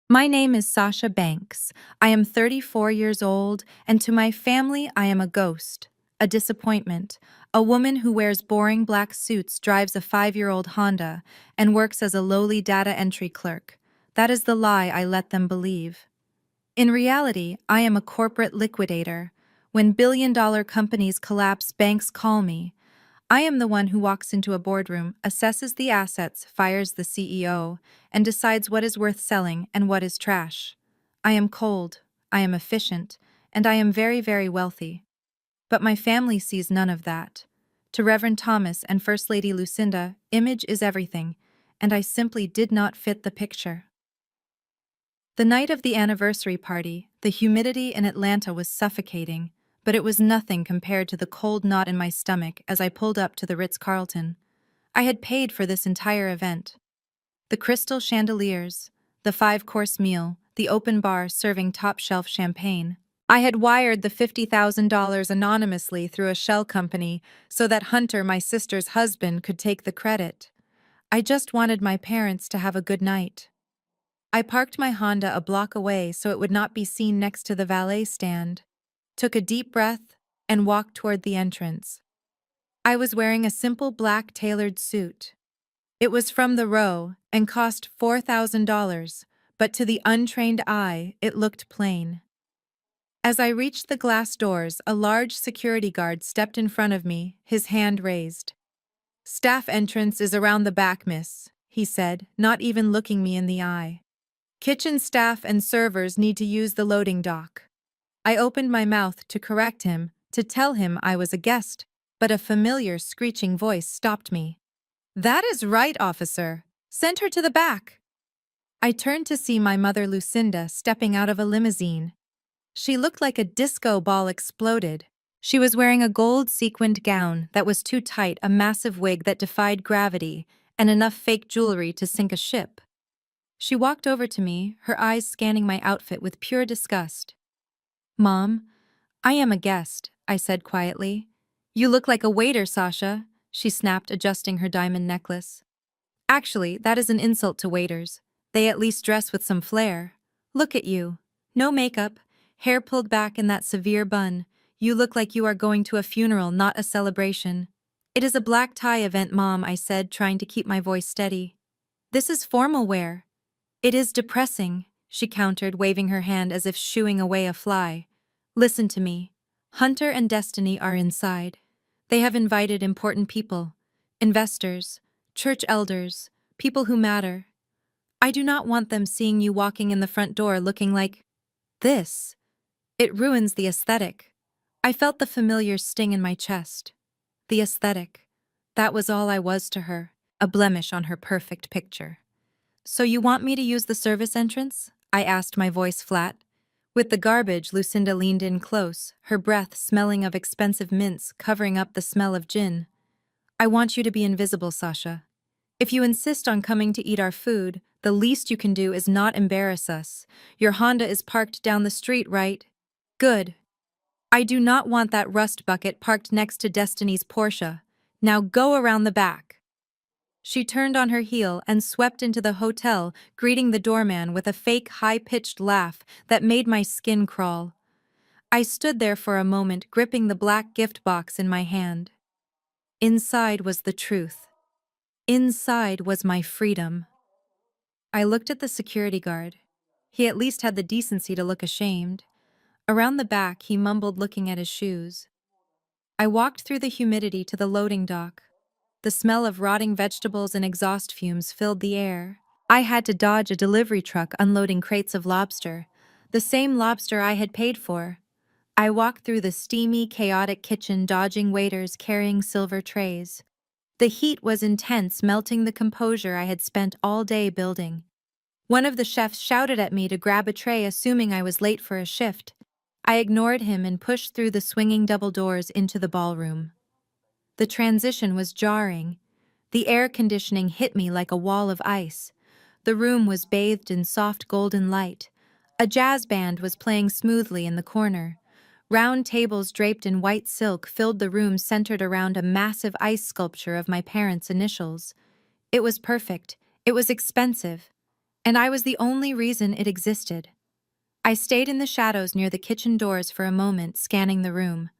My name is Sasha Banks. I am 34 years old, and to my family, I am a ghost, a disappointment, a woman who wears boring black suits, drives a 5-year-old Honda, and works as a lowly data entry clerk. That is the lie I let them believe. In reality, I am a corporate liquidator. When billion-dollar companies collapse, banks call me. I am the one who walks into a boardroom, assesses the assets, fires the CEO, and decides what is worth selling and what is trash. I am cold, I am efficient, and I am very, very wealthy. But my family sees none of that. To Reverend Thomas and First Lady Lucinda, image is everything, and I simply did not fit the picture. The night of the anniversary party, the humidity in Atlanta was suffocating, but it was nothing compared to the cold knot in my stomach as I pulled up to the Ritz-Carlton. I had paid for this entire event. The crystal chandeliers, the 5-course meal, the open bar serving top-shelf champagne. I had wired the $50,000 anonymously through a shell company so that Hunter, my sister's husband, could take the credit. I just wanted my parents to have a good night. I parked my Honda a block away so it would not be seen next to the valet stand, took a deep breath, and walked toward the entrance. I was wearing a simple black tailored suit. It was from the Row and cost $4,000, but to the untrained eye, it looked plain. As I reached the glass doors, a large security guard stepped in front of me, his hand raised. "Staff entrance is around the back, miss," he said, not even looking me in the eye. "Kitchen staff and servers need to use the loading dock." I opened my mouth to correct him, to tell him I was a guest, but a familiar screeching voice stopped me. "That is right, officer. Send her to the back." I turned to see my mother Lucinda stepping out of a limousine. She looked like a disco ball exploded. She was wearing a gold sequined gown that was too tight, a massive wig that defied gravity, and enough fake jewelry to sink a ship. She walked over to me, her eyes scanning my outfit with pure disgust. "Mom, I am a guest," I said quietly. "You look like a waiter, Sasha," she snapped, adjusting her diamond necklace. "Actually, that is an insult to waiters. They at least dress with some flair. Look at you. No makeup, hair pulled back in that severe bun. You look like you are going to a funeral, not a celebration." "It is a black tie event, Mom," I said, trying to keep my voice steady. "This is formal wear." "It is depressing," she countered, waving her hand as if shooing away a fly. "Listen to me. Hunter and Destiny are inside. They have invited important people, investors, church elders, people who matter. I do not want them seeing you walking in the front door looking like this. It ruins the aesthetic." I felt the familiar sting in my chest. The aesthetic. That was all I was to her, a blemish on her perfect picture. "So you want me to use the service entrance?" I asked, my voice flat. With the garbage, Lucinda leaned in close, her breath smelling of expensive mints covering up the smell of gin. "I want you to be invisible, Sasha. If you insist on coming to eat our food, the least you can do is not embarrass us. Your Honda is parked down the street, right? Good. I do not want that rust bucket parked next to Destiny's Porsche. Now go around the back." She turned on her heel and swept into the hotel, greeting the doorman with a fake high-pitched laugh that made my skin crawl. I stood there for a moment, gripping the black gift box in my hand. Inside was the truth. Inside was my freedom. I looked at the security guard. He at least had the decency to look ashamed. Around the back, he mumbled, looking at his shoes. I walked through the humidity to the loading dock. The smell of rotting vegetables and exhaust fumes filled the air. I had to dodge a delivery truck unloading crates of lobster, the same lobster I had paid for. I walked through the steamy, chaotic kitchen, dodging waiters carrying silver trays. The heat was intense, melting the composure I had spent all day building. One of the chefs shouted at me to grab a tray, assuming I was late for a shift. I ignored him and pushed through the swinging double doors into the ballroom. The transition was jarring. The air conditioning hit me like a wall of ice. The room was bathed in soft golden light. A jazz band was playing smoothly in the corner. Round tables draped in white silk filled the room, centered around a massive ice sculpture of my parents' initials. It was perfect. It was expensive. and I was the only reason it existed. I stayed in the shadows near the kitchen doors for a moment, scanning the room.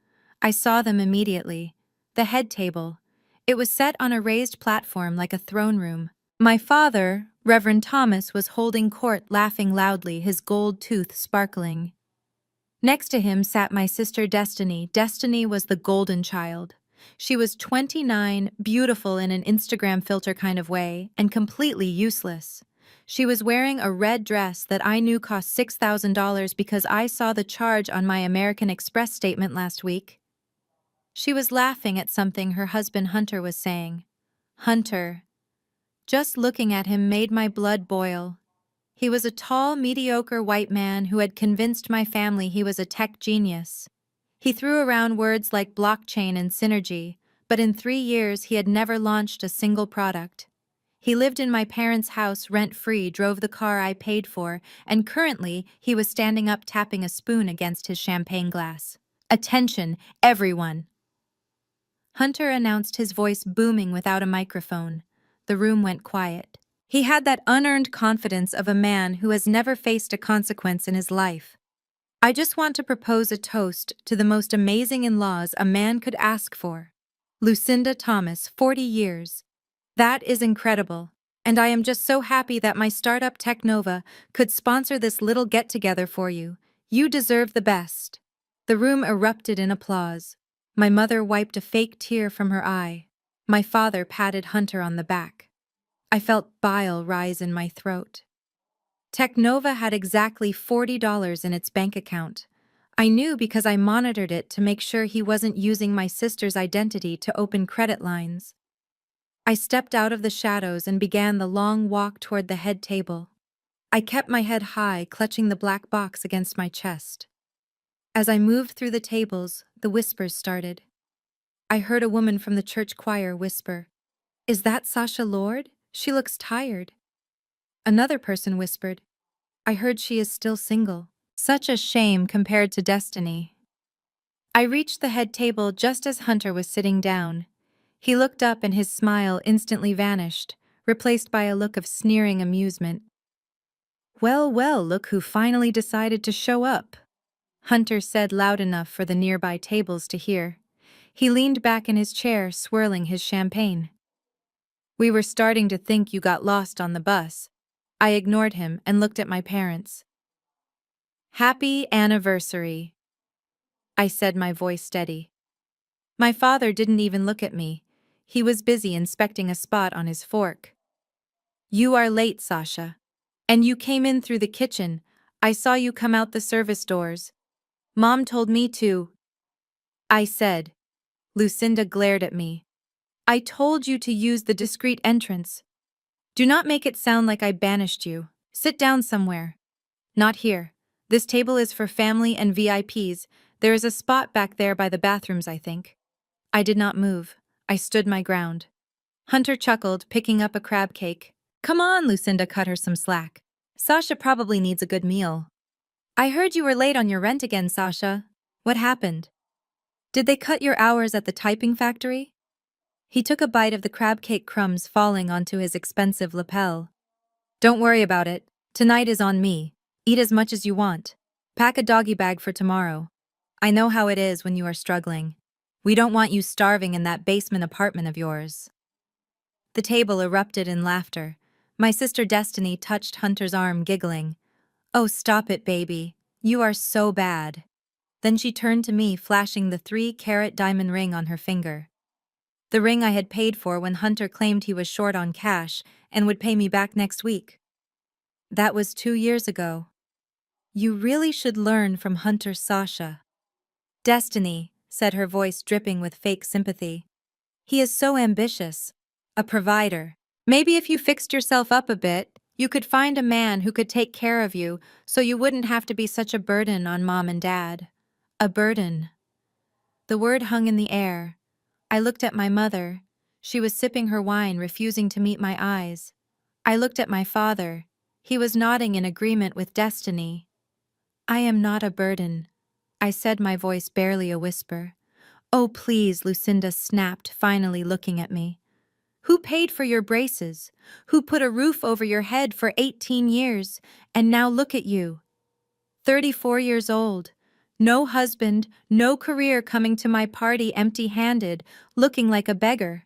I saw them immediately. The head table. It was set on a raised platform like a throne room. My father, Reverend Thomas, was holding court, laughing loudly, his gold tooth sparkling. Next to him sat my sister Destiny. Destiny was the golden child. She was 29, beautiful in an Instagram filter kind of way, and completely useless. She was wearing a red dress that I knew cost $6,000 because I saw the charge on my American Express statement last week. She was laughing at something her husband Hunter was saying. Hunter. Just looking at him made my blood boil. He was a tall, mediocre white man who had convinced my family he was a tech genius. He threw around words like blockchain and synergy, but in 3 years he had never launched a single product. He lived in my parents' house rent-free, drove the car I paid for, and currently he was standing up tapping a spoon against his champagne glass. Attention, everyone! Hunter announced, his voice booming without a microphone. The room went quiet. He had that unearned confidence of a man who has never faced a consequence in his life. I just want to propose a toast to the most amazing in-laws a man could ask for. Lucinda Thomas, 40 years. That is incredible. And I am just so happy that my startup Technova could sponsor this little get-together for you. You deserve the best. The room erupted in applause. My mother wiped a fake tear from her eye. My father patted Hunter on the back. I felt bile rise in my throat. Technova had exactly $40 in its bank account. I knew because I monitored it to make sure he wasn't using my sister's identity to open credit lines. I stepped out of the shadows and began the long walk toward the head table. I kept my head high, clutching the black box against my chest. As I moved through the tables, the whispers started. I heard a woman from the church choir whisper, "Is that Sasha Lord? She looks tired." Another person whispered, "I heard she is still single." Such a shame compared to Destiny. I reached the head table just as Hunter was sitting down. He looked up and his smile instantly vanished, replaced by a look of sneering amusement. "Well, well, look who finally decided to show up," Hunter said loud enough for the nearby tables to hear. He leaned back in his chair, swirling his champagne. "We were starting to think you got lost on the bus." I ignored him and looked at my parents. "Happy anniversary," I said, my voice steady. My father didn't even look at me. He was busy inspecting a spot on his fork. "You are late, Sasha. And you came in through the kitchen. I saw you come out the service doors. Mom told me to," I said. Lucinda glared at me. "I told you to use the discreet entrance. Do not make it sound like I banished you. Sit down somewhere." "Not here. This table is for family and VIPs. There is a spot back there by the bathrooms, I think." I did not move. I stood my ground. Hunter chuckled, picking up a crab cake. "Come on," Lucinda cut her some slack. "Sasha probably needs a good meal." "I heard you were late on your rent again, Sasha. What happened? Did they cut your hours at the typing factory?" He took a bite of the crab cake crumbs falling onto his expensive lapel. "Don't worry about it. Tonight is on me. Eat as much as you want. Pack a doggy bag for tomorrow. I know how it is when you are struggling. We don't want you starving in that basement apartment of yours." The table erupted in laughter. My sister Destiny touched Hunter's arm, giggling. "Oh, stop it, baby. You are so bad." Then she turned to me, flashing the 3-carat diamond ring on her finger. The ring I had paid for when Hunter claimed he was short on cash and would pay me back next week. That was 2 years ago. "You really should learn from Hunter, Sasha." "Destiny," said her voice dripping with fake sympathy. "He is so ambitious. A provider. Maybe if you fixed yourself up a bit, you could find a man who could take care of you so you wouldn't have to be such a burden on Mom and Dad." A burden. The word hung in the air. I looked at my mother. She was sipping her wine, refusing to meet my eyes. I looked at my father. He was nodding in agreement with Destiny. "I am not a burden," I said, my voice barely a whisper. "Oh, please," Lucinda snapped, finally looking at me. Who paid for your braces? Who put a roof over your head for 18 years? And now look at you. 34 years old. No husband, no career, coming to my party empty-handed, looking like a beggar.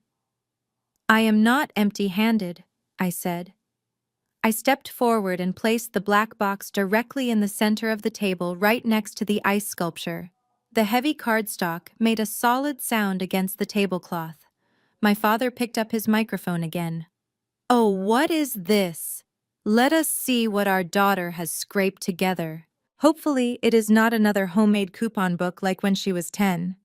I am not empty-handed, I said. I stepped forward and placed the black box directly in the center of the table, right next to the ice sculpture. The heavy cardstock made a solid sound against the tablecloth. My father picked up his microphone again. "Oh, what is this? Let us see what our daughter has scraped together. Hopefully, it is not another homemade coupon book like when she was 10.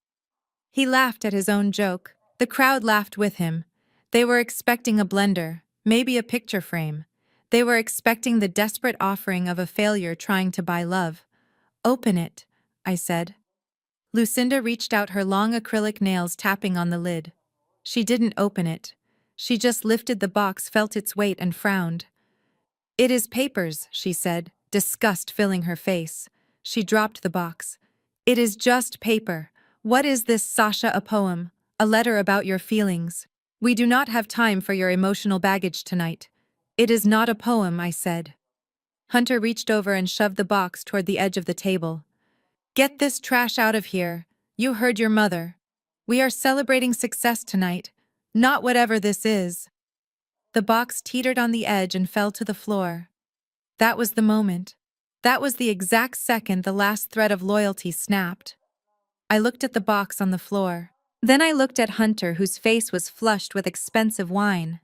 He laughed at his own joke. The crowd laughed with him. They were expecting a blender, maybe a picture frame. They were expecting the desperate offering of a failure trying to buy love. "Open it," I said. Lucinda reached out her long acrylic nails, tapping on the lid. She didn't open it. She just lifted the box, felt its weight, and frowned. "It is papers," she said, disgust filling her face. She dropped the box. "It is just paper. What is this, Sasha? A poem? A letter about your feelings? We do not have time for your emotional baggage tonight." "It is not a poem," I said. Hunter reached over and shoved the box toward the edge of the table. "Get this trash out of here. You heard your mother. We are celebrating success tonight, not whatever this is." The box teetered on the edge and fell to the floor. That was the moment. That was the exact second the last thread of loyalty snapped. I looked at the box on the floor. Then I looked at Hunter, whose face was flushed with expensive wine.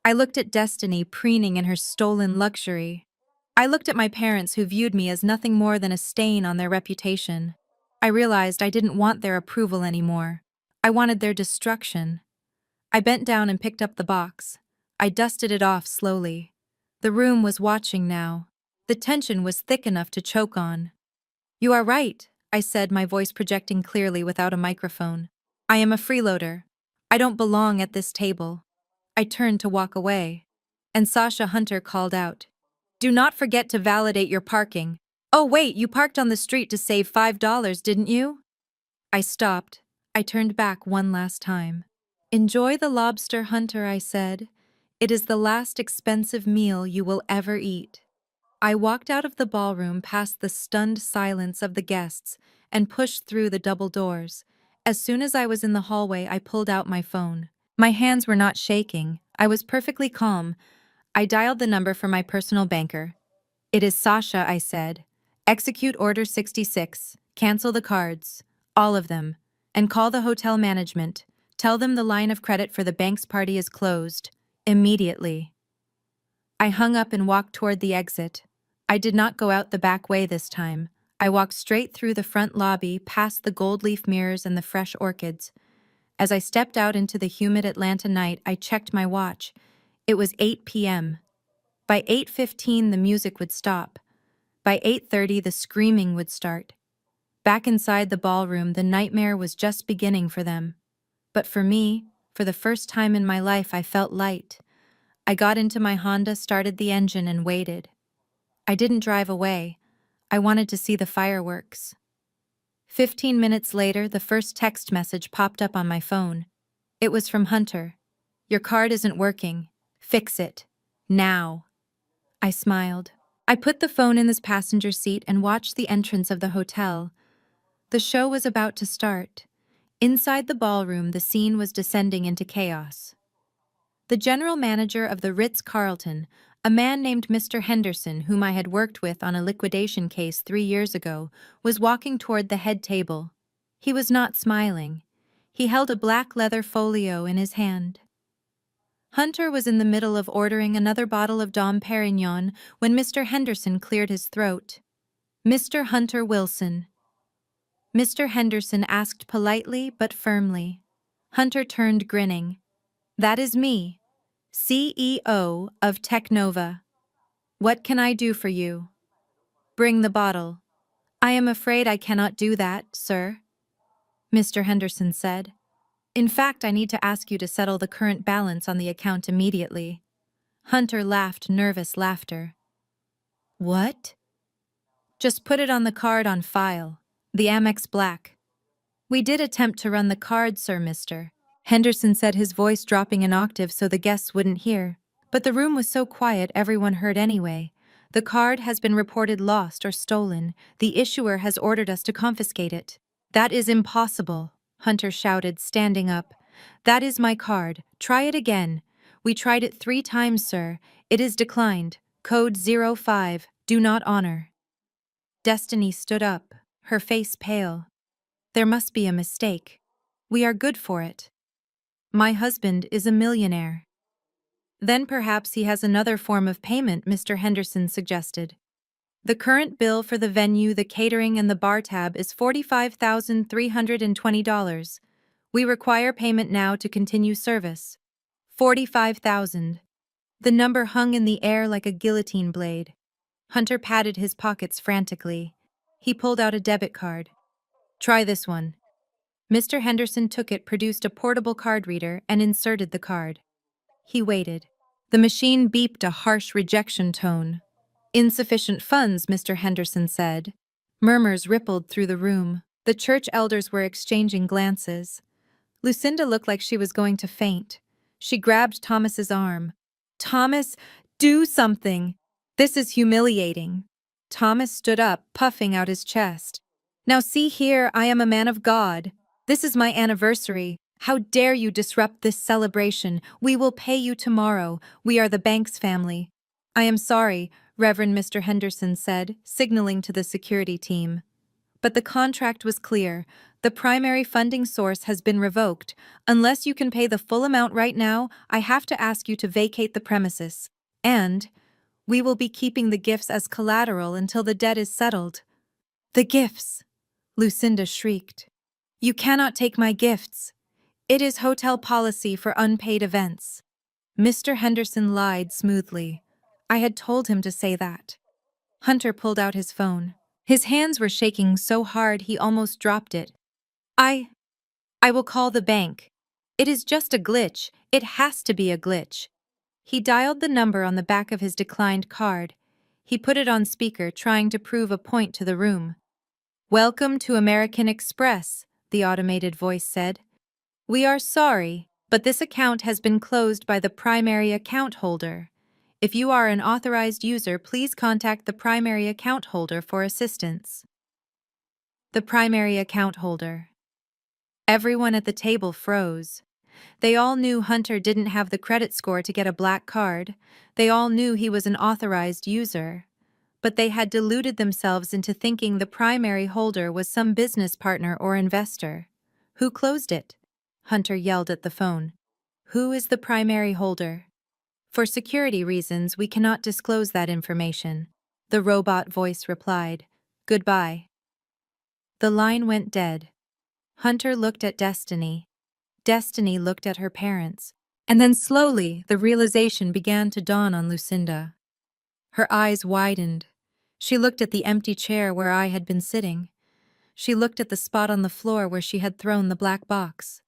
I looked at Destiny, preening in her stolen luxury. I looked at my parents, who viewed me as nothing more than a stain on their reputation. I realized I didn't want their approval anymore. I wanted their destruction. I bent down and picked up the box. I dusted it off slowly. The room was watching now. The tension was thick enough to choke on. "You are right," I said, my voice projecting clearly without a microphone. "I am a freeloader. I don't belong at this table." I turned to walk away. And Sasha Hunter called out, "Do not forget to validate your parking." "Oh wait, you parked on the street to save $5, didn't you?" I stopped. I turned back one last time. "Enjoy the lobster, Hunter," I said. "It is the last expensive meal you will ever eat." I walked out of the ballroom past the stunned silence of the guests and pushed through the double doors. As soon as I was in the hallway, I pulled out my phone. My hands were not shaking. I was perfectly calm. I dialed the number for my personal banker. "It is Sasha," I said. "Execute Order 66. Cancel the cards. All of them. And call the hotel management. Tell them the line of credit for the bank's party is closed. Immediately." I hung up and walked toward the exit. I did not go out the back way this time. I walked straight through the front lobby, past the gold leaf mirrors and the fresh orchids. As I stepped out into the humid Atlanta night, I checked my watch. It was 8 p.m. By 8:15, the music would stop. By 8:30, the screaming would start. Back inside the ballroom, the nightmare was just beginning for them. But for me, for the first time in my life, I felt light. I got into my Honda, started the engine, and waited. I didn't drive away. I wanted to see the fireworks. 15 minutes later, the first text message popped up on my phone. It was from Hunter. "Your card isn't working. Fix it. Now." I smiled. I put the phone in the passenger seat and watched the entrance of the hotel. The show was about to start. Inside the ballroom, the scene was descending into chaos. The general manager of the Ritz-Carlton, a man named Mr. Henderson, whom I had worked with on a liquidation case 3 years ago, was walking toward the head table. He was not smiling. He held a black leather folio in his hand. Hunter was in the middle of ordering another bottle of Dom Perignon when Mr. Henderson cleared his throat. "Mr. Hunter Wilson." Mr. Henderson asked politely but firmly. Hunter turned, grinning. "That is me, CEO of Technova. What can I do for you?" "Bring the bottle." "I am afraid I cannot do that, sir," Mr. Henderson said. "In fact, I need to ask you to settle the current balance on the account immediately." Hunter laughed nervous laughter. "What?" "Just put it on the card on file. The Amex Black." "We did attempt to run the card, sir, mister." Henderson said, his voice dropping an octave so the guests wouldn't hear. But the room was so quiet everyone heard anyway. The card has been reported lost or stolen. The issuer has ordered us to confiscate it. That is impossible, Hunter shouted, standing up. That is my card. Try it again. We tried it 3 times, sir. It is declined. Code 05, do not honor. Destiny stood up, her face pale. There must be a mistake. We are good for it. My husband is a millionaire. Then perhaps he has another form of payment, Mr. Henderson suggested. The current bill for the venue, the catering, and the bar tab is $45,320. We require payment now to continue service. 45,000. The number hung in the air like a guillotine blade. Hunter patted his pockets frantically. He pulled out a debit card. Try this one. Mr. Henderson took it, produced a portable card reader, and inserted the card. He waited. The machine beeped a harsh rejection tone. Insufficient funds, Mr. Henderson said. Murmurs rippled through the room. The church elders were exchanging glances. Lucinda looked like she was going to faint. She grabbed Thomas's arm. Thomas, do something. This is humiliating. Thomas stood up, puffing out his chest. Now see here, I am a man of God. This is my anniversary. How dare you disrupt this celebration? We will pay you tomorrow. We are the Banks family. I am sorry, Reverend Mr. Henderson said, signaling to the security team. But the contract was clear. The primary funding source has been revoked. Unless you can pay the full amount right now, I have to ask you to vacate the premises. And we will be keeping the gifts as collateral until the debt is settled. The gifts! Lucinda shrieked. You cannot take my gifts. It is hotel policy for unpaid events. Mr. Henderson lied smoothly. I had told him to say that. Hunter pulled out his phone. His hands were shaking so hard he almost dropped it. I will call the bank. It is just a glitch. It has to be a glitch. He dialed the number on the back of his declined card. He put it on speaker, trying to prove a point to the room. Welcome to American Express, the automated voice said. We are sorry, but this account has been closed by the primary account holder. If you are an authorized user, please contact the primary account holder for assistance. The primary account holder. Everyone at the table froze. They all knew Hunter didn't have the credit score to get a black card. They all knew he was an authorized user. But they had deluded themselves into thinking the primary holder was some business partner or investor. Who closed it? Hunter yelled at the phone. Who is the primary holder? For security reasons, we cannot disclose that information. The robot voice replied. Goodbye. The line went dead. Hunter looked at Destiny. Destiny looked at her parents. And then slowly, the realization began to dawn on Lucinda. Her eyes widened. She looked at the empty chair where I had been sitting. She looked at the spot on the floor where she had thrown the black box.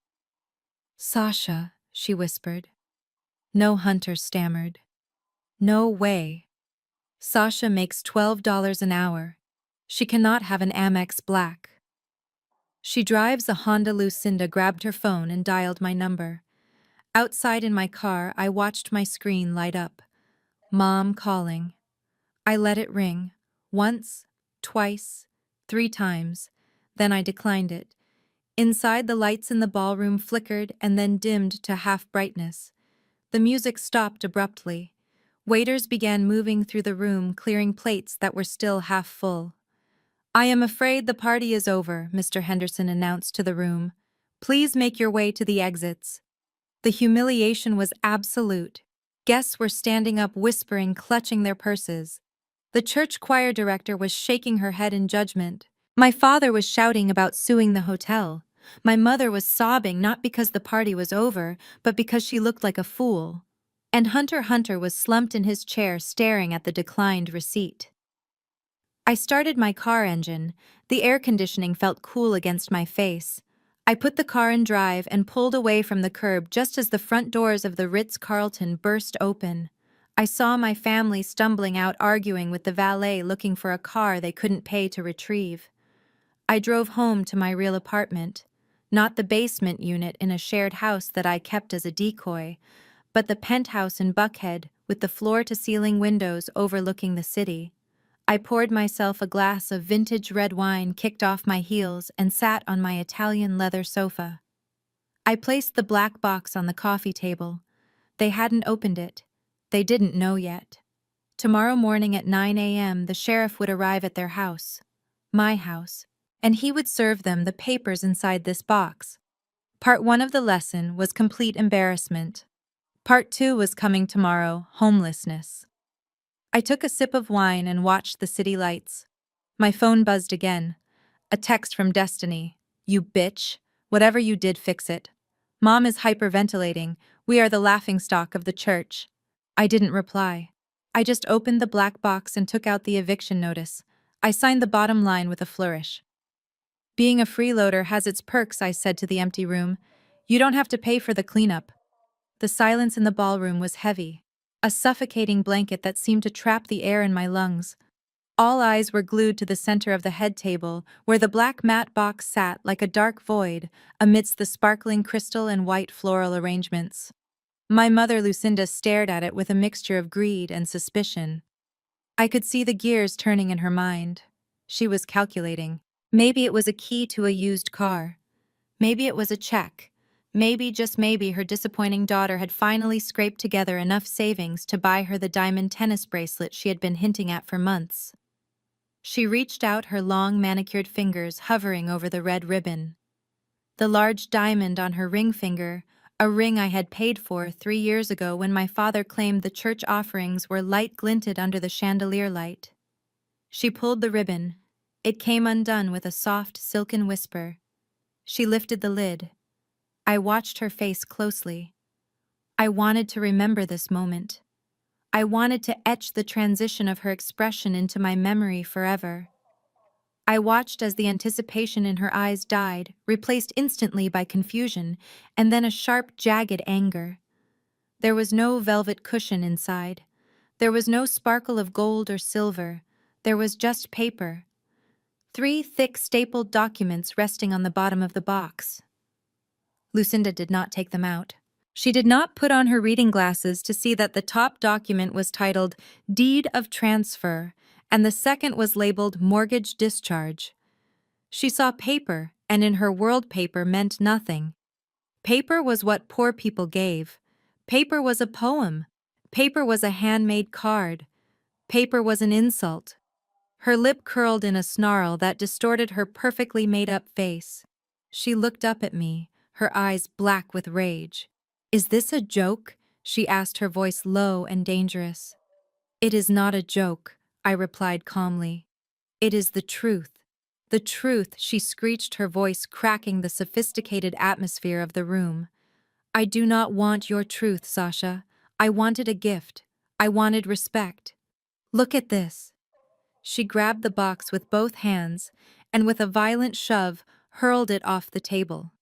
Sasha, she whispered. No, Hunter stammered. No way. Sasha makes $12 an hour. She cannot have an Amex Black. She drives a Honda. Lucinda grabbed her phone and dialed my number. Outside in my car, I watched my screen light up. Mom calling. I let it ring. Once, twice, 3 times. Then I declined it. Inside, the lights in the ballroom flickered and then dimmed to half brightness. The music stopped abruptly. Waiters began moving through the room, clearing plates that were still half full. I am afraid the party is over, Mr. Henderson announced to the room. Please make your way to the exits. The humiliation was absolute. Guests were standing up, whispering, clutching their purses. The church choir director was shaking her head in judgment. My father was shouting about suing the hotel. My mother was sobbing, not because the party was over, but because she looked like a fool. And Hunter was slumped in his chair, staring at the declined receipt. I started my car engine. The air conditioning felt cool against my face. I put the car in drive and pulled away from the curb just as the front doors of the Ritz-Carlton burst open. I saw my family stumbling out, arguing with the valet, looking for a car they couldn't pay to retrieve. I drove home to my real apartment. Not the basement unit in a shared house that I kept as a decoy, but the penthouse in Buckhead with the floor-to-ceiling windows overlooking the city. I poured myself a glass of vintage red wine, kicked off my heels, and sat on my Italian leather sofa. I placed the black box on the coffee table. They hadn't opened it. They didn't know yet. Tomorrow morning at 9 a.m., the sheriff would arrive at their house, my house, and he would serve them the papers inside this box. Part 1 of the lesson was complete embarrassment. Part 2 was coming tomorrow, homelessness. I took a sip of wine and watched the city lights. My phone buzzed again. A text from Destiny. "You bitch. Whatever you did, fix it. Mom is hyperventilating. We are the laughingstock of the church." I didn't reply. I just opened the black box and took out the eviction notice. I signed the bottom line with a flourish. "Being a freeloader has its perks," I said to the empty room. "You don't have to pay for the cleanup." The silence in the ballroom was heavy, a suffocating blanket that seemed to trap the air in my lungs. All eyes were glued to the center of the head table, where the black matte box sat like a dark void amidst the sparkling crystal and white floral arrangements. My mother Lucinda stared at it with a mixture of greed and suspicion. I could see the gears turning in her mind. She was calculating. Maybe it was a key to a used car. Maybe it was a check. Maybe, just maybe, her disappointing daughter had finally scraped together enough savings to buy her the diamond tennis bracelet she had been hinting at for months. She reached out, her long manicured fingers hovering over the red ribbon. The large diamond on her ring finger, a ring I had paid for 3 years ago when my father claimed the church offerings were light glinted under the chandelier light. She pulled the ribbon. It came undone with a soft, silken whisper. She lifted the lid. I watched her face closely. I wanted to remember this moment. I wanted to etch the transition of her expression into my memory forever. I watched as the anticipation in her eyes died, replaced instantly by confusion, and then a sharp, jagged anger. There was no velvet cushion inside. There was no sparkle of gold or silver. There was just paper. 3 thick, stapled documents resting on the bottom of the box. Lucinda did not take them out. She did not put on her reading glasses to see that the top document was titled Deed of Transfer, and the second was labeled Mortgage Discharge. She saw paper, and in her world paper meant nothing. Paper was what poor people gave. Paper was a poem. Paper was a handmade card. Paper was an insult. Her lip curled in a snarl that distorted her perfectly made-up face. She looked up at me, her eyes black with rage. "Is this a joke?" she asked, her voice low and dangerous. "It is not a joke," I replied calmly. "It is the truth." "The truth," she screeched, her voice cracking the sophisticated atmosphere of the room. "I do not want your truth, Sasha. I wanted a gift. I wanted respect. Look at this." She grabbed the box with both hands and with a violent shove hurled it off the table.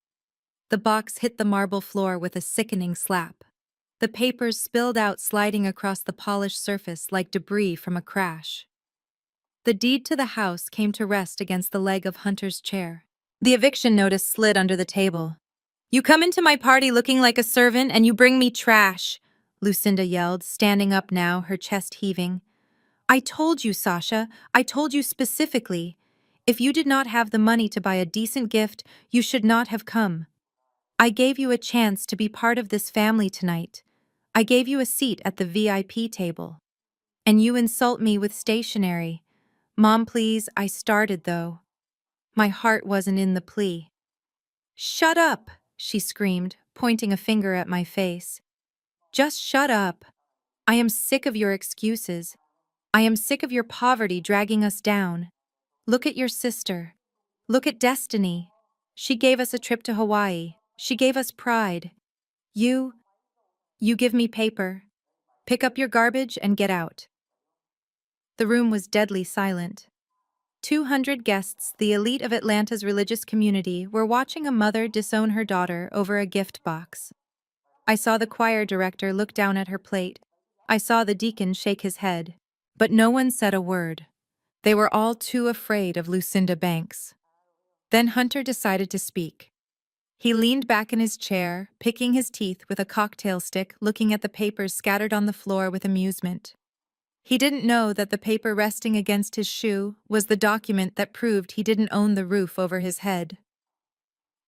The box hit the marble floor with a sickening slap. The papers spilled out, sliding across the polished surface like debris from a crash. The deed to the house came to rest against the leg of Hunter's chair. The eviction notice slid under the table. "You come into my party looking like a servant and you bring me trash," Lucinda yelled, standing up now, her chest heaving. "I told you, Sasha. I told you specifically. If you did not have the money to buy a decent gift, you should not have come. I gave you a chance to be part of this family tonight. I gave you a seat at the VIP table. And you insult me with stationery. Mom, please," I started though. My heart wasn't in the plea. "Shut up," she screamed, pointing a finger at my face. "Just shut up. I am sick of your excuses. I am sick of your poverty dragging us down. Look at your sister. Look at Destiny. She gave us a trip to Hawaii. She gave us pride. You give me paper. Pick up your garbage and get out." The room was deadly silent. 200 guests, the elite of Atlanta's religious community, were watching a mother disown her daughter over a gift box. I saw the choir director look down at her plate. I saw the deacon shake his head. But no one said a word. They were all too afraid of Lucinda Banks. Then Hunter decided to speak. He leaned back in his chair, picking his teeth with a cocktail stick, looking at the papers scattered on the floor with amusement. He didn't know that the paper resting against his shoe was the document that proved he didn't own the roof over his head.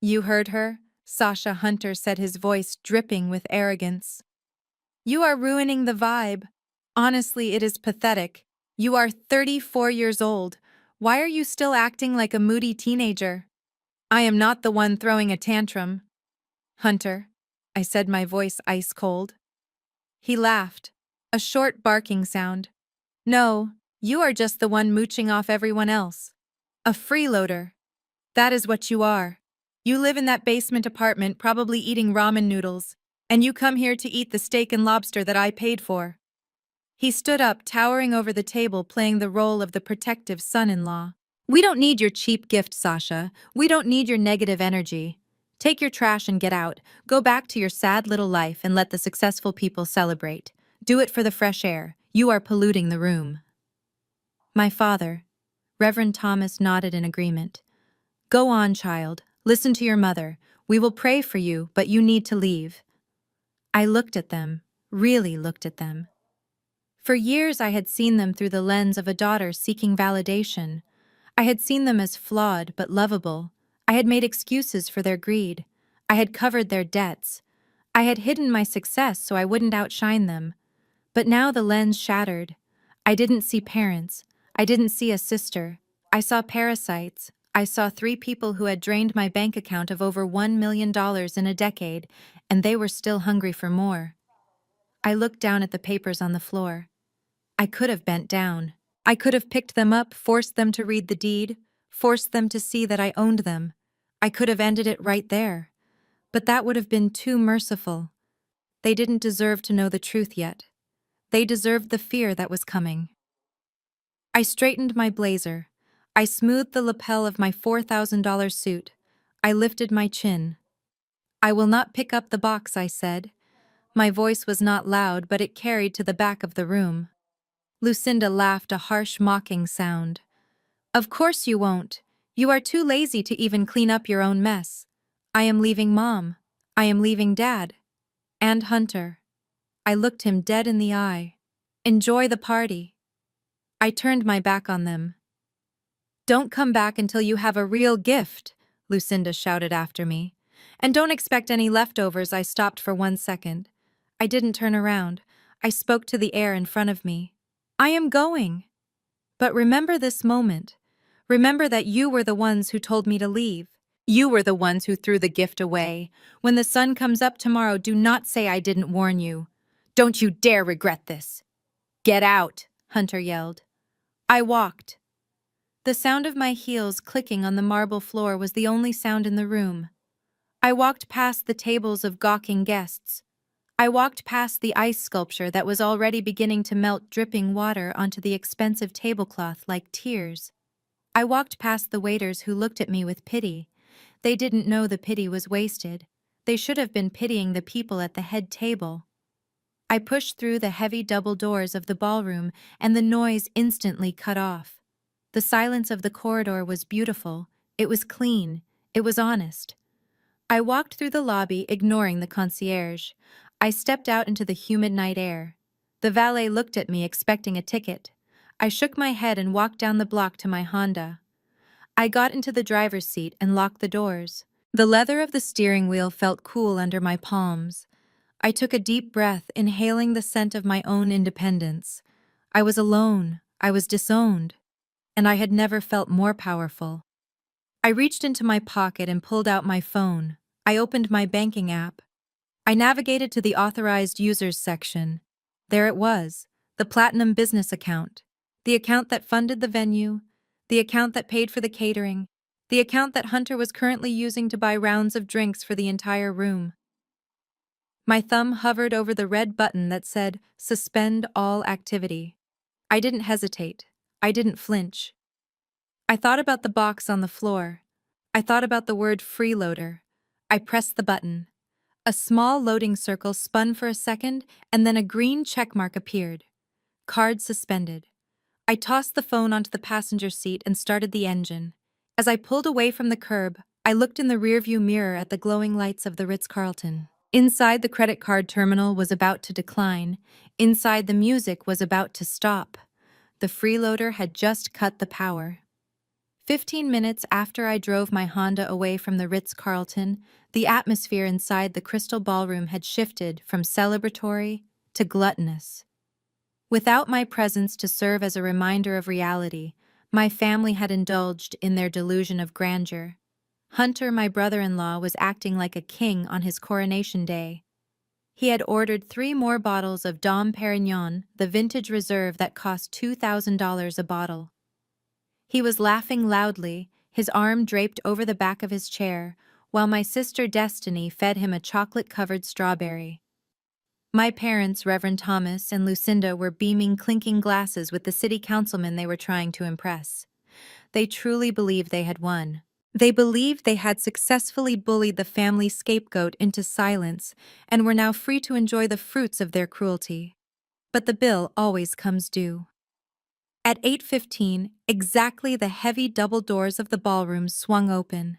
"You heard her?" Sasha Hunter said, his voice dripping with arrogance. "You are ruining the vibe. Honestly, it is pathetic. You are 34 years old. Why are you still acting like a moody teenager?" "I am not the one throwing a tantrum." "Hunter," I said, my voice ice cold. He laughed, a short barking sound. "No, you are just the one mooching off everyone else. A freeloader. That is what you are. You live in that basement apartment, probably eating ramen noodles, and you come here to eat the steak and lobster that I paid for." He stood up, towering over the table, playing the role of the protective son-in-law. "We don't need your cheap gift, Sasha. We don't need your negative energy. Take your trash and get out. Go back to your sad little life and let the successful people celebrate. Do it for the fresh air. You are polluting the room." My father, Reverend Thomas, nodded in agreement. "Go on, child. Listen to your mother. We will pray for you, but you need to leave." I looked at them, really looked at them. For years I had seen them through the lens of a daughter seeking validation. I had seen them as flawed but lovable. I had made excuses for their greed. I had covered their debts. I had hidden my success so I wouldn't outshine them. But now the lens shattered. I didn't see parents. I didn't see a sister. I saw parasites. I saw 3 people who had drained my bank account of over $1 million in a decade, and they were still hungry for more. I looked down at the papers on the floor. I could have bent down. I could have picked them up, forced them to read the deed, forced them to see that I owned them. I could have ended it right there. But that would have been too merciful. They didn't deserve to know the truth yet. They deserved the fear that was coming. I straightened my blazer. I smoothed the lapel of my $4,000 suit. I lifted my chin. "I will not pick up the box," I said. My voice was not loud, but it carried to the back of the room. Lucinda laughed, a harsh, mocking sound. "Of course you won't. You are too lazy to even clean up your own mess. I am leaving Mom. I am leaving Dad. And Hunter." I looked him dead in the eye. "Enjoy the party." I turned my back on them. "Don't come back until you have a real gift," Lucinda shouted after me. "And don't expect any leftovers." I stopped for 1 second. I didn't turn around. I spoke to the air in front of me. "I am going. But remember this moment. Remember that you were the ones who told me to leave. You were the ones who threw the gift away. When the sun comes up tomorrow, do not say I didn't warn you. Don't you dare regret this." "Get out," Hunter yelled. I walked. The sound of my heels clicking on the marble floor was the only sound in the room. I walked past the tables of gawking guests. I walked past the ice sculpture that was already beginning to melt, dripping water onto the expensive tablecloth like tears. I walked past the waiters who looked at me with pity. They didn't know the pity was wasted. They should have been pitying the people at the head table. I pushed through the heavy double doors of the ballroom, and the noise instantly cut off. The silence of the corridor was beautiful. It was clean. It was honest. I walked through the lobby, ignoring the concierge. I stepped out into the humid night air. The valet looked at me, expecting a ticket. I shook my head and walked down the block to my Honda. I got into the driver's seat and locked the doors. The leather of the steering wheel felt cool under my palms. I took a deep breath, inhaling the scent of my own independence. I was alone. I was disowned. And I had never felt more powerful. I reached into my pocket and pulled out my phone. I opened my banking app. I navigated to the authorized users section. There it was, the Platinum business account. The account that funded the venue, the account that paid for the catering, the account that Hunter was currently using to buy rounds of drinks for the entire room. My thumb hovered over the red button that said, "Suspend all activity." I didn't hesitate. I didn't flinch. I thought about the box on the floor. I thought about the word freeloader. I pressed the button. A small loading circle spun for a second, and then a green checkmark appeared. Card suspended. I tossed the phone onto the passenger seat and started the engine. As I pulled away from the curb, I looked in the rearview mirror at the glowing lights of the Ritz-Carlton. Inside, the credit card terminal was about to decline. Inside, the music was about to stop. The freeloader had just cut the power. 15 minutes after I drove my Honda away from the Ritz-Carlton, the atmosphere inside the Crystal Ballroom had shifted from celebratory to gluttonous. Without my presence to serve as a reminder of reality, my family had indulged in their delusion of grandeur. Hunter, my brother-in-law, was acting like a king on his coronation day. He had ordered 3 more bottles of Dom Perignon, the vintage reserve that cost $2,000 a bottle. He was laughing loudly, his arm draped over the back of his chair, while my sister Destiny fed him a chocolate-covered strawberry. My parents, Reverend Thomas and Lucinda, were beaming clinking glasses with the city councilman they were trying to impress. They truly believed they had won. They believed they had successfully bullied the family scapegoat into silence and were now free to enjoy the fruits of their cruelty. But the bill always comes due. At 8:15, exactly, the heavy double doors of the ballroom swung open.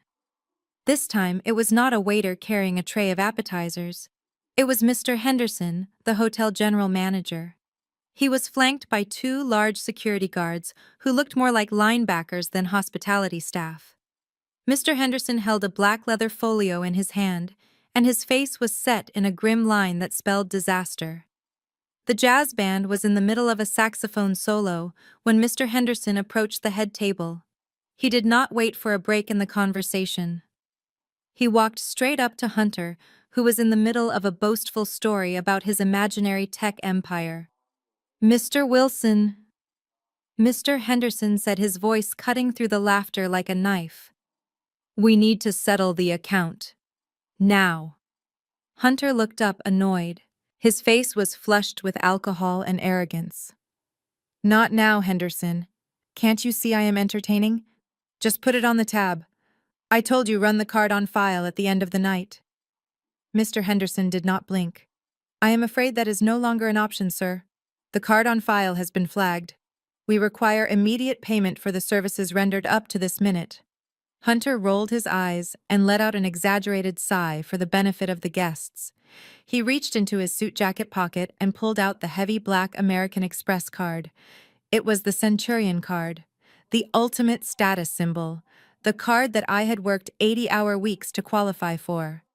This time, it was not a waiter carrying a tray of appetizers. It was Mr. Henderson, the hotel general manager. He was flanked by 2 large security guards who looked more like linebackers than hospitality staff. Mr. Henderson held a black leather folio in his hand, and his face was set in a grim line that spelled disaster. The jazz band was in the middle of a saxophone solo when Mr. Henderson approached the head table. He did not wait for a break in the conversation. He walked straight up to Hunter, who was in the middle of a boastful story about his imaginary tech empire. "Mr. Wilson," Mr. Henderson said, his voice cutting through the laughter like a knife. "We need to settle the account. Now." Hunter looked up, annoyed. His face was flushed with alcohol and arrogance. "Not now, Henderson. Can't you see I am entertaining? Just put it on the tab. I told you, run the card on file at the end of the night." Mr. Henderson did not blink. "I am afraid that is no longer an option, sir. The card on file has been flagged. We require immediate payment for the services rendered up to this minute." Hunter rolled his eyes and let out an exaggerated sigh for the benefit of the guests. He reached into his suit jacket pocket and pulled out the heavy black American Express card. It was the Centurion card, the ultimate status symbol, the card that I had worked 80-hour weeks to qualify for.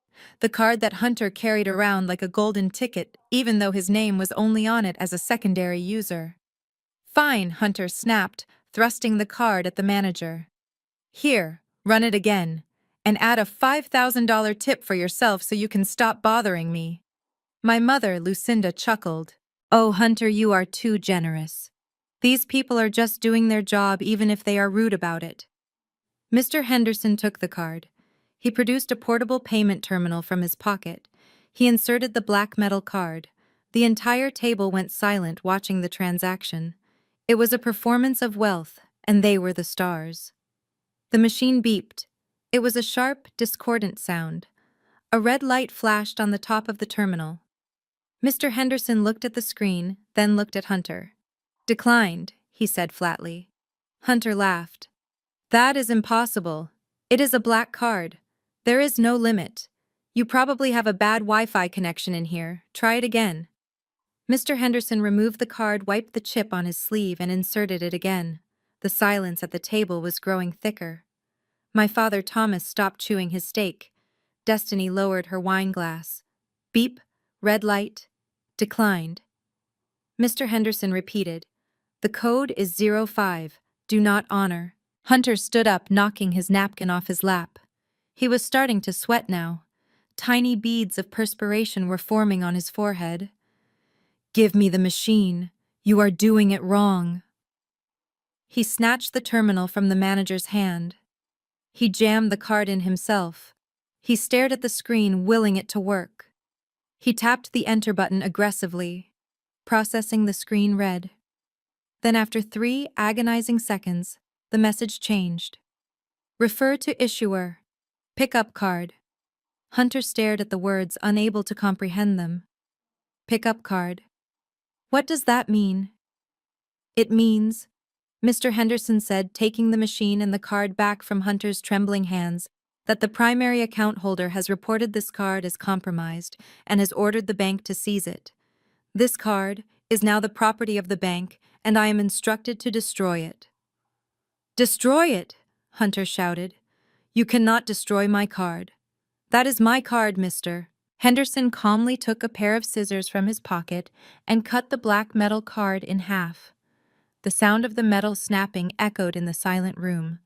The card that Hunter carried around like a golden ticket, even though his name was only on it as a secondary user. "Fine," Hunter snapped, thrusting the card at the manager. "Here, run it again, and add a $5,000 tip for yourself so you can stop bothering me." My mother, Lucinda, chuckled. "Oh, Hunter, you are too generous. These people are just doing their job even if they are rude about it." Mr. Henderson took the card. He produced a portable payment terminal from his pocket. He inserted the black metal card. The entire table went silent watching the transaction. It was a performance of wealth, and they were the stars. The machine beeped. It was a sharp, discordant sound. A red light flashed on the top of the terminal. Mr. Henderson looked at the screen, then looked at Hunter. "Declined," he said flatly. Hunter laughed. "That is impossible. It is a black card. There is no limit. You probably have a bad Wi-Fi connection in here. Try it again." Mr. Henderson removed the card, wiped the chip on his sleeve, and inserted it again. The silence at the table was growing thicker. My father Thomas stopped chewing his steak. Destiny lowered her wine glass. Beep, red light, declined. Mr. Henderson repeated, "The code is 05. Do not honor." Hunter stood up, knocking his napkin off his lap. He was starting to sweat now. Tiny beads of perspiration were forming on his forehead. "Give me the machine. You are doing it wrong." He snatched the terminal from the manager's hand. He jammed the card in himself. He stared at the screen, willing it to work. He tapped the enter button aggressively. Processing, the screen read. Then after 3 agonizing seconds, the message changed. "Refer to issuer. Pickup card." Hunter stared at the words, unable to comprehend them. Pickup card. What does that mean? "It means," Mr. Henderson said, taking the machine and the card back from Hunter's trembling hands, that the primary account holder has reported this card as compromised and has ordered the bank to seize it. This card is now the property of the bank, and I am instructed to destroy it." "Destroy it!" Hunter shouted. "You cannot destroy my card. That is my card, mister." Henderson calmly took a pair of scissors from his pocket and cut the black metal card in half. The sound of the metal snapping echoed in the silent room.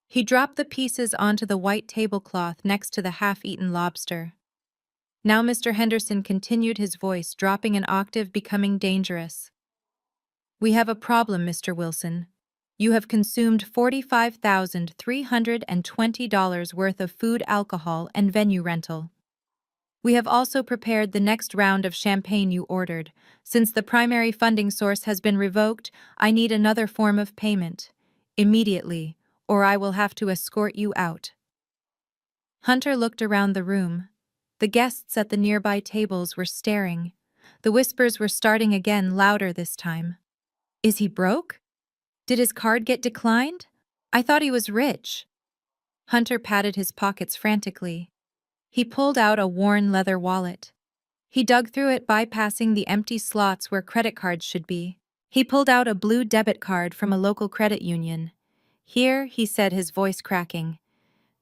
He dropped the pieces onto the white tablecloth next to the half-eaten lobster. Now Mr. Henderson continued, his voice dropping an octave, becoming dangerous. "We have a problem, Mr. Wilson. You have consumed $45,320 worth of food, alcohol, and venue rental. We have also prepared the next round of champagne you ordered. Since the primary funding source has been revoked, I need another form of payment. Immediately, or I will have to escort you out." Hunter looked around the room. The guests at the nearby tables were staring. The whispers were starting again, louder this time. "Is he broke? Did his card get declined? I thought he was rich." Hunter patted his pockets frantically. He pulled out a worn leather wallet. He dug through it, bypassing the empty slots where credit cards should be. He pulled out a blue debit card from a local credit union. "Here," he said, his voice cracking.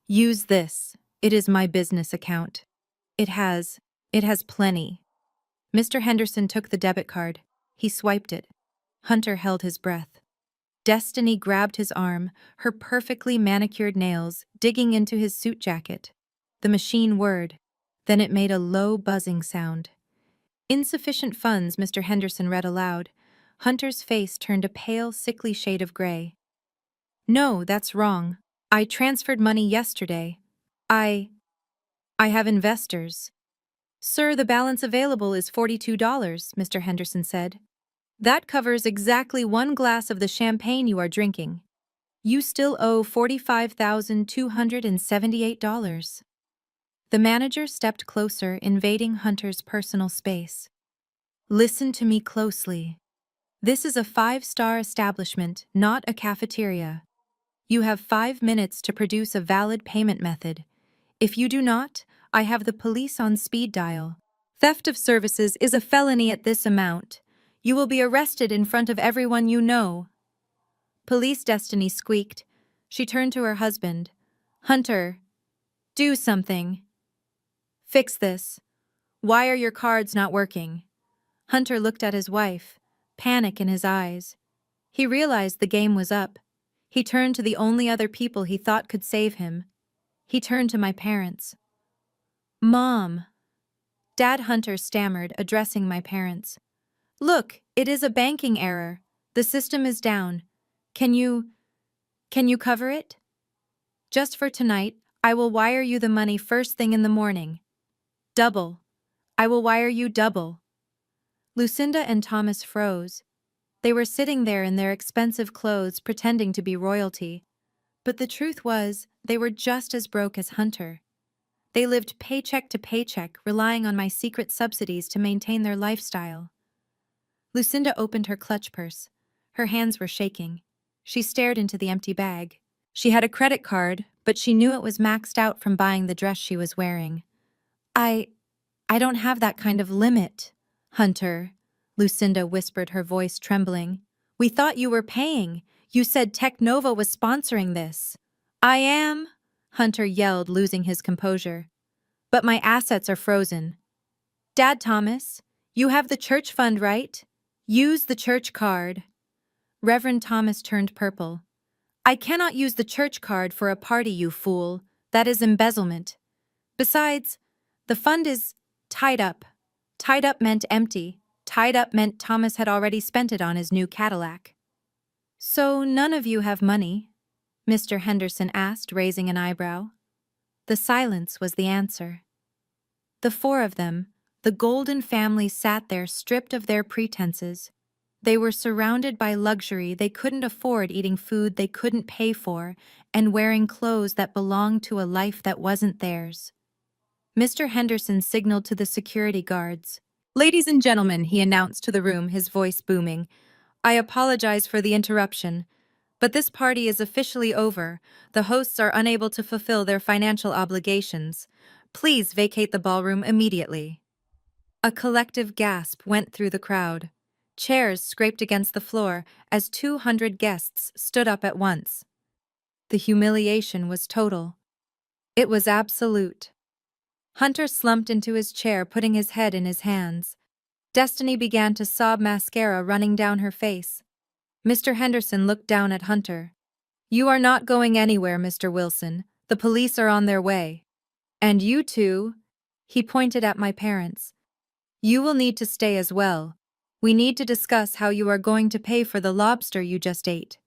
"Use this. It is my business account. It has plenty." Mr. Henderson took the debit card. He swiped it. Hunter held his breath. Destiny grabbed his arm, her perfectly manicured nails digging into his suit jacket. The machine whirred. Then it made a low buzzing sound. "Insufficient funds," Mr. Henderson read aloud. Hunter's face turned a pale, sickly shade of gray. "No, that's wrong. I transferred money yesterday. I have investors." "Sir, the balance available is $42, Mr. Henderson said. "That covers exactly one glass of the champagne you are drinking. You still owe $45,278. The manager stepped closer, invading Hunter's personal space. "Listen to me closely. This is a 5-star establishment, not a cafeteria. You have 5 minutes to produce a valid payment method. If you do not, I have the police on speed dial. Theft of services is a felony at this amount. You will be arrested in front of everyone you know." Police Destiny squeaked. She turned to her husband. "Hunter, do something. Fix this. Why are your cards not working?" Hunter looked at his wife, panic in his eyes. He realized the game was up. He turned to the only other people he thought could save him. He turned to my parents. "Mom." Dad, Hunter stammered, addressing my parents. "Look, it is a banking error. The system is down. Can you cover it? Just for tonight, I will wire you the money first thing in the morning. Double. I will wire you double." Lucinda and Thomas froze. They were sitting there in their expensive clothes, pretending to be royalty. But the truth was, they were just as broke as Hunter. They lived paycheck to paycheck, relying on my secret subsidies to maintain their lifestyle. Lucinda opened her clutch purse. Her hands were shaking. She stared into the empty bag. She had a credit card, but she knew it was maxed out from buying the dress she was wearing. I don't have that kind of limit, Hunter," Lucinda whispered, her voice trembling. "We thought you were paying. You said Technova was sponsoring this." "I am," Hunter yelled, losing his composure. "But my assets are frozen." "Dad, Thomas, you have the church fund, right? Use the church card." Reverend Thomas turned purple. "I cannot use the church card for a party, you fool. That is embezzlement. Besides, the fund is tied up." Tied up meant empty. Tied up meant Thomas had already spent it on his new Cadillac. "So none of you have money?" Mr. Henderson asked, raising an eyebrow. The silence was the answer. The 4 of them, the Golden family, sat there stripped of their pretenses. They were surrounded by luxury they couldn't afford, eating food they couldn't pay for, and wearing clothes that belonged to a life that wasn't theirs. Mr. Henderson signaled to the security guards. "Ladies and gentlemen," he announced to the room, his voice booming, "I apologize for the interruption. But this party is officially over. The hosts are unable to fulfill their financial obligations. Please vacate the ballroom immediately. A collective gasp went through the crowd. Chairs scraped against the floor as 200 guests stood up at once. The humiliation was total. It was absolute. Hunter slumped into his chair, putting his head in his hands. Destiny began to sob, mascara running down her face. Mr. Henderson looked down at Hunter. "You are not going anywhere, Mr. Wilson. The police are on their way. And you two," he pointed at my parents, "you will need to stay as well. We need to discuss how you are going to pay for the lobster you just ate."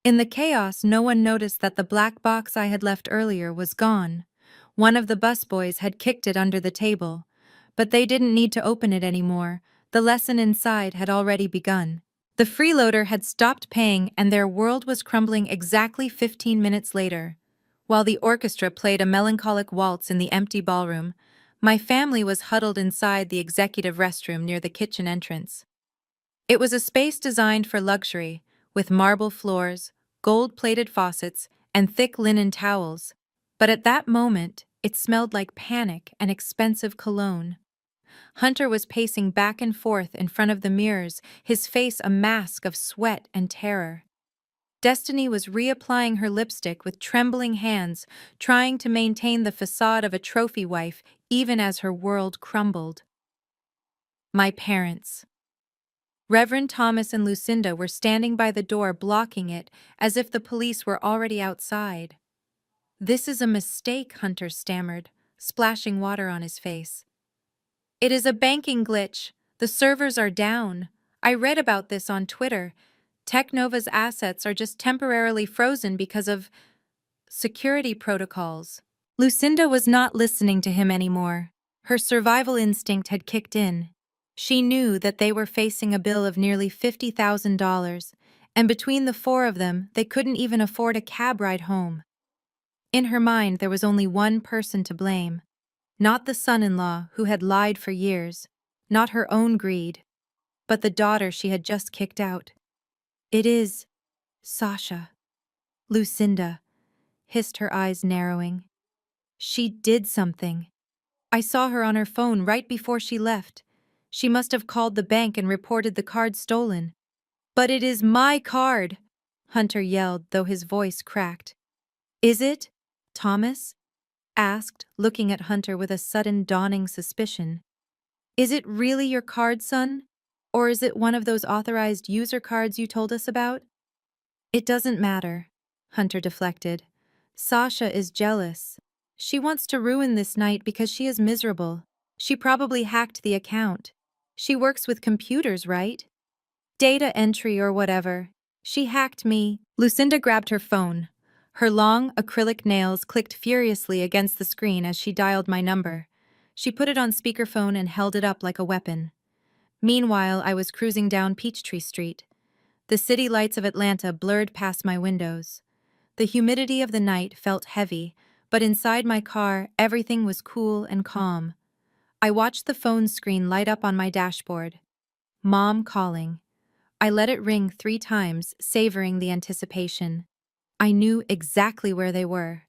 In the chaos, no one noticed that the black box I had left earlier was gone. One of the busboys had kicked it under the table. But they didn't need to open it anymore. The lesson inside had already begun. The freeloader had stopped paying and their world was crumbling exactly 15 minutes later. While the orchestra played a melancholic waltz in the empty ballroom, my family was huddled inside the executive restroom near the kitchen entrance. It was a space designed for luxury, with marble floors, gold-plated faucets, and thick linen towels. But at that moment, it smelled like panic and expensive cologne. Hunter was pacing back and forth in front of the mirrors, his face a mask of sweat and terror. Destiny was reapplying her lipstick with trembling hands, trying to maintain the facade of a trophy wife even as her world crumbled. My parents. Reverend Thomas and Lucinda were standing by the door, blocking it as if the police were already outside. "This is a mistake," Hunter stammered, splashing water on his face. "It is a banking glitch. The servers are down. I read about this on Twitter. Technova's assets are just temporarily frozen because of security protocols." Lucinda was not listening to him anymore. Her survival instinct had kicked in. She knew that they were facing a bill of nearly $50,000, and between the four of them, they couldn't even afford a cab ride home. In her mind, there was only one person to blame. Not the son-in-law who had lied for years, not her own greed, but the daughter she had just kicked out. "It is Sasha." Lucinda hissed, her eyes narrowing. "She did something. I saw her on her phone right before she left. She must have called the bank and reported the card stolen." "But it is my card!" Hunter yelled, though his voice cracked. "Is it?" Thomas asked, looking at Hunter with a sudden dawning suspicion. "Is it really your card, son? Or is it one of those authorized user cards you told us about?" "It doesn't matter," Hunter deflected. "Sasha is jealous. She wants to ruin this night because she is miserable. She probably hacked the account. She works with computers, right? Data entry or whatever. She hacked me." Lucinda grabbed her phone. Her long, acrylic nails clicked furiously against the screen as she dialed my number. She put it on speakerphone and held it up like a weapon. Meanwhile, I was cruising down Peachtree Street. The city lights of Atlanta blurred past my windows. The humidity of the night felt heavy, but inside my car, everything was cool and calm. I watched the phone screen light up on my dashboard. Mom calling. I let it ring 3 times, savoring the anticipation. I knew exactly where they were.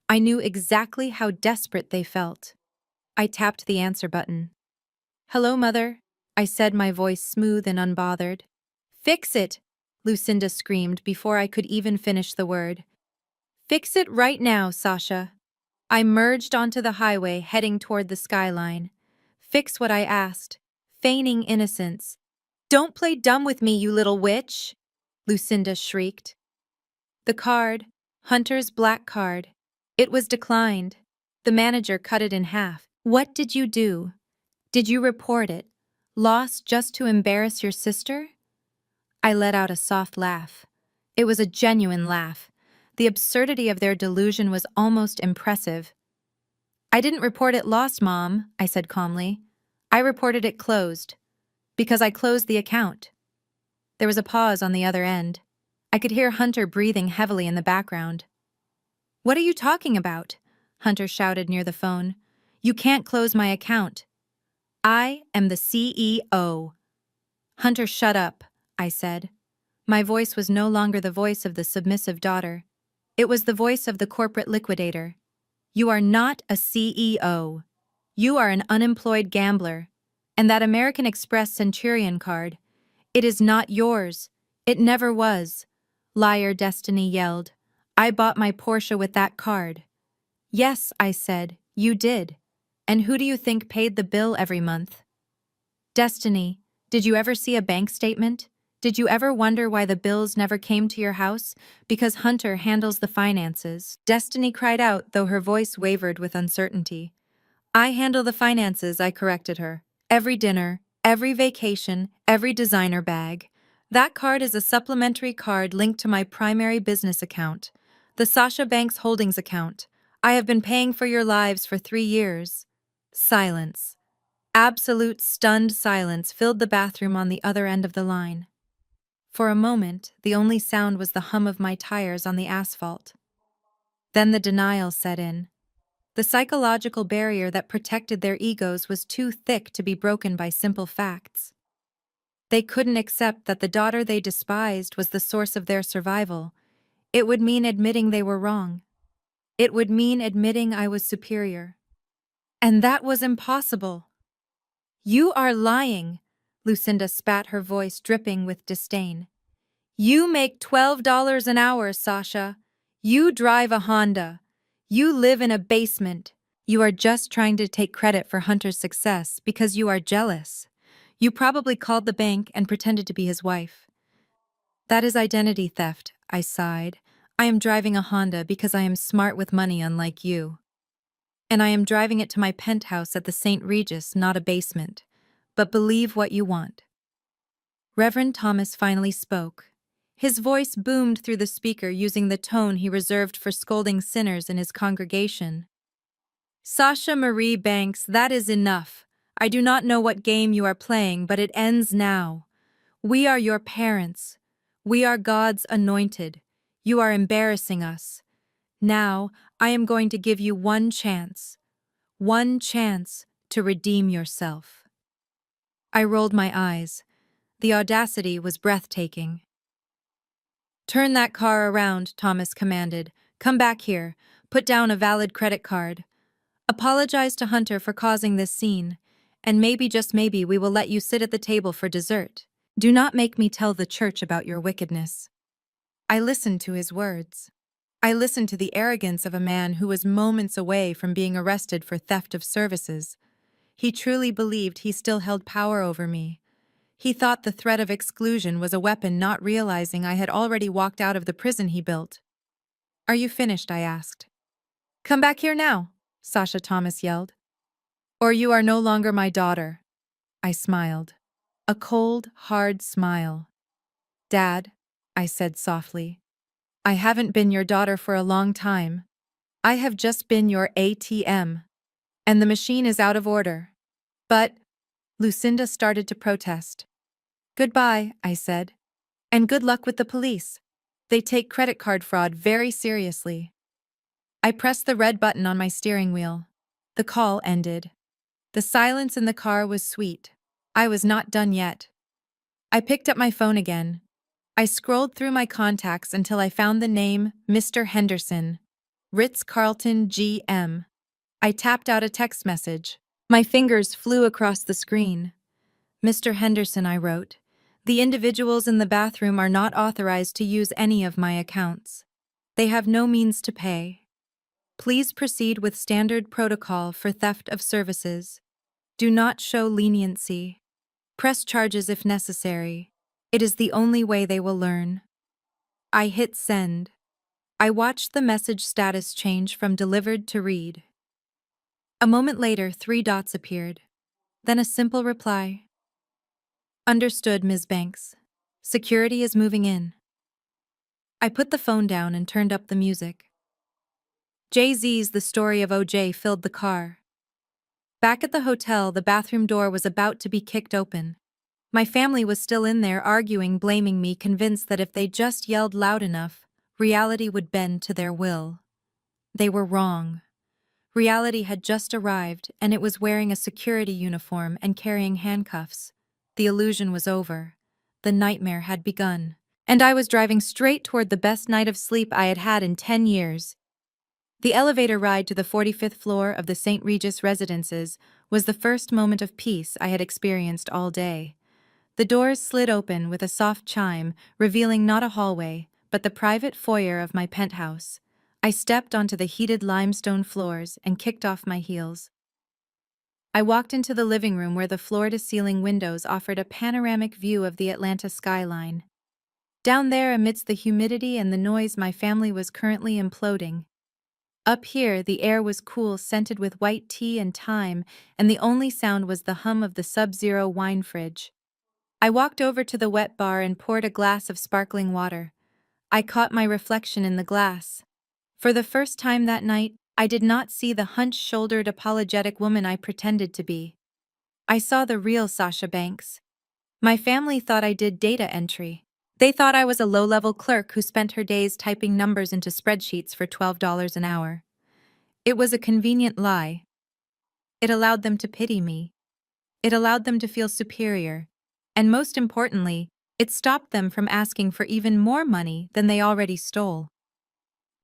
I knew exactly how desperate they felt. I tapped the answer button. "Hello, Mother," I said, my voice smooth and unbothered. "Fix it," Lucinda screamed before I could even finish the word. "Fix it right now, Sasha." I merged onto the highway, heading toward the skyline. "Fix what I asked," feigning innocence. "Don't play dumb with me, you little witch," Lucinda shrieked. The card, Hunter's black card, it was declined. The manager cut it in half. "What did you do? Did you report it? Lost just to embarrass your sister?" I let out a soft laugh. It was a genuine laugh. The absurdity of their delusion was almost impressive. "I didn't report it lost, Mom," I said calmly. "I reported it closed. Because I closed the account." There was a pause on the other end. I could hear Hunter breathing heavily in the background. "What are you talking about?" Hunter shouted near the phone. "You can't close my account. I am the CEO." "Hunter, shut up," I said. My voice was no longer the voice of the submissive daughter. It was the voice of the corporate liquidator. You are not a CEO. You are an unemployed gambler. And that American Express Centurion card, it is not yours. It never was. Liar, Destiny yelled. I bought my Porsche with that card. Yes, I said, you did. And who do you think paid the bill every month? Destiny, did you ever see a bank statement? Did you ever wonder why the bills never came to your house? Because Hunter handles the finances. Destiny cried out, though her voice wavered with uncertainty. I handle the finances, I corrected her. Every dinner, every vacation, every designer bag. That card is a supplementary card linked to my primary business account, the Sasha Banks Holdings account. I have been paying for your lives for 3 years. Silence. Absolute stunned silence filled the bathroom on the other end of the line. For a moment, the only sound was the hum of my tires on the asphalt. Then the denial set in. The psychological barrier that protected their egos was too thick to be broken by simple facts. They couldn't accept that the daughter they despised was the source of their survival. It would mean admitting they were wrong. It would mean admitting I was superior. And that was impossible. You are lying, Lucinda spat, her voice dripping with disdain. You make $12 an hour, Sasha. You drive a Honda. You live in a basement. You are just trying to take credit for Hunter's success because you are jealous. You probably called the bank and pretended to be his wife. That is identity theft, I sighed. I am driving a Honda because I am smart with money, unlike you. And I am driving it to my penthouse at the St. Regis, not a basement. But believe what you want. Reverend Thomas finally spoke. His voice boomed through the speaker using the tone he reserved for scolding sinners in his congregation. Sasha Marie Banks, that is enough. I do not know what game you are playing, but it ends now. We are your parents. We are God's anointed. You are embarrassing us. Now, I am going to give you one chance to redeem yourself. I rolled my eyes. The audacity was breathtaking. Turn that car around, Thomas commanded. Come back here. Put down a valid credit card. Apologize to Hunter for causing this scene, and maybe, just maybe, we will let you sit at the table for dessert. Do not make me tell the church about your wickedness. I listened to his words. I listened to the arrogance of a man who was moments away from being arrested for theft of services. He truly believed he still held power over me. He thought the threat of exclusion was a weapon, not realizing I had already walked out of the prison he built. Are you finished? I asked. Come back here now, Sasha Thomas yelled. Or you are no longer my daughter. I smiled. A cold, hard smile. Dad, I said softly, I haven't been your daughter for a long time. I have just been your ATM. And the machine is out of order. But, Lucinda started to protest. Goodbye, I said. And good luck with the police. They take credit card fraud very seriously. I pressed the red button on my steering wheel. The call ended. The silence in the car was sweet. I was not done yet. I picked up my phone again. I scrolled through my contacts until I found the name Mr. Henderson, Ritz-Carlton GM. I tapped out a text message. My fingers flew across the screen. Mr. Henderson, I wrote. The individuals in the bathroom are not authorized to use any of my accounts. They have no means to pay. Please proceed with standard protocol for theft of services. Do not show leniency. Press charges if necessary. It is the only way they will learn. I hit send. I watched the message status change from delivered to read. A moment later, 3 dots appeared. Then a simple reply. Understood, Ms. Banks. Security is moving in. I put the phone down and turned up the music. Jay-Z's The Story of O.J. filled the car. Back at the hotel, the bathroom door was about to be kicked open. My family was still in there arguing, blaming me, convinced that if they just yelled loud enough, reality would bend to their will. They were wrong. Reality had just arrived, and it was wearing a security uniform and carrying handcuffs. The illusion was over. The nightmare had begun. And I was driving straight toward the best night of sleep I had had in 10 years. The elevator ride to the 45th floor of the St. Regis residences was the first moment of peace I had experienced all day. The doors slid open with a soft chime, revealing not a hallway, but the private foyer of my penthouse. I stepped onto the heated limestone floors and kicked off my heels. I walked into the living room where the floor-to-ceiling windows offered a panoramic view of the Atlanta skyline. Down there, amidst the humidity and the noise, my family was currently imploding. Up here, the air was cool, scented with white tea and thyme, and the only sound was the hum of the Sub-Zero wine fridge. I walked over to the wet bar and poured a glass of sparkling water. I caught my reflection in the glass. For the first time that night, I did not see the hunch-shouldered, apologetic woman I pretended to be. I saw the real Sasha Banks. My family thought I did data entry. They thought I was a low-level clerk who spent her days typing numbers into spreadsheets for $12 an hour. It was a convenient lie. It allowed them to pity me. It allowed them to feel superior. And most importantly, it stopped them from asking for even more money than they already stole.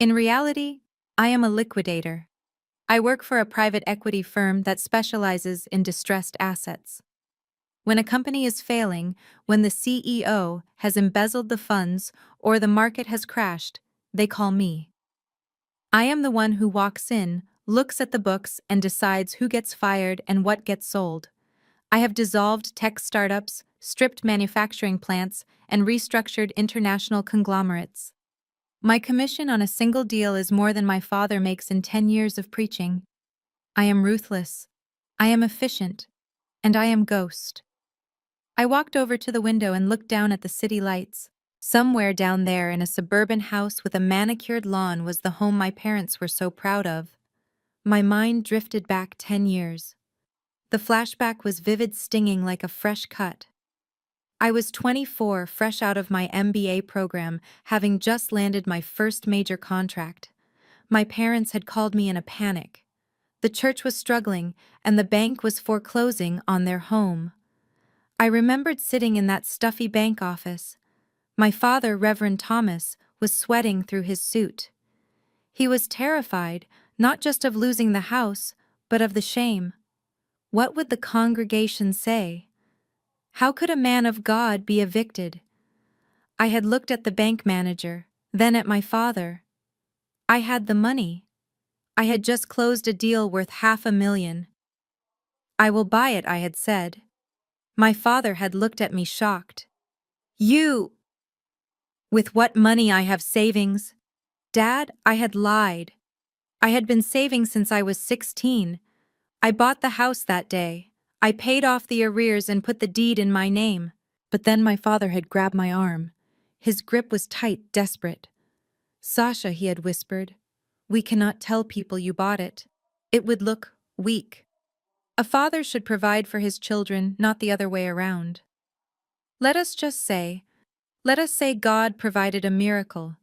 In reality, I am a liquidator. I work for a private equity firm that specializes in distressed assets. When a company is failing, when the CEO has embezzled the funds or the market has crashed, they call me. I am the one who walks in, looks at the books, and decides who gets fired and what gets sold. I have dissolved tech startups, stripped manufacturing plants, and restructured international conglomerates. My commission on a single deal is more than my father makes in 10 years of preaching. I am ruthless. I am efficient. And I am ghost. I walked over to the window and looked down at the city lights. Somewhere down there in a suburban house with a manicured lawn was the home my parents were so proud of. My mind drifted back 10 years. The flashback was vivid, stinging like a fresh cut. I was 24, fresh out of my MBA program, having just landed my first major contract. My parents had called me in a panic. The church was struggling, and the bank was foreclosing on their home. I remembered sitting in that stuffy bank office. My father, Reverend Thomas, was sweating through his suit. He was terrified, not just of losing the house, but of the shame. What would the congregation say? How could a man of God be evicted? I had looked at the bank manager, then at my father. I had the money. I had just closed a deal worth $500,000. I will buy it, I had said. My father had looked at me shocked. You! With what money I have savings? Dad, I had lied. I had been saving since I was 16. I bought the house that day. I paid off the arrears and put the deed in my name. But then my father had grabbed my arm. His grip was tight, desperate. Sasha, he had whispered, we cannot tell people you bought it. It would look weak. A father should provide for his children, not the other way around. Let us say God provided a miracle.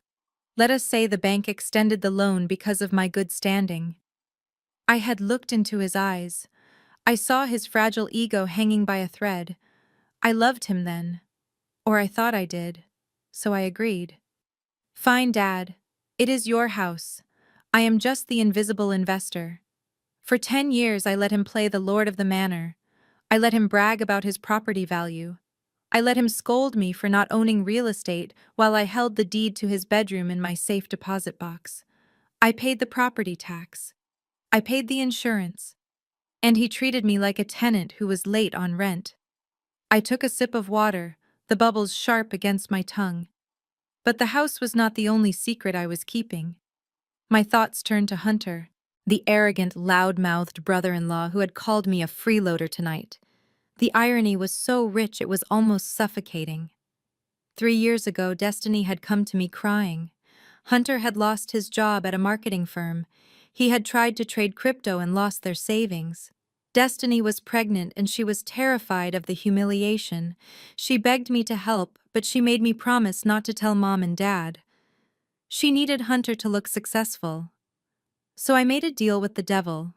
Let us say the bank extended the loan because of my good standing. I had looked into his eyes. I saw his fragile ego hanging by a thread. I loved him then. Or I thought I did. So I agreed. Fine, Dad. It is your house. I am just the invisible investor. For 10 years I let him play the lord of the manor. I let him brag about his property value. I let him scold me for not owning real estate while I held the deed to his bedroom in my safe deposit box. I paid the property tax. I paid the insurance. And he treated me like a tenant who was late on rent. I took a sip of water, the bubbles sharp against my tongue. But the house was not the only secret I was keeping. My thoughts turned to Hunter, the arrogant, loud-mouthed brother-in-law who had called me a freeloader tonight. The irony was so rich it was almost suffocating. 3 years ago, Destiny had come to me crying. Hunter had lost his job at a marketing firm. He had tried to trade crypto and lost their savings. Destiny was pregnant and she was terrified of the humiliation. She begged me to help, but she made me promise not to tell Mom and Dad. She needed Hunter to look successful. So I made a deal with the devil.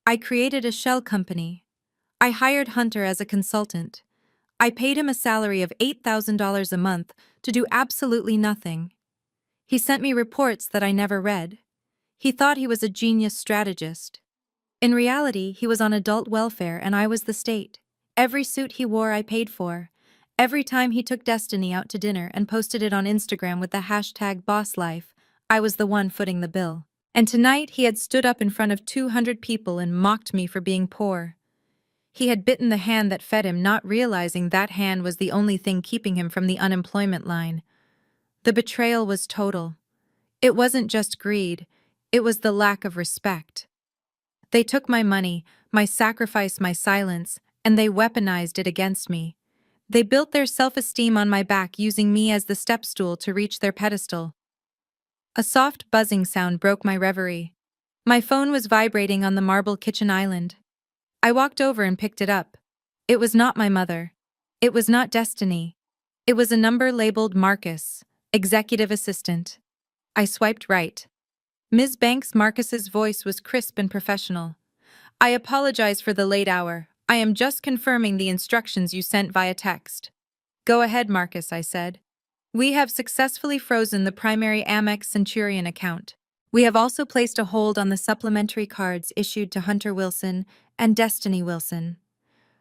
I created a shell company. I hired Hunter as a consultant. I paid him a salary of $8,000 a month to do absolutely nothing. He sent me reports that I never read. He thought he was a genius strategist. In reality, he was on adult welfare and I was the state. Every suit he wore I paid for. Every time he took Destiny out to dinner and posted it on Instagram with the hashtag #BossLife, I was the one footing the bill. And tonight he had stood up in front of 200 people and mocked me for being poor. He had bitten the hand that fed him, not realizing that hand was the only thing keeping him from the unemployment line. The betrayal was total. It wasn't just greed, it was the lack of respect. They took my money, my sacrifice, my silence, and they weaponized it against me. They built their self-esteem on my back, using me as the stepstool to reach their pedestal. A soft buzzing sound broke my reverie. My phone was vibrating on the marble kitchen island. I walked over and picked it up. It was not my mother. It was not Destiny. It was a number labeled Marcus, executive assistant. I swiped right. Ms. Banks. Marcus's voice was crisp and professional. I apologize for the late hour. I am just confirming the instructions you sent via text. Go ahead, Marcus, I said. We have successfully frozen the primary Amex Centurion account. We have also placed a hold on the supplementary cards issued to Hunter Wilson and Destiny Wilson.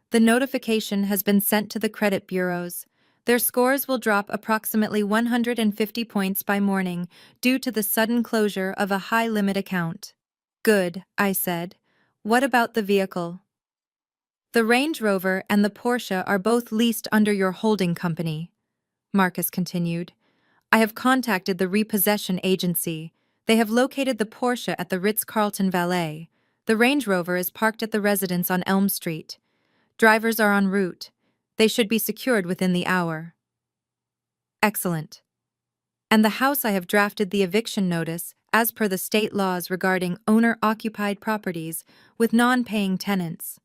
The notification has been sent to the credit bureaus. Their scores will drop approximately 150 points by morning due to the sudden closure of a high-limit account. Good, I said. What about the vehicle? The Range Rover and the Porsche are both leased under your holding company, Marcus continued. I have contacted the repossession agency. They have located the Porsche at the Ritz-Carlton Valet. The Range Rover is parked at the residence on Elm Street. Drivers are en route. They should be secured within the hour. Excellent. And the house, I have drafted the eviction notice as per the state laws regarding owner-occupied properties with non-paying tenants.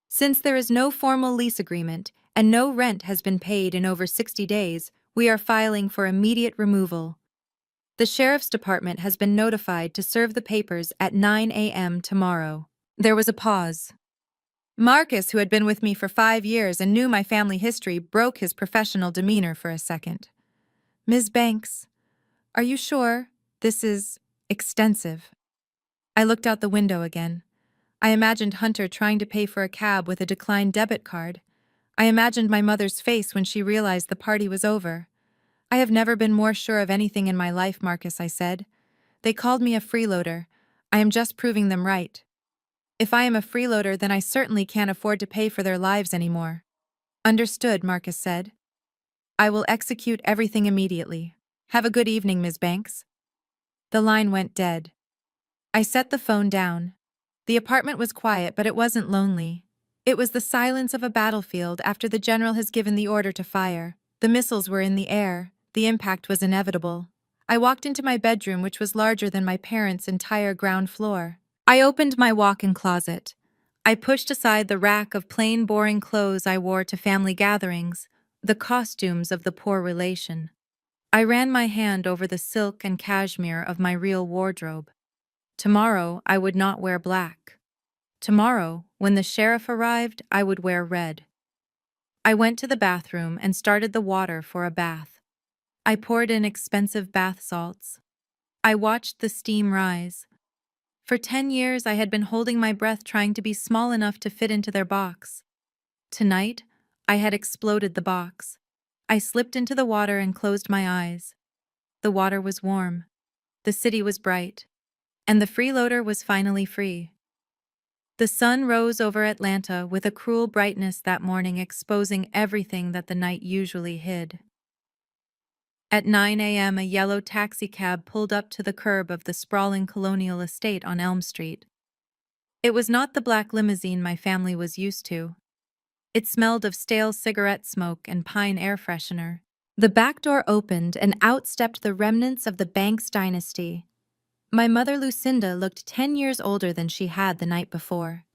Since there is no formal lease agreement and no rent has been paid in over 60 days, we are filing for immediate removal. The sheriff's department has been notified to serve the papers at 9 a.m. tomorrow. There was a pause. Marcus, who had been with me for 5 years and knew my family history, broke his professional demeanor for a second. Ms. Banks, are you sure this is extensive? I looked out the window again. I imagined Hunter trying to pay for a cab with a declined debit card. I imagined my mother's face when she realized the party was over. I have never been more sure of anything in my life, Marcus, I said. They called me a freeloader. I am just proving them right. If I am a freeloader, then I certainly can't afford to pay for their lives anymore. Understood, Marcus said. I will execute everything immediately. Have a good evening, Ms. Banks. The line went dead. I set the phone down. The apartment was quiet, but it wasn't lonely. It was the silence of a battlefield after the general has given the order to fire. The missiles were in the air. The impact was inevitable. I walked into my bedroom, which was larger than my parents' entire ground floor. I opened my walk-in closet. I pushed aside the rack of plain, boring clothes I wore to family gatherings, the costumes of the poor relation. I ran my hand over the silk and cashmere of my real wardrobe. Tomorrow, I would not wear black. Tomorrow, when the sheriff arrived, I would wear red. I went to the bathroom and started the water for a bath. I poured in expensive bath salts. I watched the steam rise. For 10 years, I had been holding my breath, trying to be small enough to fit into their box. Tonight, I had exploded the box. I slipped into the water and closed my eyes. The water was warm. The city was bright. And the freeloader was finally free. The sun rose over Atlanta with a cruel brightness that morning, exposing everything that the night usually hid. At 9 a.m., a yellow taxicab pulled up to the curb of the sprawling colonial estate on Elm Street. It was not the black limousine my family was used to. It smelled of stale cigarette smoke and pine air freshener. The back door opened and out stepped the remnants of the Banks dynasty. My mother Lucinda looked 10 years older than she had the night before.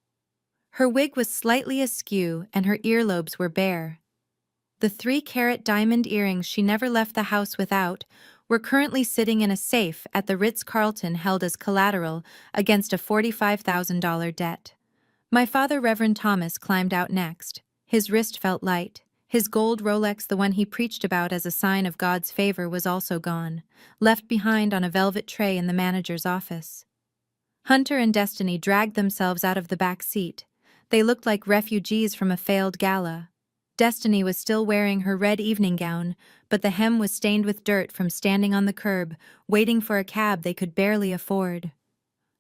Her wig was slightly askew and her earlobes were bare. The 3-carat diamond earrings she never left the house without were currently sitting in a safe at the Ritz-Carlton, held as collateral against a $45,000 debt. My father, Reverend Thomas, climbed out next. His wrist felt light. His gold Rolex, the one he preached about as a sign of God's favor, was also gone, left behind on a velvet tray in the manager's office. Hunter and Destiny dragged themselves out of the back seat. They looked like refugees from a failed gala. Destiny was still wearing her red evening gown, but the hem was stained with dirt from standing on the curb, waiting for a cab they could barely afford.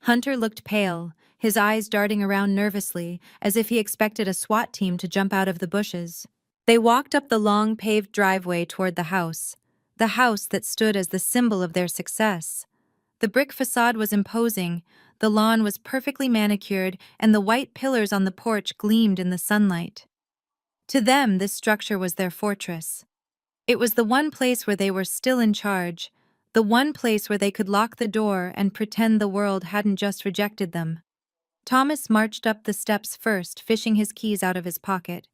Hunter looked pale, his eyes darting around nervously, as if he expected a SWAT team to jump out of the bushes. They walked up the long paved driveway toward the house that stood as the symbol of their success. The brick facade was imposing, the lawn was perfectly manicured, and the white pillars on the porch gleamed in the sunlight. To them, this structure was their fortress. It was the one place where they were still in charge, the one place where they could lock the door and pretend the world hadn't just rejected them. Thomas marched up the steps first, fishing his keys out of his pocket.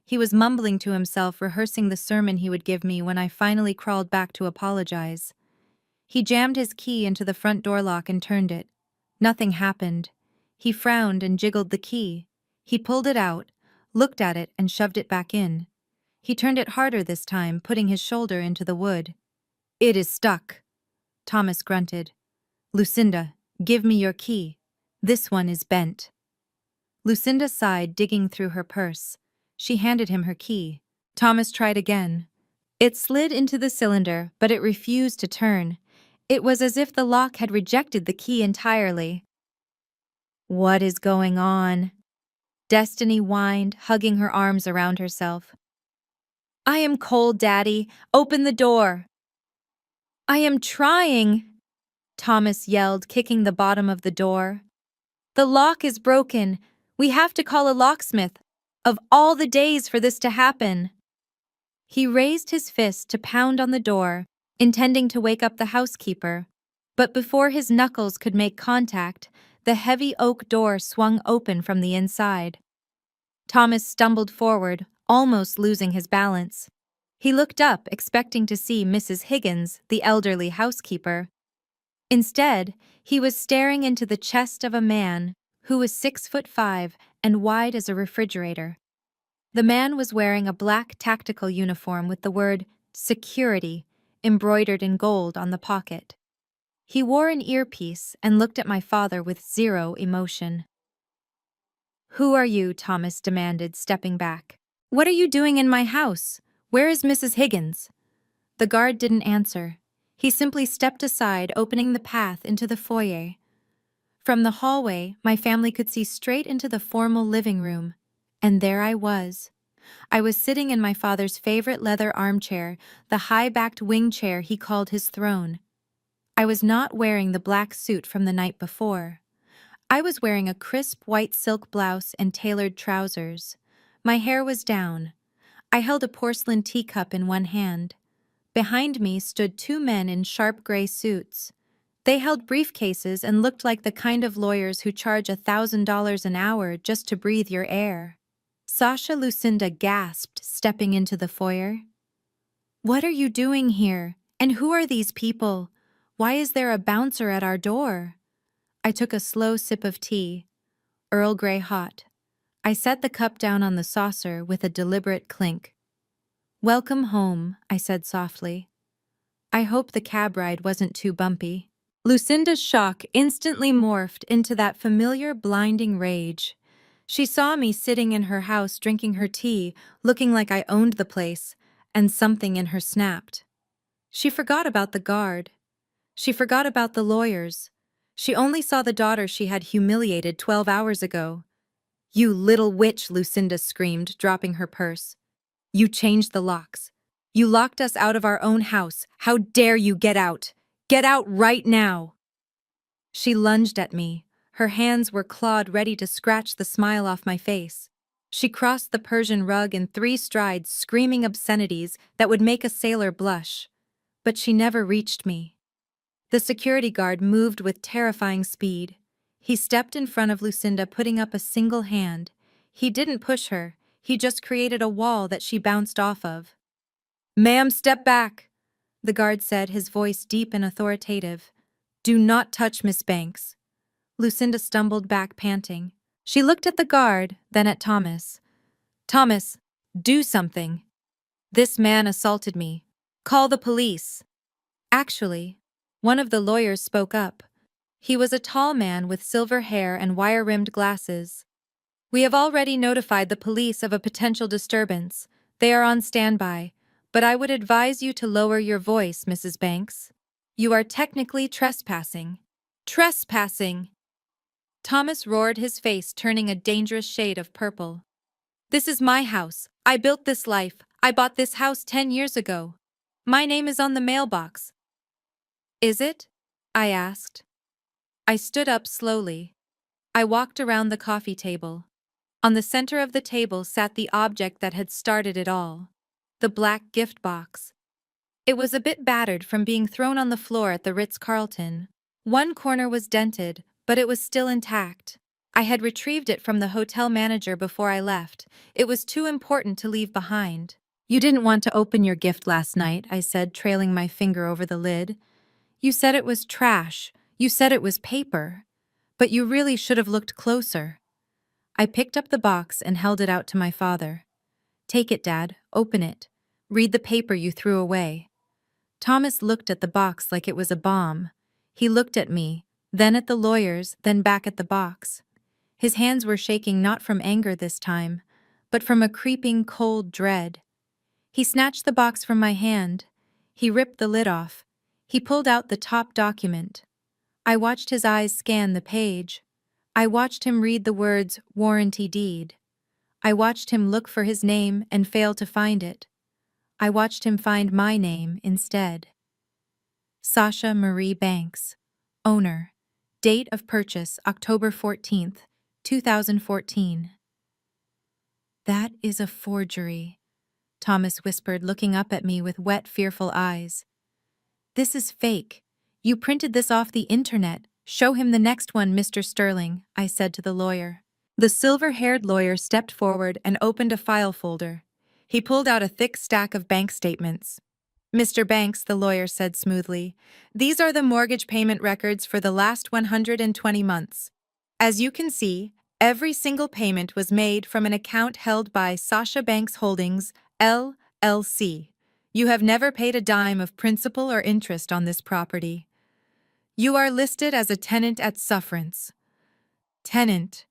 He was mumbling to himself, rehearsing the sermon he would give me when I finally crawled back to apologize. He jammed his key into the front door lock and turned it. Nothing happened. He frowned and jiggled the key. He pulled it out, looked at it, and shoved it back in. He turned it harder this time, putting his shoulder into the wood. "It is stuck," Thomas grunted. "Lucinda, give me your key. This one is bent." Lucinda sighed, digging through her purse. She handed him her key. Thomas tried again. It slid into the cylinder, but it refused to turn. It was as if the lock had rejected the key entirely. "What is going on?" Destiny whined, hugging her arms around herself. "I am cold, Daddy. Open the door." "I am trying," Thomas yelled, kicking the bottom of the door. "The lock is broken. We have to call a locksmith. Of all the days for this to happen." He raised his fist to pound on the door, intending to wake up the housekeeper. But before his knuckles could make contact, the heavy oak door swung open from the inside. Thomas stumbled forward, almost losing his balance. He looked up, expecting to see Mrs. Higgins, the elderly housekeeper. Instead, he was staring into the chest of a man who was 6'5" and wide as a refrigerator. The man was wearing a black tactical uniform with the word "Security" embroidered in gold on the pocket. He wore an earpiece and looked at my father with zero emotion. "Who are you?" Thomas demanded, stepping back. "What are you doing in my house? Where is Mrs. Higgins?" The guard didn't answer. He simply stepped aside, opening the path into the foyer. From the hallway, my family could see straight into the formal living room. And there I was. I was sitting in my father's favorite leather armchair, the high-backed wing chair he called his throne. I was not wearing the black suit from the night before. I was wearing a crisp white silk blouse and tailored trousers. My hair was down. I held a porcelain teacup in one hand. Behind me stood two men in sharp gray suits. They held briefcases and looked like the kind of lawyers who charge $1,000 an hour just to breathe your air. Sasha, Lucinda gasped, stepping into the foyer. "What are you doing here? And who are these people? Why is there a bouncer at our door?" I took a slow sip of tea, Earl Grey hot. I set the cup down on the saucer with a deliberate clink. "Welcome home," I said softly. "I hope the cab ride wasn't too bumpy." Lucinda's shock instantly morphed into that familiar blinding rage. She saw me sitting in her house drinking her tea, looking like I owned the place, and something in her snapped. She forgot about the guard. She forgot about the lawyers. She only saw the daughter she had humiliated 12 hours ago. "You little witch," Lucinda screamed, dropping her purse. "You changed the locks. You locked us out of our own house. How dare you get out? Get out right now!" She lunged at me. Her hands were clawed, ready to scratch the smile off my face. She crossed the Persian rug in 3 strides, screaming obscenities that would make a sailor blush. But she never reached me. The security guard moved with terrifying speed. He stepped in front of Lucinda, putting up a single hand. He didn't push her. He just created a wall that she bounced off of. "Ma'am, step back," the guard said, his voice deep and authoritative. "Do not touch Miss Banks." Lucinda stumbled back, panting. She looked at the guard, then at Thomas. "Thomas, do something." This man assaulted me. Call the police. Actually, one of the lawyers spoke up. He was a tall man with silver hair and wire-rimmed glasses. We have already notified the police of a potential disturbance. They are on standby, but I would advise you to lower your voice, Mrs. Banks. You are technically trespassing. Trespassing! Thomas roared, his face turning a dangerous shade of purple. This is my house. I built this life. I bought this house 10 years ago. My name is on the mailbox. Is it? I asked. I stood up slowly. I walked around the coffee table. On the center of the table sat the object that had started it all. The black gift box. It was a bit battered from being thrown on the floor at the Ritz-Carlton. One corner was dented, but it was still intact. I had retrieved it from the hotel manager before I left. It was too important to leave behind. You didn't want to open your gift last night, I said, trailing my finger over the lid. You said it was trash. You said it was paper. But you really should have looked closer. I picked up the box and held it out to my father. Take it, Dad. Open it. Read the paper you threw away. Thomas looked at the box like it was a bomb. He looked at me, then at the lawyers, then back at the box. His hands were shaking not from anger this time, but from a creeping, cold dread. He snatched the box from my hand. He ripped the lid off. He pulled out the top document. I watched his eyes scan the page. I watched him read the words, warranty deed. I watched him look for his name and fail to find it. I watched him find my name instead. Sasha Marie Banks, owner. Date of purchase October 14th, 2014. That is a forgery, Thomas whispered, looking up at me with wet, fearful eyes. This is fake. You printed this off the internet. Show him the next one, Mr. Sterling, I said to the lawyer. The silver-haired lawyer stepped forward and opened a file folder. He pulled out a thick stack of bank statements. Mr. Banks, the lawyer said smoothly, these are the mortgage payment records for the last 120 months. As you can see, every single payment was made from an account held by Sasha Banks Holdings, LLC. You have never paid a dime of principal or interest on this property. You are listed as a tenant at sufferance. Tenant.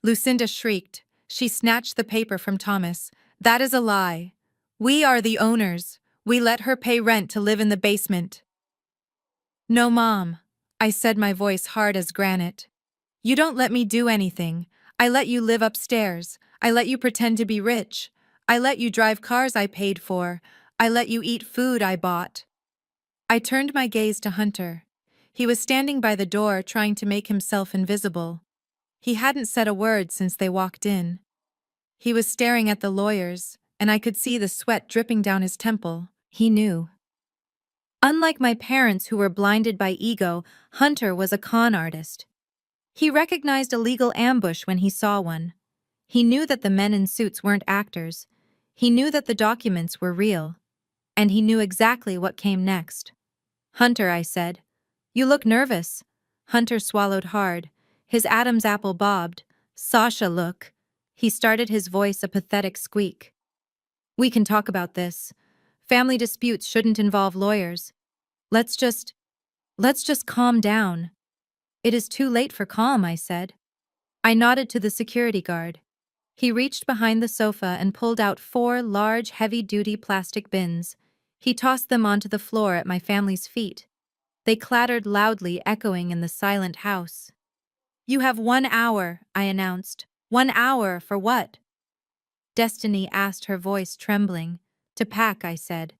Lucinda shrieked. She snatched the paper from Thomas. That is a lie. We are the owners. We let her pay rent to live in the basement. No, Mom, I said, my voice hard as granite. You don't let me do anything. I let you live upstairs. I let you pretend to be rich. I let you drive cars I paid for. I let you eat food I bought. I turned my gaze to Hunter. He was standing by the door trying to make himself invisible. He hadn't said a word since they walked in. He was staring at the lawyers, and I could see the sweat dripping down his temple. He knew. Unlike my parents who were blinded by ego, Hunter was a con artist. He recognized a legal ambush when he saw one. He knew that the men in suits weren't actors. He knew that the documents were real. And he knew exactly what came next. Hunter, I said. You look nervous. Hunter swallowed hard. His Adam's apple bobbed. Sasha, look. He started, his voice a pathetic squeak. We can talk about this. Family disputes shouldn't involve lawyers. Let's just calm down. It is too late for calm, I said. I nodded to the security guard. He reached behind the sofa and pulled out 4 large, heavy-duty plastic bins. He tossed them onto the floor at my family's feet. They clattered loudly, echoing in the silent house. You have 1 hour, I announced. 1 hour for what? Destiny asked, her voice trembling. To pack, I said.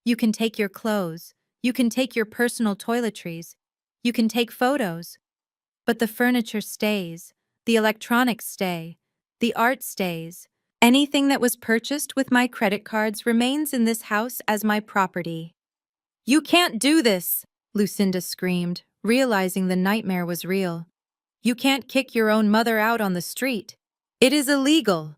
You can take your clothes. You can take your personal toiletries. You can take photos. But the furniture stays. The electronics stay. The art stays. Anything that was purchased with my credit cards remains in this house as my property. You can't do this, Lucinda screamed, realizing the nightmare was real. You can't kick your own mother out on the street. It is illegal.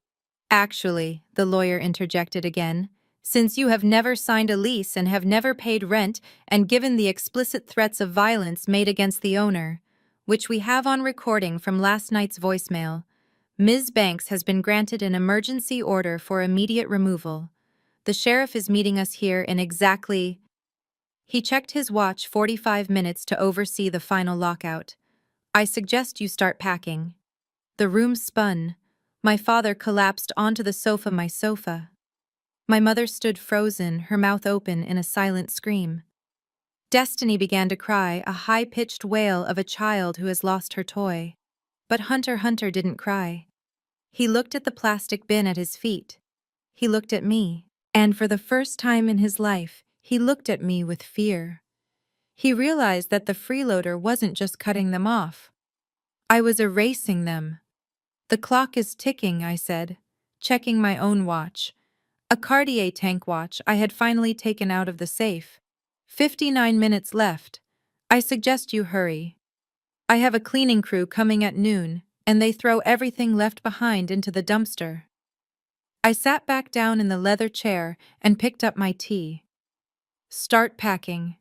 Actually, the lawyer interjected again, since you have never signed a lease and have never paid rent and given the explicit threats of violence made against the owner, which we have on recording from last night's voicemail, Ms. Banks has been granted an emergency order for immediate removal. The sheriff is meeting us here in exactly. He checked his watch 45 minutes to oversee the final lockout. I suggest you start packing. The room spun. My father collapsed onto the sofa. My mother stood frozen, her mouth open in a silent scream. Destiny began to cry, a high-pitched wail of a child who has lost her toy. But Hunter didn't cry. He looked at the plastic bin at his feet. He looked at me. And for the first time in his life, he looked at me with fear. He realized that the freeloader wasn't just cutting them off. I was erasing them. The clock is ticking, I said, checking my own watch. A Cartier tank watch I had finally taken out of the safe. 59 minutes left. I suggest you hurry. I have a cleaning crew coming at noon, and they throw everything left behind into the dumpster. I sat back down in the leather chair and picked up my tea. Start packing.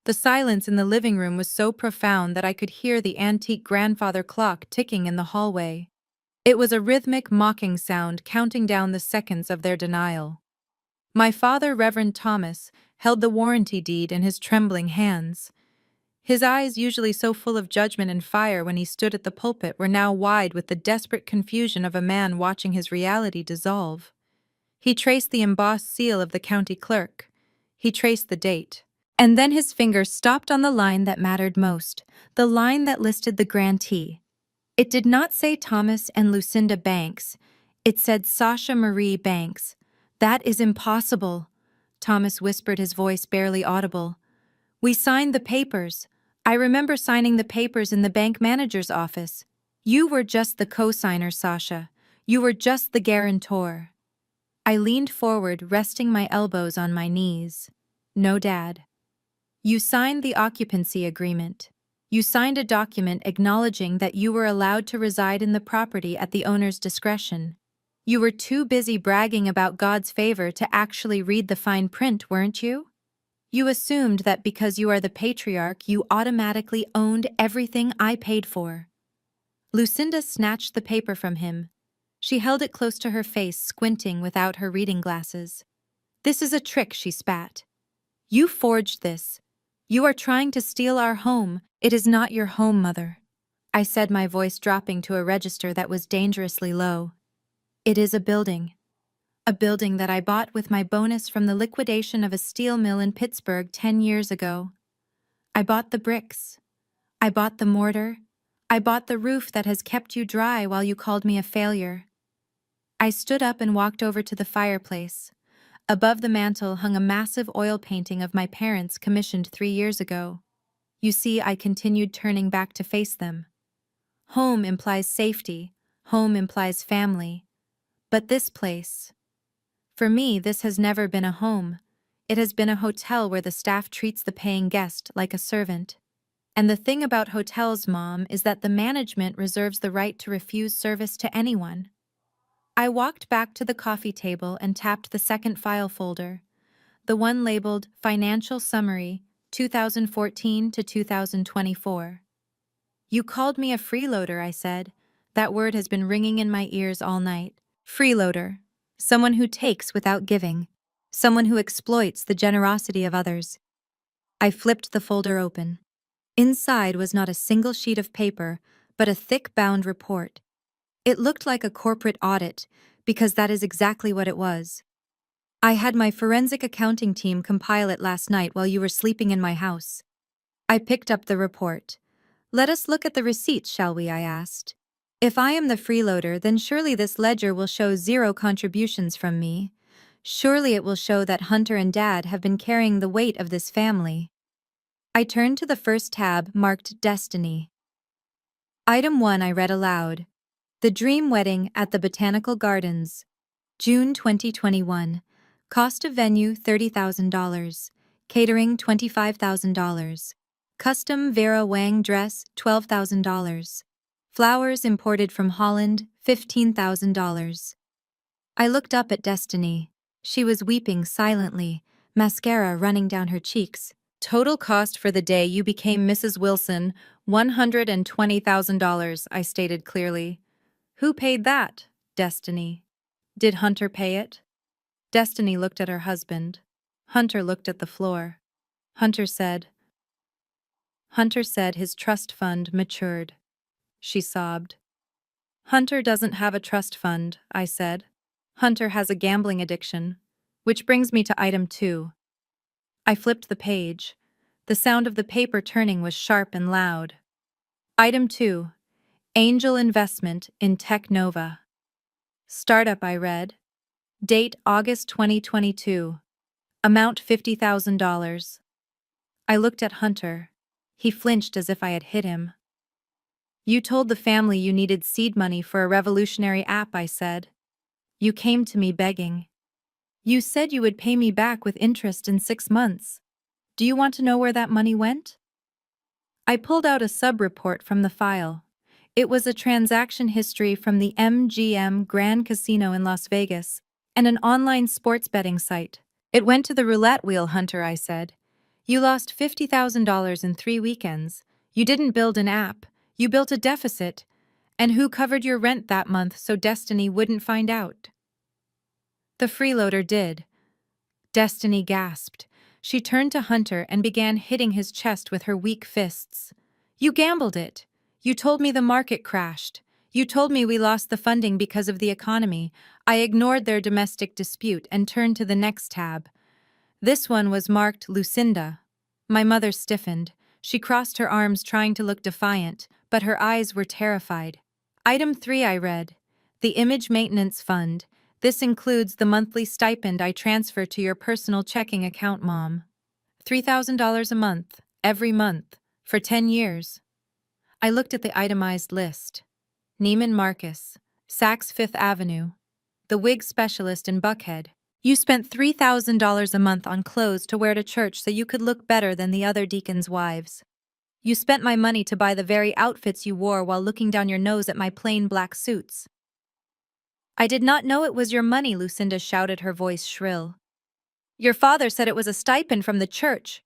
The silence in the living room was so profound that I could hear the antique grandfather clock ticking in the hallway. It was a rhythmic, mocking sound counting down the seconds of their denial. My father, Reverend Thomas, held the warranty deed in his trembling hands. His eyes, usually so full of judgment and fire when he stood at the pulpit, were now wide with the desperate confusion of a man watching his reality dissolve. He traced the embossed seal of the county clerk. He traced the date. And then his finger stopped on the line that mattered most, the line that listed the grantee. It did not say Thomas and Lucinda Banks. It said Sasha Marie Banks. That is impossible, Thomas whispered, his voice barely audible. We signed the papers. I remember signing the papers in the bank manager's office. You were just the co-signer, Sasha. You were just the guarantor. I leaned forward, resting my elbows on my knees. No, Dad. You signed the occupancy agreement. You signed a document acknowledging that you were allowed to reside in the property at the owner's discretion. You were too busy bragging about God's favor to actually read the fine print, weren't you? You assumed that because you are the patriarch, you automatically owned everything I paid for. Lucinda snatched the paper from him. She held it close to her face, squinting without her reading glasses. This is a trick, she spat. You forged this. You are trying to steal our home. It is not your home, Mother. I said, my voice dropping to a register that was dangerously low. It is a building. A building that I bought with my bonus from the liquidation of a steel mill in Pittsburgh 10 years ago. I bought the bricks. I bought the mortar. I bought the roof that has kept you dry while you called me a failure. I stood up and walked over to the fireplace. Above the mantel hung a massive oil painting of my parents commissioned 3 years ago. You see, I continued, turning back to face them. Home implies safety. Home implies family. But this place... For me, this has never been a home. It has been a hotel where the staff treats the paying guest like a servant. And the thing about hotels, Mom, is that the management reserves the right to refuse service to anyone. I walked back to the coffee table and tapped the second file folder, the one labeled Financial Summary, 2014 to 2024. You called me a freeloader, I said. That word has been ringing in my ears all night. Freeloader. Someone who takes without giving. Someone who exploits the generosity of others. I flipped the folder open. Inside was not a single sheet of paper, but a thick bound report. It looked like a corporate audit, because that is exactly what it was. I had my forensic accounting team compile it last night while you were sleeping in my house. I picked up the report. Let us look at the receipts, shall we? I asked. If I am the freeloader, then surely this ledger will show 0 contributions from me. Surely it will show that Hunter and Dad have been carrying the weight of this family. I turned to the first tab marked Destiny. Item 1 I read aloud. The Dream Wedding at the Botanical Gardens. June 2021. Cost of venue $30,000. Catering $25,000. Custom Vera Wang dress $12,000. Flowers imported from Holland $15,000. I looked up at Destiny. She was weeping silently, mascara running down her cheeks. Total cost for the day you became Mrs. Wilson, $120,000, I stated clearly. Who paid that, Destiny? Did Hunter pay it? Destiny looked at her husband. Hunter looked at the floor. Hunter said, Hunter said his trust fund matured. She sobbed. Hunter doesn't have a trust fund, I said. Hunter has a gambling addiction. Which brings me to item 2. I flipped the page. The sound of the paper turning was sharp and loud. Item 2. Angel investment in Tech Nova. Startup, I read. Date August 2022. Amount $50,000. I looked at Hunter. He flinched as if I had hit him. You told the family you needed seed money for a revolutionary app, I said. You came to me begging. You said you would pay me back with interest in 6 months. Do you want to know where that money went? I pulled out a sub-report from the file. It was a transaction history from the MGM Grand Casino in Las Vegas and an online sports betting site. It went to the roulette wheel, Hunter, I said. You lost $50,000 in 3 weekends. You didn't build an app. You built a deficit. And who covered your rent that month so Destiny wouldn't find out? The freeloader did. Destiny gasped. She turned to Hunter and began hitting his chest with her weak fists. You gambled it. You told me the market crashed. You told me we lost the funding because of the economy. I ignored their domestic dispute and turned to the next tab. This one was marked Lucinda. My mother stiffened. She crossed her arms trying to look defiant, but her eyes were terrified. Item 3, I read. The Image Maintenance Fund. This includes the monthly stipend I transfer to your personal checking account, Mom. $3,000 a month, every month, for 10 years. I looked at the itemized list. Neiman Marcus, Saks Fifth Avenue, the wig specialist in Buckhead. You spent $3,000 a month on clothes to wear to church so you could look better than the other deacons' wives. You spent my money to buy the very outfits you wore while looking down your nose at my plain black suits. I did not know it was your money, Lucinda shouted, her voice shrill. Your father said it was a stipend from the church.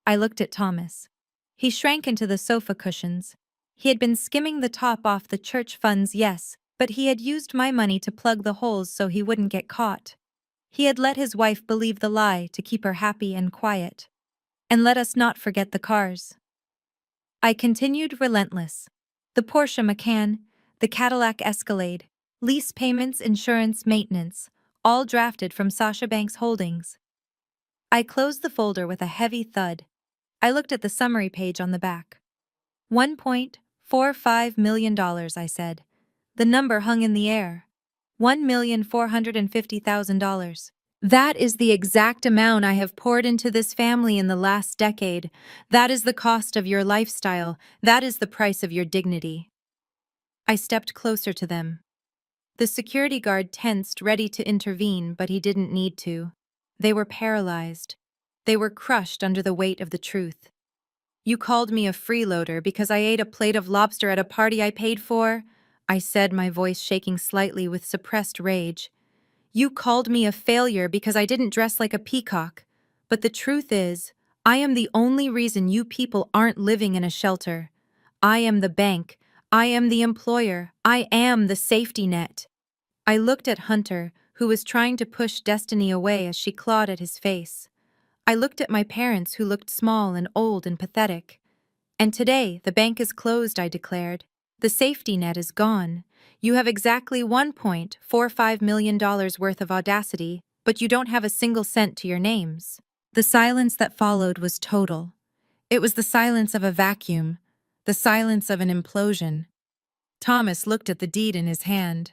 I looked at Thomas. He shrank into the sofa cushions. He had been skimming the top off the church funds, yes, but he had used my money to plug the holes so he wouldn't get caught. He had let his wife believe the lie to keep her happy and quiet. And let us not forget the cars. I continued, relentless. The Porsche Macan, the Cadillac Escalade, lease payments, insurance, maintenance, all drafted from Sasha Banks Holdings. I closed the folder with a heavy thud. I looked at the summary page on the back. $1.45 million, I said. The number hung in the air. $1,450,000. That is the exact amount I have poured into this family in the last decade. That is the cost of your lifestyle. That is the price of your dignity. I stepped closer to them. The security guard tensed, ready to intervene, but he didn't need to. They were paralyzed. They were crushed under the weight of the truth. You called me a freeloader because I ate a plate of lobster at a party I paid for, I said, my voice shaking slightly with suppressed rage. You called me a failure because I didn't dress like a peacock. But the truth is, I am the only reason you people aren't living in a shelter. I am the bank. I am the employer. I am the safety net. I looked at Hunter, who was trying to push Destiny away as she clawed at his face. I looked at my parents, who looked small and old and pathetic. And today, the bank is closed, I declared. The safety net is gone. You have exactly $1.45 million worth of audacity, but you don't have a single cent to your names. The silence that followed was total. It was the silence of a vacuum, the silence of an implosion. Thomas looked at the deed in his hand.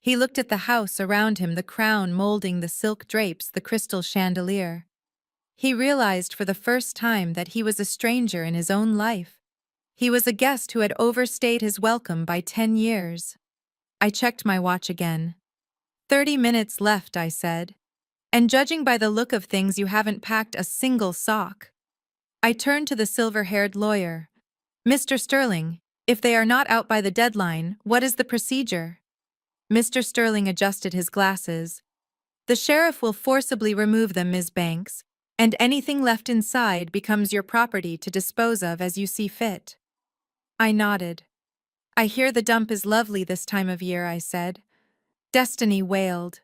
He looked at the house around him, the crown molding the silk drapes, the crystal chandelier. He realized for the first time that he was a stranger in his own life. He was a guest who had overstayed his welcome by 10 years. I checked my watch again. 30 minutes left, I said. And judging by the look of things, you haven't packed a single sock. I turned to the silver-haired lawyer. Mr. Sterling, if they are not out by the deadline, what is the procedure? Mr. Sterling adjusted his glasses. The sheriff will forcibly remove them, Ms. Banks, and anything left inside becomes your property to dispose of as you see fit. I nodded. I hear the dump is lovely this time of year, I said. Destiny wailed.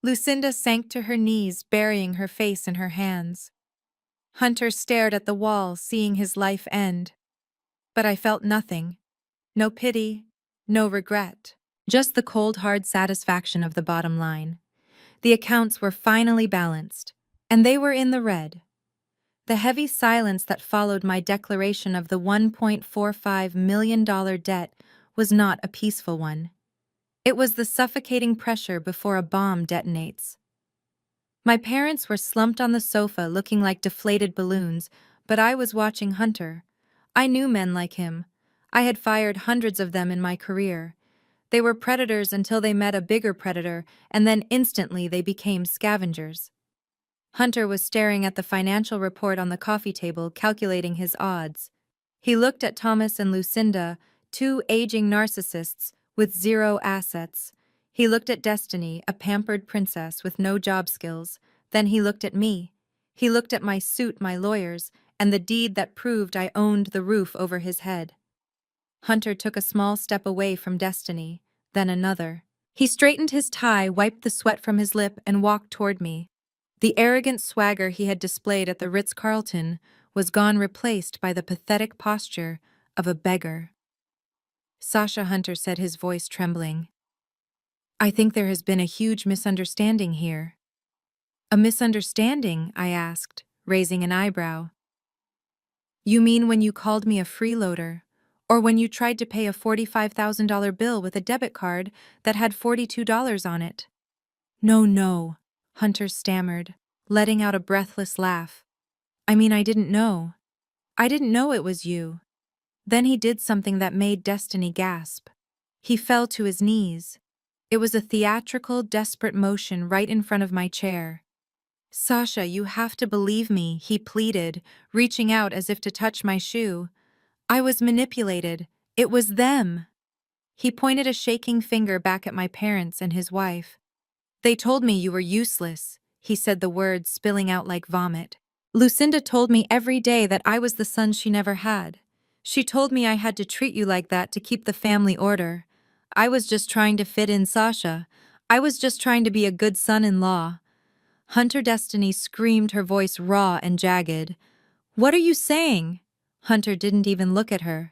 Lucinda sank to her knees, burying her face in her hands. Hunter stared at the wall, seeing his life end. But I felt nothing. No pity, no regret. Just the cold, hard satisfaction of the bottom line. The accounts were finally balanced, and they were in the red. The heavy silence that followed my declaration of the $1.45 million debt was not a peaceful one. It was the suffocating pressure before a bomb detonates. My parents were slumped on the sofa looking like deflated balloons, but I was watching Hunter. I knew men like him. I had fired hundreds of them in my career. They were predators until they met a bigger predator, and then instantly they became scavengers. Hunter was staring at the financial report on the coffee table, calculating his odds. He looked at Thomas and Lucinda, two aging narcissists with zero assets. He looked at Destiny, a pampered princess with no job skills. Then he looked at me. He looked at my suit, my lawyers, and the deed that proved I owned the roof over his head. Hunter took a small step away from Destiny, then another. He straightened his tie, wiped the sweat from his lip, and walked toward me. The arrogant swagger he had displayed at the Ritz-Carlton was gone, replaced by the pathetic posture of a beggar. Sasha, Hunter said, his voice trembling. I think there has been a huge misunderstanding here. A misunderstanding? I asked, raising an eyebrow. You mean when you called me a freeloader? Or when you tried to pay a $45,000 bill with a debit card that had $42 on it? No, Hunter stammered, letting out a breathless laugh. I mean, I didn't know. I didn't know it was you. Then he did something that made Destiny gasp. He fell to his knees. It was a theatrical, desperate motion right in front of my chair. Sasha, you have to believe me, he pleaded, reaching out as if to touch my shoe. I was manipulated. It was them. He pointed a shaking finger back at my parents and his wife. They told me you were useless, he said, the words spilling out like vomit. Lucinda told me every day that I was the son she never had. She told me I had to treat you like that to keep the family order. I was just trying to fit in, Sasha. I was just trying to be a good son-in-law. Hunter, Destiny screamed, her voice raw and jagged. What are you saying? Hunter didn't even look at her.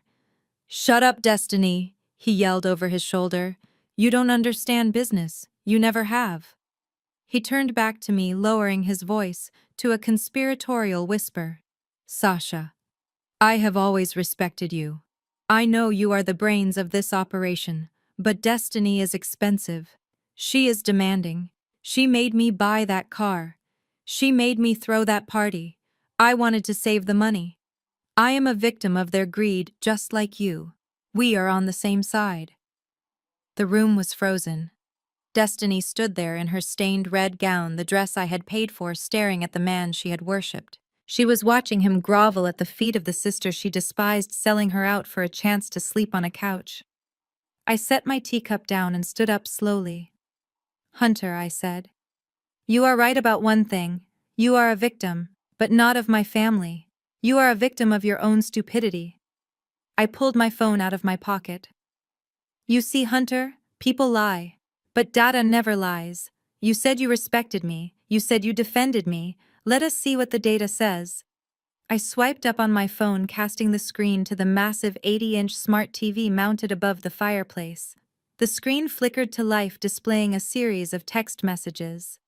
Shut up, Destiny, he yelled over his shoulder. You don't understand business. You never have. He turned back to me, lowering his voice to a conspiratorial whisper. Sasha, I have always respected you. I know you are the brains of this operation, but Destiny is expensive. She is demanding. She made me buy that car. She made me throw that party. I wanted to save the money. I am a victim of their greed, just like you. We are on the same side. The room was frozen. Destiny stood there in her stained red gown, the dress I had paid for, staring at the man she had worshipped. She was watching him grovel at the feet of the sister she despised, selling her out for a chance to sleep on a couch. I set my teacup down and stood up slowly. Hunter, I said, you are right about one thing. You are a victim, but not of my family. You are a victim of your own stupidity. I pulled my phone out of my pocket. You see, Hunter, people lie. But data never lies. You said you respected me. You said you defended me. Let us see what the data says. I swiped up on my phone, casting the screen to the massive 80-inch smart TV mounted above the fireplace. The screen flickered to life, displaying a series of text messages.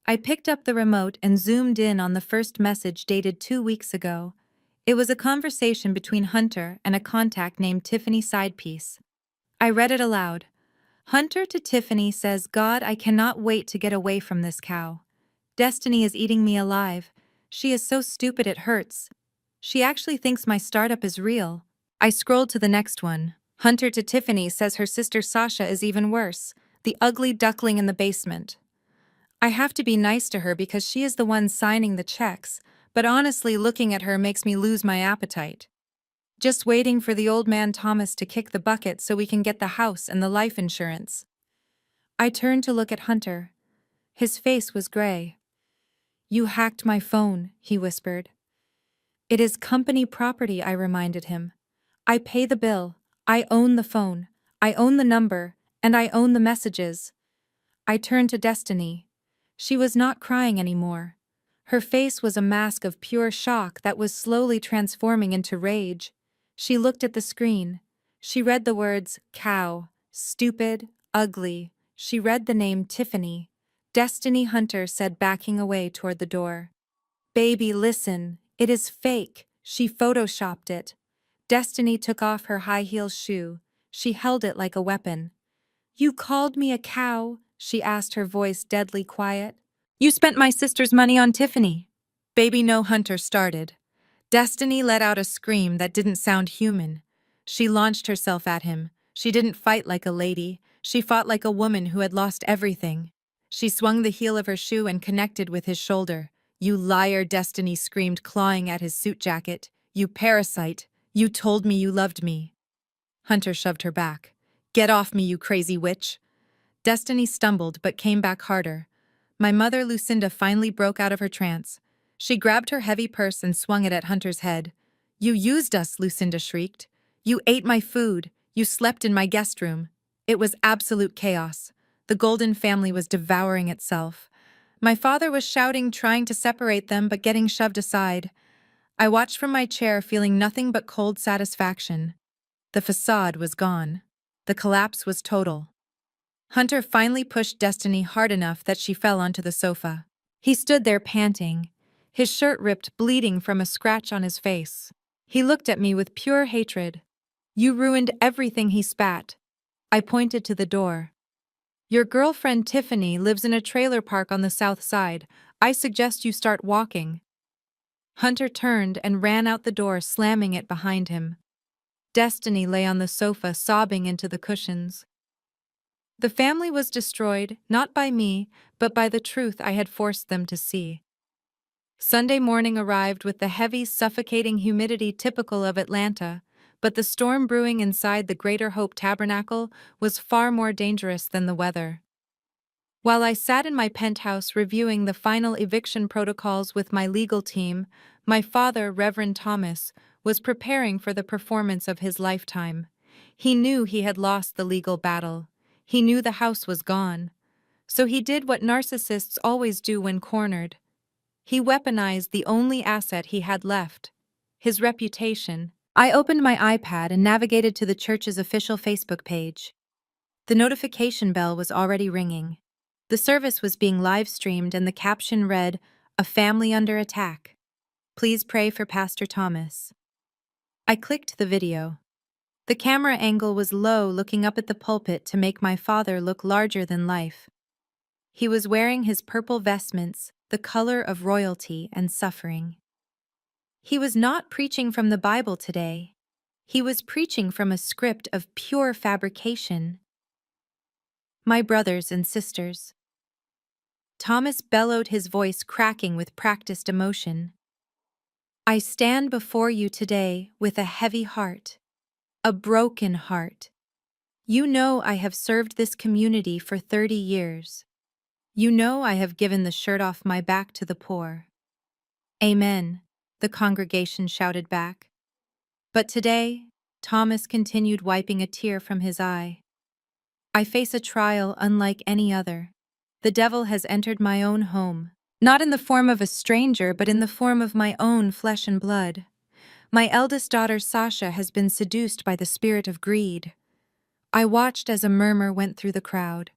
I picked up the remote and zoomed in on the first message, dated 2 weeks ago. It was a conversation between Hunter and a contact named Tiffany Sidepiece. I read it aloud. Hunter to Tiffany says, God, I cannot wait to get away from this cow. Destiny is eating me alive. She is so stupid it hurts. She actually thinks my startup is real. I scrolled to the next one. Hunter to Tiffany says her sister Sasha is even worse, the ugly duckling in the basement. I have to be nice to her because she is the one signing the checks, but honestly, looking at her makes me lose my appetite. Just waiting for the old man Thomas to kick the bucket so we can get the house and the life insurance. I turned to look at Hunter. His face was gray. You hacked my phone, he whispered. It is company property, I reminded him. I pay the bill. I own the phone. I own the number. And I own the messages. I turned to Destiny. She was not crying anymore. Her face was a mask of pure shock that was slowly transforming into rage. She looked at the screen. She read the words, cow, stupid, ugly. She read the name Tiffany. Destiny Hunter said, backing away toward the door. Baby, listen. It is fake. She photoshopped it. Destiny took off her high-heel shoe. She held it like a weapon. You called me a cow? She asked, her voice deadly quiet. You spent my sister's money on Tiffany. Baby No Hunter started. Destiny let out a scream that didn't sound human. She launched herself at him. She didn't fight like a lady. She fought like a woman who had lost everything. She swung the heel of her shoe and connected with his shoulder. You liar, Destiny screamed, clawing at his suit jacket. You parasite. You told me you loved me. Hunter shoved her back. Get off me, you crazy witch. Destiny stumbled but came back harder. My mother, Lucinda, finally broke out of her trance. She grabbed her heavy purse and swung it at Hunter's head. You used us, Lucinda shrieked. You ate my food. You slept in my guest room. It was absolute chaos. The Golden family was devouring itself. My father was shouting, trying to separate them, but getting shoved aside. I watched from my chair, feeling nothing but cold satisfaction. The facade was gone. The collapse was total. Hunter finally pushed Destiny hard enough that she fell onto the sofa. He stood there panting, his shirt ripped, bleeding from a scratch on his face. He looked at me with pure hatred. You ruined everything, he spat. I pointed to the door. Your girlfriend Tiffany lives in a trailer park on the south side. I suggest you start walking. Hunter turned and ran out the door, slamming it behind him. Destiny lay on the sofa, sobbing into the cushions. The family was destroyed, not by me, but by the truth I had forced them to see. Sunday morning arrived with the heavy, suffocating humidity typical of Atlanta, but the storm brewing inside the Greater Hope Tabernacle was far more dangerous than the weather. While I sat in my penthouse reviewing the final eviction protocols with my legal team, my father, Reverend Thomas, was preparing for the performance of his lifetime. He knew he had lost the legal battle. He knew the house was gone. So he did what narcissists always do when cornered. He weaponized the only asset he had left, his reputation. I opened my iPad and navigated to the church's official Facebook page. The notification bell was already ringing. The service was being live-streamed and the caption read, "A family under attack. Please pray for Pastor Thomas." I clicked the video. The camera angle was low, looking up at the pulpit to make my father look larger than life. He was wearing his purple vestments, the color of royalty and suffering. He was not preaching from the Bible today. He was preaching from a script of pure fabrication. My brothers and sisters. Thomas bellowed, his voice cracking with practiced emotion. I stand before you today with a heavy heart, a broken heart. You know I have served this community for 30 years. You know I have given the shirt off my back to the poor. Amen, the congregation shouted back. But today, Thomas continued, wiping a tear from his eye. I face a trial unlike any other. The devil has entered my own home, not in the form of a stranger, but in the form of my own flesh and blood. My eldest daughter, Sasha, has been seduced by the spirit of greed. I watched as a murmur went through the crowd.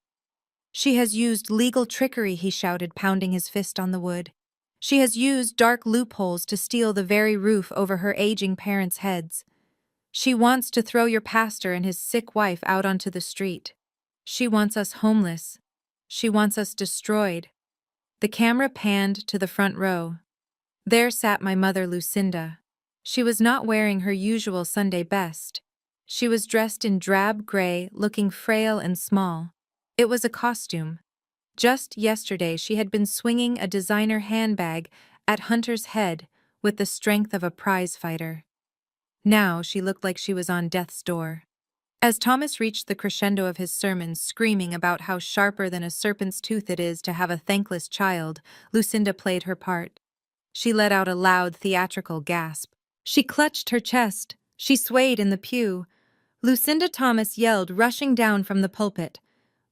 She has used legal trickery, he shouted, pounding his fist on the wood. She has used dark loopholes to steal the very roof over her aging parents' heads. She wants to throw your pastor and his sick wife out onto the street. She wants us homeless. She wants us destroyed. The camera panned to the front row. There sat my mother, Lucinda. She was not wearing her usual Sunday best. She was dressed in drab gray, looking frail and small. It was a costume. Just yesterday she had been swinging a designer handbag at Hunter's head with the strength of a prize fighter. Now she looked like she was on death's door. As Thomas reached the crescendo of his sermon, screaming about how sharper than a serpent's tooth it is to have a thankless child, Lucinda played her part. She let out a loud, theatrical gasp. She clutched her chest. She swayed in the pew. Lucinda Thomas yelled, rushing down from the pulpit.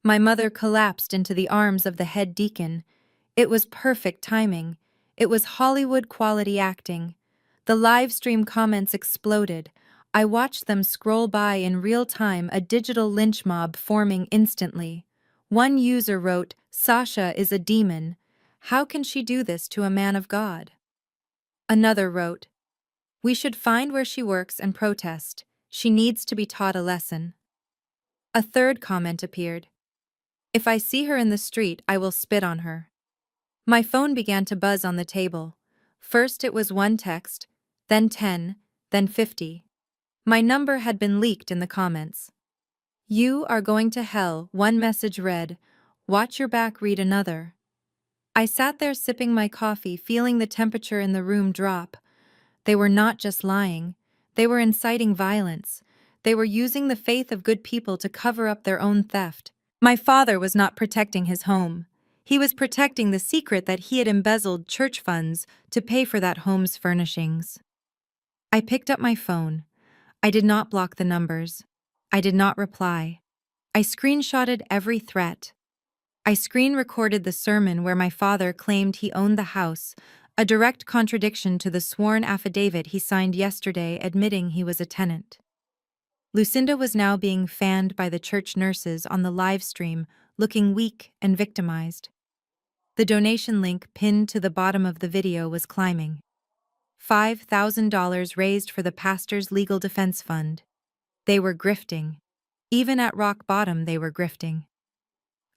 My mother collapsed into the arms of the head deacon. It was perfect timing. It was Hollywood quality acting. The live stream comments exploded. I watched them scroll by in real time, a digital lynch mob forming instantly. One user wrote, "Sasha is a demon. How can she do this to a man of God?" Another wrote, "We should find where she works and protest. She needs to be taught a lesson." A third comment appeared, "If I see her in the street, I will spit on her." My phone began to buzz on the table. First it was one text, then 10, then 50. My number had been leaked in the comments. "You are going to hell," one message read. "Watch your back," read another. I sat there sipping my coffee, feeling the temperature in the room drop. They were not just lying. They were inciting violence. They were using the faith of good people to cover up their own theft. My father was not protecting his home. He was protecting the secret that he had embezzled church funds to pay for that home's furnishings. I picked up my phone. I did not block the numbers. I did not reply. I screenshotted every threat. I screen-recorded the sermon where my father claimed he owned the house, a direct contradiction to the sworn affidavit he signed yesterday admitting he was a tenant. Lucinda was now being fanned by the church nurses on the live stream, looking weak and victimized. The donation link pinned to the bottom of the video was climbing. $5,000 raised for the pastor's legal defense fund. They were grifting. Even at rock bottom, they were grifting.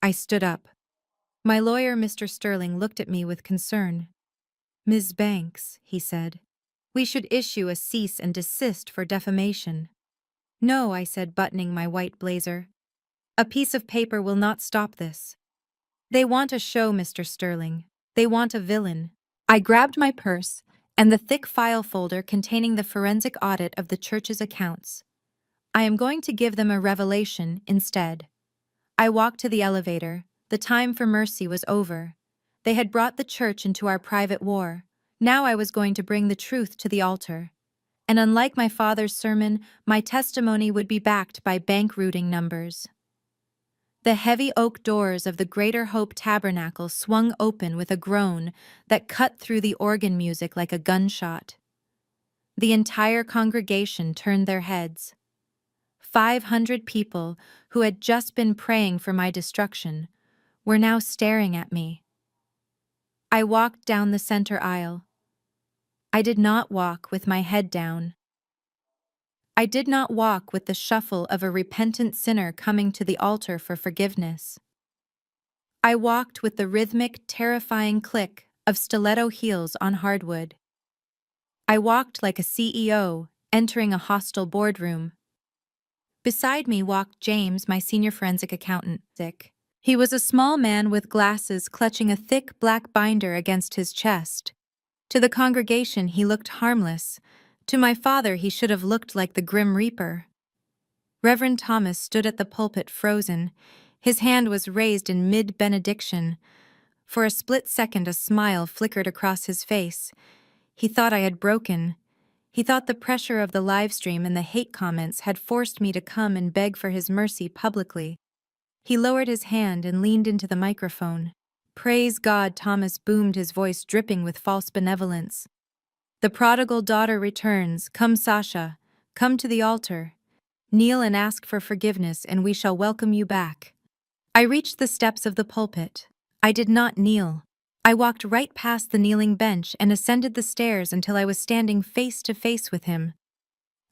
I stood up. My lawyer, Mr. Sterling, looked at me with concern. "Ms. Banks," he said, "we should issue a cease and desist for defamation." "No," I said, buttoning my white blazer. "A piece of paper will not stop this. They want a show, Mr. Sterling. They want a villain." I grabbed my purse and the thick file folder containing the forensic audit of the church's accounts. I am going to give them a revelation instead. I walked to the elevator. The time for mercy was over. They had brought the church into our private war. Now I was going to bring the truth to the altar. And unlike my father's sermon, my testimony would be backed by bank routing numbers. The heavy oak doors of the Greater Hope Tabernacle swung open with a groan that cut through the organ music like a gunshot. The entire congregation turned their heads. 500 people who had just been praying for my destruction were now staring at me. I walked down the center aisle. I did not walk with my head down. I did not walk with the shuffle of a repentant sinner coming to the altar for forgiveness. I walked with the rhythmic, terrifying click of stiletto heels on hardwood. I walked like a CEO entering a hostile boardroom. Beside me walked James, my senior forensic accountant. He was a small man with glasses clutching a thick black binder against his chest. To the congregation he looked harmless. To my father he should have looked like the Grim Reaper. Reverend Thomas stood at the pulpit frozen. His hand was raised in mid-benediction. For a split second a smile flickered across his face. He thought I had broken. He thought the pressure of the live stream and the hate comments had forced me to come and beg for his mercy publicly. He lowered his hand and leaned into the microphone. "Praise God," Thomas boomed, his voice dripping with false benevolence. "The prodigal daughter returns. Come, Sasha. Come to the altar. Kneel and ask for forgiveness, and we shall welcome you back." I reached the steps of the pulpit. I did not kneel. I walked right past the kneeling bench and ascended the stairs until I was standing face to face with him.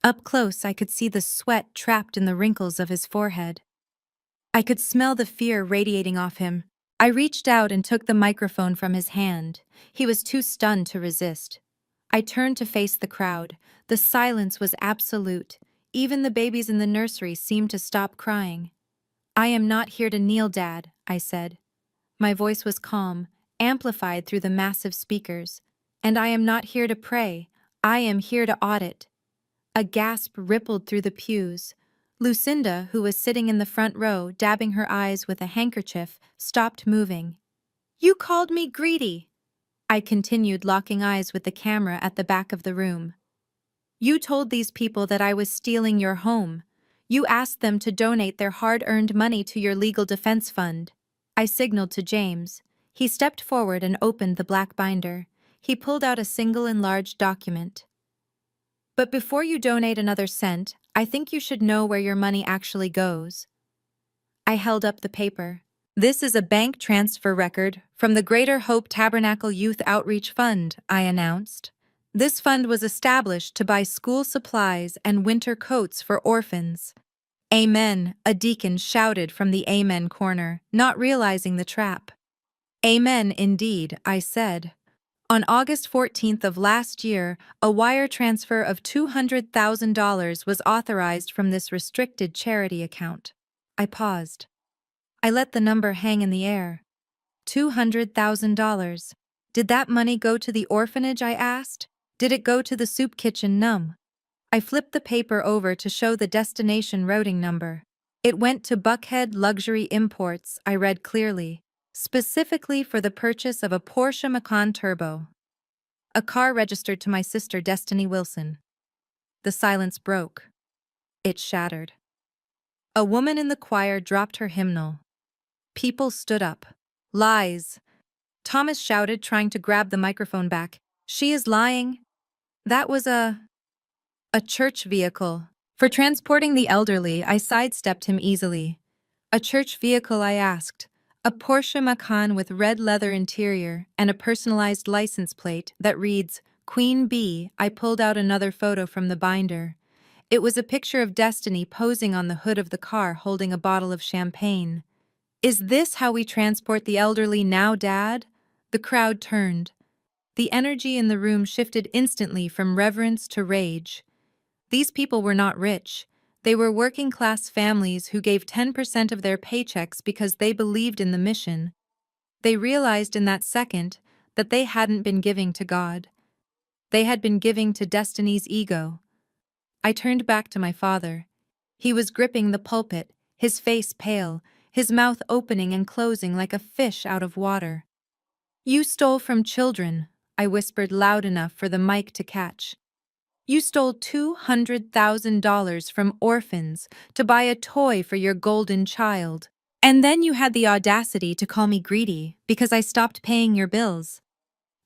Up close, I could see the sweat trapped in the wrinkles of his forehead. I could smell the fear radiating off him. I reached out and took the microphone from his hand. He was too stunned to resist. I turned to face the crowd. The silence was absolute. Even the babies in the nursery seemed to stop crying. "I am not here to kneel, Dad," I said. My voice was calm, amplified through the massive speakers. "And I am not here to pray. I am here to audit." A gasp rippled through the pews. Lucinda, who was sitting in the front row, dabbing her eyes with a handkerchief, stopped moving. "You called me greedy," I continued, locking eyes with the camera at the back of the room. "You told these people that I was stealing your home. You asked them to donate their hard-earned money to your legal defense fund." I signaled to James. He stepped forward and opened the black binder. He pulled out a single enlarged document. But before you donate another cent, I think you should know where your money actually goes. I held up the paper. This is a bank transfer record from the Greater Hope Tabernacle Youth Outreach Fund, I announced. This fund was established to buy school supplies and winter coats for orphans. Amen, a deacon shouted from the Amen corner, not realizing the trap. Amen indeed, I said. On August 14th of last year, a wire transfer of $200,000 was authorized from this restricted charity account. I paused. I let the number hang in the air. $200,000. Did that money go to the orphanage, I asked? Did it go to the soup kitchen num? I flipped the paper over to show the destination routing number. It went to Buckhead Luxury Imports, I read clearly, specifically for the purchase of a Porsche Macan Turbo. A car registered to my sister Destiny Wilson. The silence broke. It shattered. A woman in the choir dropped her hymnal. People stood up. Lies. Thomas shouted, trying to grab the microphone back. She is lying. That was a church vehicle. For transporting the elderly, I sidestepped him easily. A church vehicle, I asked. A Porsche Macan with red leather interior and a personalized license plate that reads, Queen Bee. I pulled out another photo from the binder. It was a picture of Destiny posing on the hood of the car holding a bottle of champagne. Is this how we transport the elderly now, Dad? The crowd turned. The energy in the room shifted instantly from reverence to rage. These people were not rich. They were working-class families who gave 10% of their paychecks because they believed in the mission. They realized in that second that they hadn't been giving to God. They had been giving to Destiny's ego. I turned back to my father. He was gripping the pulpit, his face pale, his mouth opening and closing like a fish out of water. You stole from children, I whispered loud enough for the mic to catch. You stole $200,000 from orphans to buy a toy for your golden child. And then you had the audacity to call me greedy because I stopped paying your bills.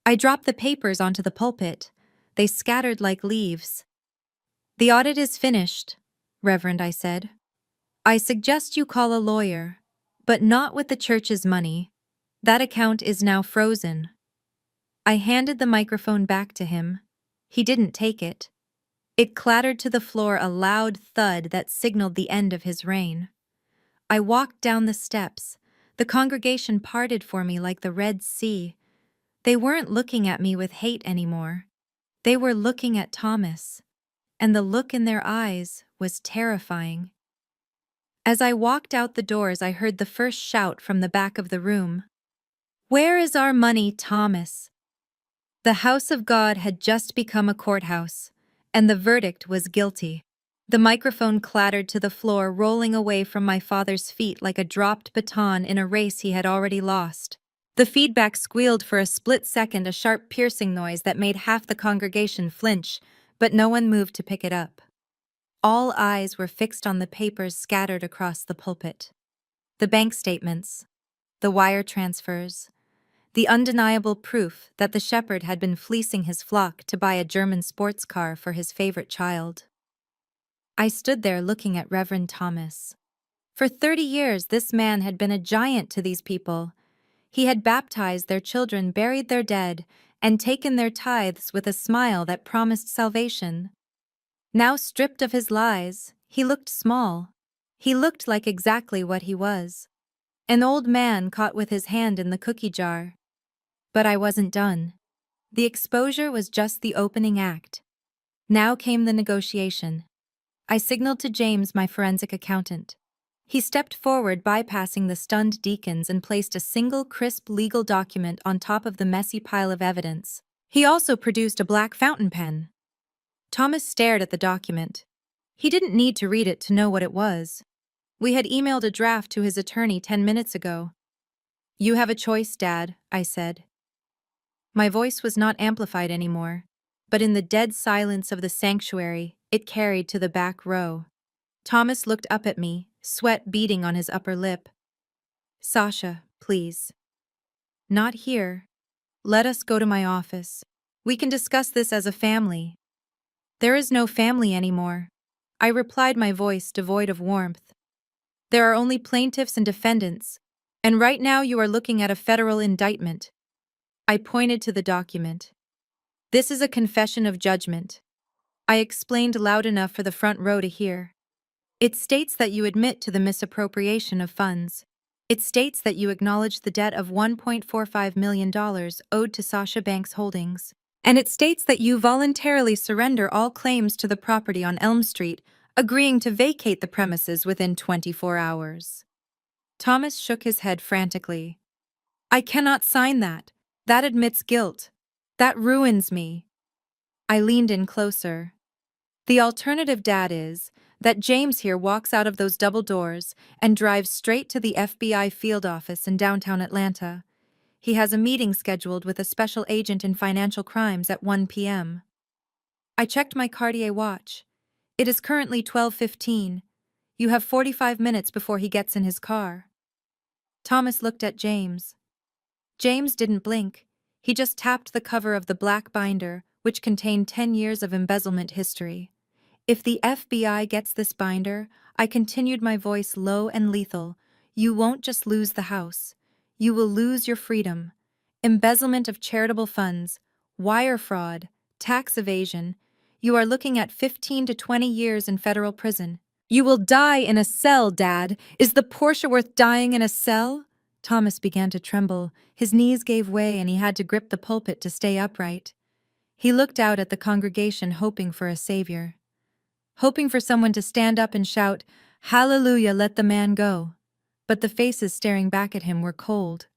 I dropped the papers onto the pulpit. They scattered like leaves. The audit is finished, Reverend, I said. I suggest you call a lawyer, but not with the church's money. That account is now frozen. I handed the microphone back to him. He didn't take it. It clattered to the floor, a loud thud that signaled the end of his reign. I walked down the steps. The congregation parted for me like the Red Sea. They weren't looking at me with hate anymore. They were looking at Thomas, and the look in their eyes was terrifying. As I walked out the doors, I heard the first shout from the back of the room. Where is our money, Thomas? The house of God had just become a courthouse, and the verdict was guilty. The microphone clattered to the floor, rolling away from my father's feet like a dropped baton in a race he had already lost. The feedback squealed for a split second, a sharp piercing noise that made half the congregation flinch, but no one moved to pick it up. All eyes were fixed on the papers scattered across the pulpit. The bank statements, the wire transfers, the undeniable proof that the shepherd had been fleecing his flock to buy a German sports car for his favorite child. I stood there looking at Reverend Thomas. For 30 years, this man had been a giant to these people. He had baptized their children, buried their dead, and taken their tithes with a smile that promised salvation. Now stripped of his lies, he looked small. He looked like exactly what he was. An old man caught with his hand in the cookie jar. But I wasn't done. The exposure was just the opening act. Now came the negotiation. I signaled to James, my forensic accountant. He stepped forward, bypassing the stunned deacons, and placed a single crisp legal document on top of the messy pile of evidence. He also produced a black fountain pen. Thomas stared at the document. He didn't need to read it to know what it was. We had emailed a draft to his attorney 10 minutes ago. You have a choice, Dad, I said. My voice was not amplified anymore, but in the dead silence of the sanctuary, it carried to the back row. Thomas looked up at me, sweat beading on his upper lip. Sasha, please. Not here. Let us go to my office. We can discuss this as a family. There is no family anymore. I replied, my voice devoid of warmth. There are only plaintiffs and defendants, and right now you are looking at a federal indictment. I pointed to the document. This is a confession of judgment. I explained loud enough for the front row to hear. It states that you admit to the misappropriation of funds. It states that you acknowledge the debt of $1.45 million owed to Sasha Banks Holdings. And it states that you voluntarily surrender all claims to the property on Elm Street, agreeing to vacate the premises within 24 hours. Thomas shook his head frantically. I cannot sign that. That admits guilt. That ruins me. I leaned in closer. The alternative, Dad, is that James here walks out of those double doors and drives straight to the FBI field office in downtown Atlanta. He has a meeting scheduled with a special agent in financial crimes at 1 p.m. I checked my Cartier watch. It is currently 12:15. You have 45 minutes before he gets in his car. Thomas looked at James. James didn't blink. He just tapped the cover of the black binder, which contained 10 years of embezzlement history. If the FBI gets this binder, I continued, my voice low and lethal, you won't just lose the house. You will lose your freedom. Embezzlement of charitable funds, wire fraud, tax evasion. You are looking at 15 to 20 years in federal prison. You will die in a cell, Dad. Is the Porsche worth dying in a cell? Thomas began to tremble. His knees gave way and he had to grip the pulpit to stay upright. He looked out at the congregation, hoping for a savior. Hoping for someone to stand up and shout, "Hallelujah, let the man go." But the faces staring back at him were cold.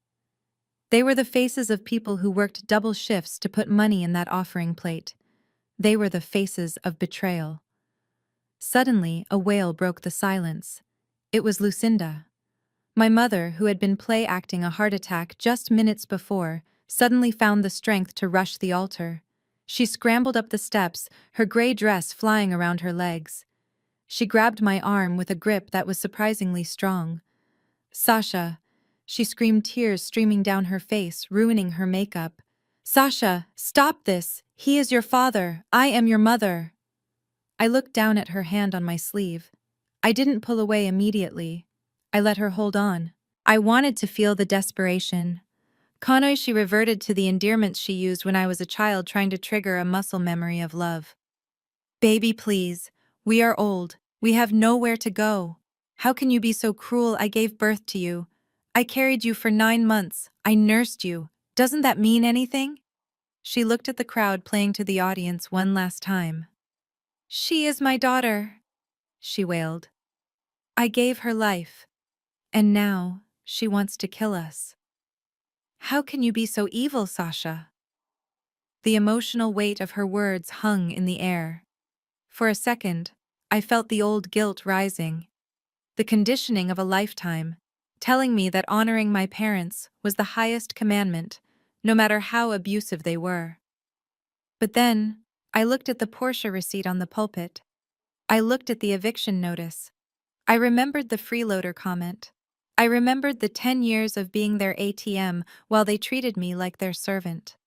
They were the faces of people who worked double shifts to put money in that offering plate. They were the faces of betrayal. Suddenly, a wail broke the silence. It was Lucinda. My mother, who had been play-acting a heart attack just minutes before, suddenly found the strength to rush the altar. She scrambled up the steps, her gray dress flying around her legs. She grabbed my arm with a grip that was surprisingly strong. Sasha, she screamed, tears streaming down her face, ruining her makeup. Sasha, stop this! He is your father. I am your mother. I looked down at her hand on my sleeve. I didn't pull away immediately. I let her hold on. I wanted to feel the desperation. Kanoi, she reverted to the endearments she used when I was a child, trying to trigger a muscle memory of love. Baby, please. We are old. We have nowhere to go. How can you be so cruel? I gave birth to you. I carried you for 9 months. I nursed you. Doesn't that mean anything? She looked at the crowd, playing to the audience one last time. She is my daughter, she wailed. I gave her life. And now, she wants to kill us. How can you be so evil, Sasha? The emotional weight of her words hung in the air. For a second, I felt the old guilt rising. The conditioning of a lifetime, telling me that honoring my parents was the highest commandment, no matter how abusive they were. But then, I looked at the Porsche receipt on the pulpit. I looked at the eviction notice. I remembered the Freeloader comment. I remembered the 10 years of being their ATM while they treated me like their servant.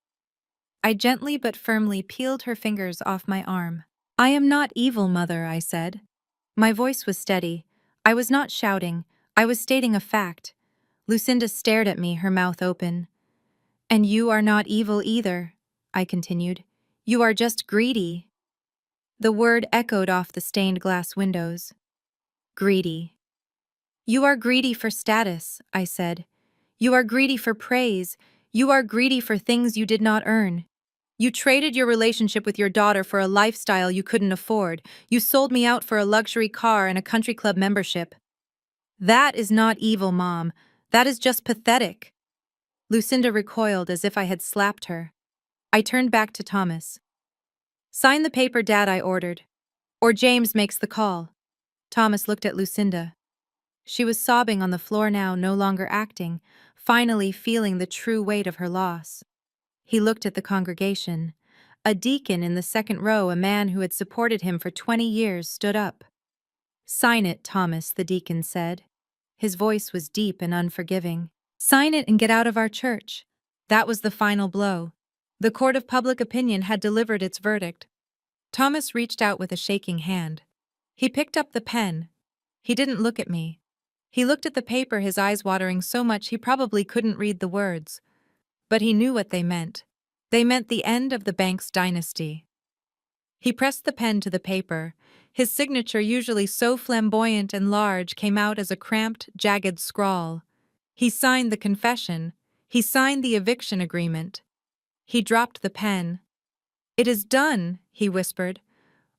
I gently but firmly peeled her fingers off my arm. I am not evil, Mother, I said. My voice was steady. I was not shouting. I was stating a fact. Lucinda stared at me, her mouth open. And you are not evil either, I continued. You are just greedy. The word echoed off the stained glass windows. Greedy. You are greedy for status, I said. You are greedy for praise. You are greedy for things you did not earn. You traded your relationship with your daughter for a lifestyle you couldn't afford. You sold me out for a luxury car and a country club membership. That is not evil, Mom. That is just pathetic. Lucinda recoiled as if I had slapped her. I turned back to Thomas. Sign the paper, Dad, I ordered. Or James makes the call. Thomas looked at Lucinda. She was sobbing on the floor now, no longer acting, finally feeling the true weight of her loss. He looked at the congregation. A deacon in the second row, a man who had supported him for 20 years, stood up. Sign it, Thomas, the deacon said. His voice was deep and unforgiving. Sign it and get out of our church. That was the final blow. The court of public opinion had delivered its verdict. Thomas reached out with a shaking hand. He picked up the pen. He didn't look at me. He looked at the paper, his eyes watering so much he probably couldn't read the words. But he knew what they meant. They meant the end of the bank's dynasty. He pressed the pen to the paper. His signature, usually so flamboyant and large, came out as a cramped, jagged scrawl. He signed the confession. He signed the eviction agreement. He dropped the pen. "It is done," he whispered.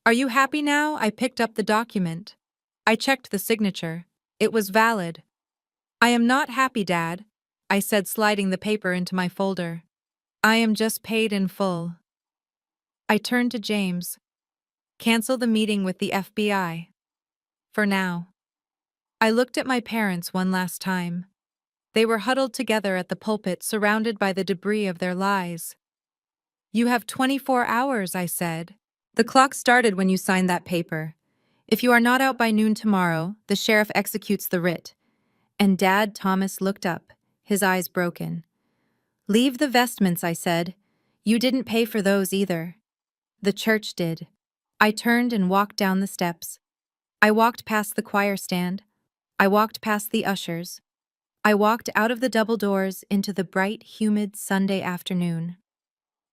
"Are you happy now?" I picked up the document. I checked the signature. It was valid. "I am not happy, Dad," I said, sliding the paper into my folder. "I am just paid in full." I turned to James. "Cancel the meeting with the FBI. For now." I looked at my parents one last time. They were huddled together at the pulpit, surrounded by the debris of their lies. "You have 24 hours, I said. "The clock started when you signed that paper. If you are not out by noon tomorrow, the sheriff executes the writ." And Dad, Thomas, looked up, his eyes broken. "Leave the vestments," I said. "You didn't pay for those either. The church did." I turned and walked down the steps. I walked past the choir stand. I walked past the ushers. I walked out of the double doors into the bright, humid Sunday afternoon.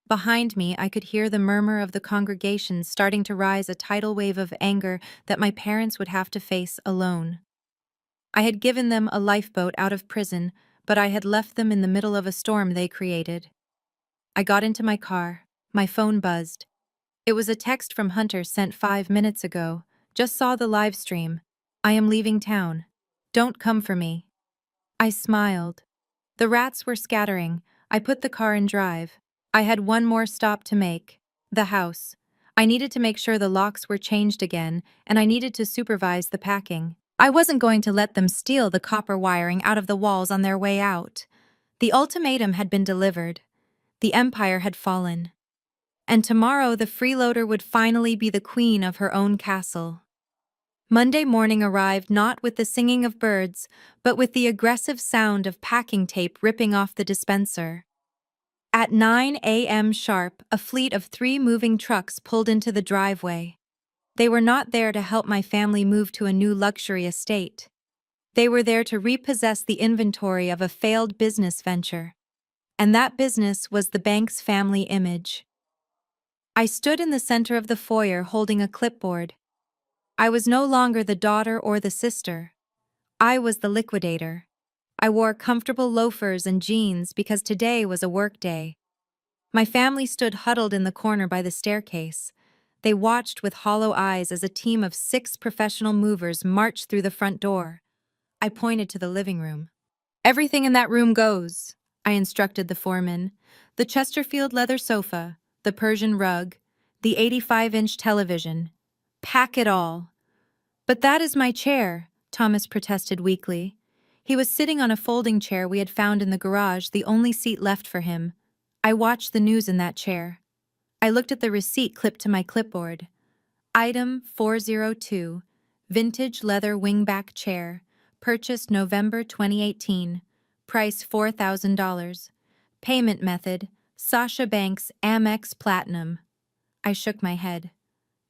Behind me, I could hear the murmur of the congregation starting to rise, a tidal wave of anger that my parents would have to face alone. I had given them a lifeboat out of prison, but I had left them in the middle of a storm they created. I got into my car. My phone buzzed. It was a text from Hunter sent 5 minutes ago. "Just saw the live stream. I am leaving town. Don't come for me." I smiled. The rats were scattering. I put the car in drive. I had one more stop to make. The house. I needed to make sure the locks were changed again, and I needed to supervise the packing. I wasn't going to let them steal the copper wiring out of the walls on their way out. The ultimatum had been delivered. The empire had fallen. And tomorrow the freeloader would finally be the queen of her own castle. Monday morning arrived not with the singing of birds, but with the aggressive sound of packing tape ripping off the dispenser. At 9 a.m. sharp, a fleet of 3 moving trucks pulled into the driveway. They were not there to help my family move to a new luxury estate. They were there to repossess the inventory of a failed business venture. And that business was the bank's family image. I stood in the center of the foyer holding a clipboard. I was no longer the daughter or the sister. I was the liquidator. I wore comfortable loafers and jeans because today was a work day. My family stood huddled in the corner by the staircase. They watched with hollow eyes as a team of 6 professional movers marched through the front door. I pointed to the living room. "Everything in that room goes," I instructed the foreman. "The Chesterfield leather sofa, the Persian rug, the 85-inch television. Pack it all." "But that is my chair," Thomas protested weakly. He was sitting on a folding chair we had found in the garage, the only seat left for him. I watched the news in that chair. I looked at the receipt clipped to my clipboard. Item 402, vintage leather wingback chair, purchased November 2018, price $4,000. Payment method, Sasha Banks Amex Platinum. I shook my head.